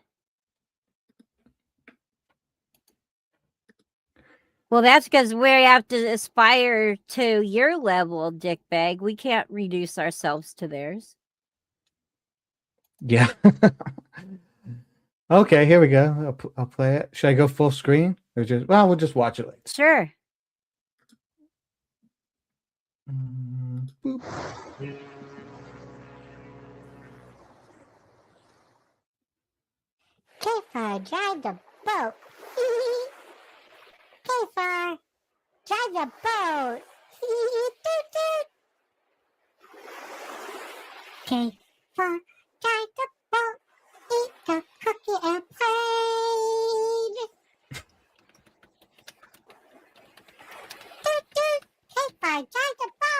Well, that's because we have to aspire to your level, dickbag. We can't reduce ourselves to theirs. Yeah. Okay, here we go. I'll play it. Should I go full screen or just? Well, we'll just watch it later. Sure. Boop. KFAR, drive the boat. KFAR, drive the boat. Toot toot. KFAR, drive the boat. Eat the cookie and play. Toot toot. KFAR, drive the boat.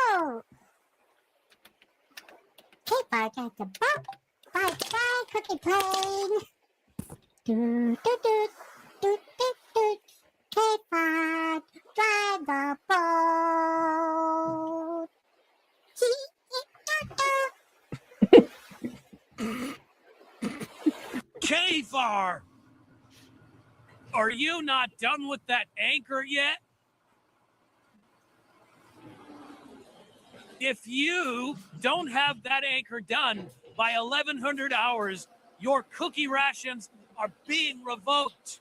drive the boat. Bye, cookie plane. Doot, doot, doot, doot, doot, doot. K-Pod, drive the boat. Kafar! Are you not done with that anchor yet? If you don't have that anchor done by 1100 hours, your cookie rations are being revoked.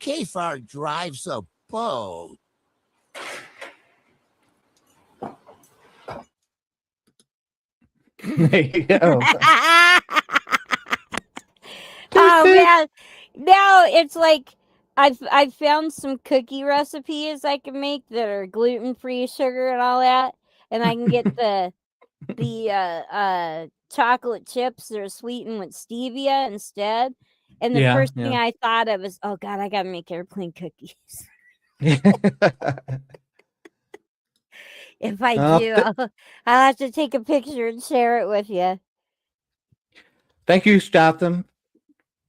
Kafar drives a boat. There you go. Oh man, now it's like I've found some cookie recipes I can make that are gluten free, sugar and all that, and I can get the chocolate chips that are sweetened with stevia instead. And the first thing I thought of is, oh god, I gotta make airplane cookies. If I do, I'll have to take a picture and share it with you. Thank you, Statham.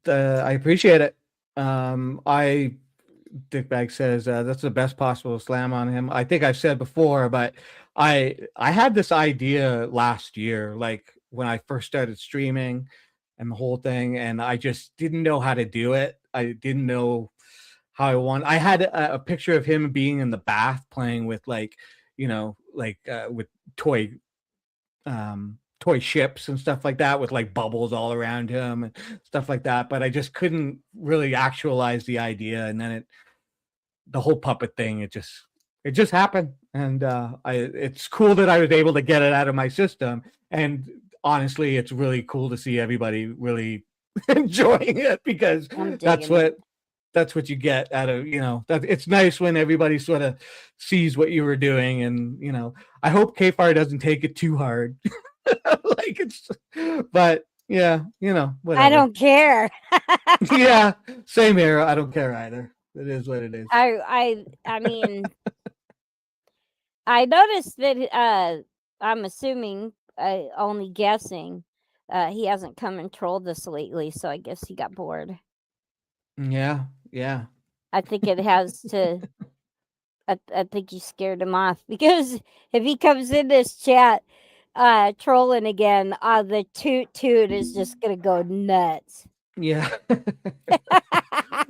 I appreciate it. Dickbag says that's the best possible slam on him. I think I've said before, but I had this idea last year, like when I first started streaming and the whole thing, and I just didn't know how to do it. I didn't know how I want. I had a picture of him being in the bath playing with with toy toy ships and stuff like that with like bubbles all around him and stuff like that, but I just couldn't really actualize the idea. And then the whole puppet thing, it just happened. And it's cool that I was able to get it out of my system. And honestly, it's really cool to see everybody really enjoying it, because that's what you get out of, that it's nice when everybody sort of sees what you were doing. And I hope Kfar doesn't take it too hard. But yeah, whatever. I don't care. Yeah, same here. I don't care either. It is what it is. I mean, I noticed that I'm assuming, only guessing, he hasn't come and trolled us lately, so I guess he got bored. Yeah. I think it has to. I think you scared him off, because if he comes in this chat trolling again, the toot is just gonna go nuts. Yeah.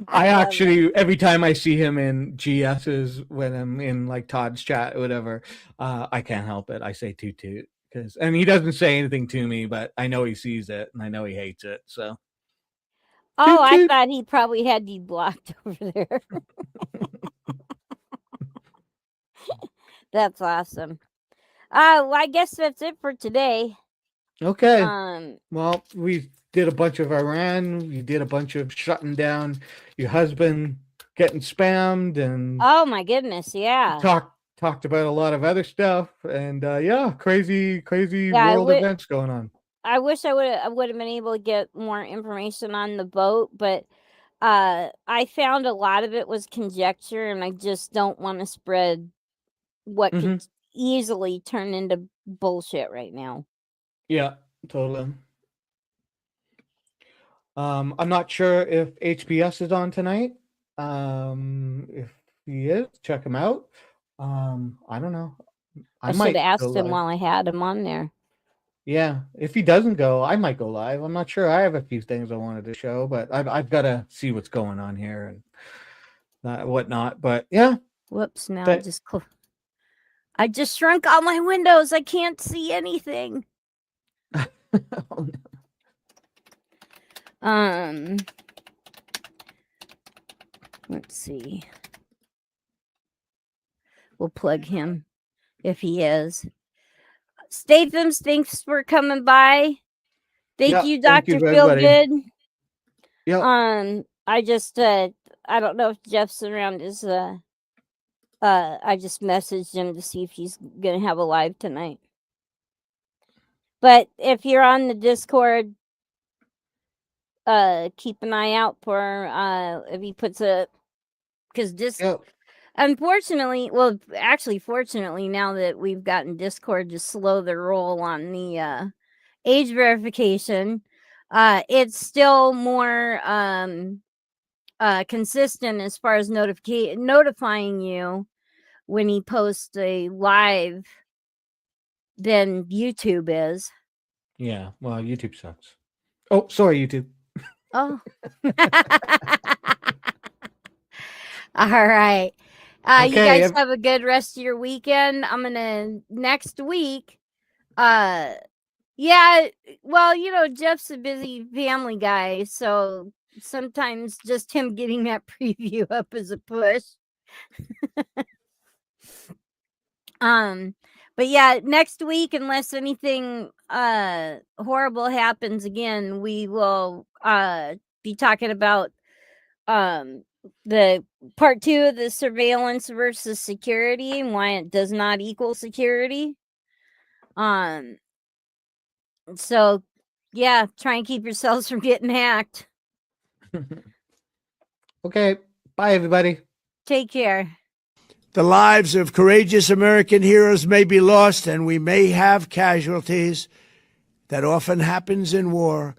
I actually, every time I see him in GS's, when I'm in like Todd's chat or whatever, I can't help it. I say toot and he doesn't say anything to me, but I know he sees it and I know he hates it. So. Oh, I thought he probably had you blocked over there. That's awesome. Well, I guess that's it for today. Okay. Well, we did a bunch of Iran. You did a bunch of shutting down your husband, getting spammed, and oh my goodness, yeah. Talked about a lot of other stuff, and crazy world events going on. I wish I would have been able to get more information on the boat, but I found a lot of it was conjecture, and I just don't want to spread what could easily turn into bullshit right now. Yeah, totally. I'm not sure if HBS is on tonight. If he is, check him out. I don't know. I should have asked him while I had him on there. Yeah, if he doesn't go, I might go live. I'm not sure. I have a few things I wanted to show, but I've got to see what's going on here and whatnot. But yeah. Whoops! Now I just shrunk all my windows. I can't see anything. Oh, no. Let's see. We'll plug him if he is. Statham, thanks for coming by. Thank you, Dr. Feelgood. Yeah. I just I don't know if Jeff's around. I just messaged him to see if he's gonna have a live tonight. But if you're on the Discord, keep an eye out for if he puts because unfortunately, well, actually, fortunately, now that we've gotten Discord to slow the roll on the age verification, it's still more consistent as far as notifying you when he posts a live than YouTube is. Yeah, well, YouTube sucks. Oh, sorry, YouTube. Oh. All right. You Okay, guys have a good rest of your weekend. I'm gonna next week. Yeah. Well, Jeff's a busy family guy, so sometimes just him getting that preview up is a push. But yeah, next week, unless anything horrible happens again, we will be talking about the part 2 of the surveillance versus security and why it does not equal security. So yeah, try and keep yourselves from getting hacked. Okay, bye, everybody. Take care. The lives of courageous American heroes may be lost, and we may have casualties. That often happens in war.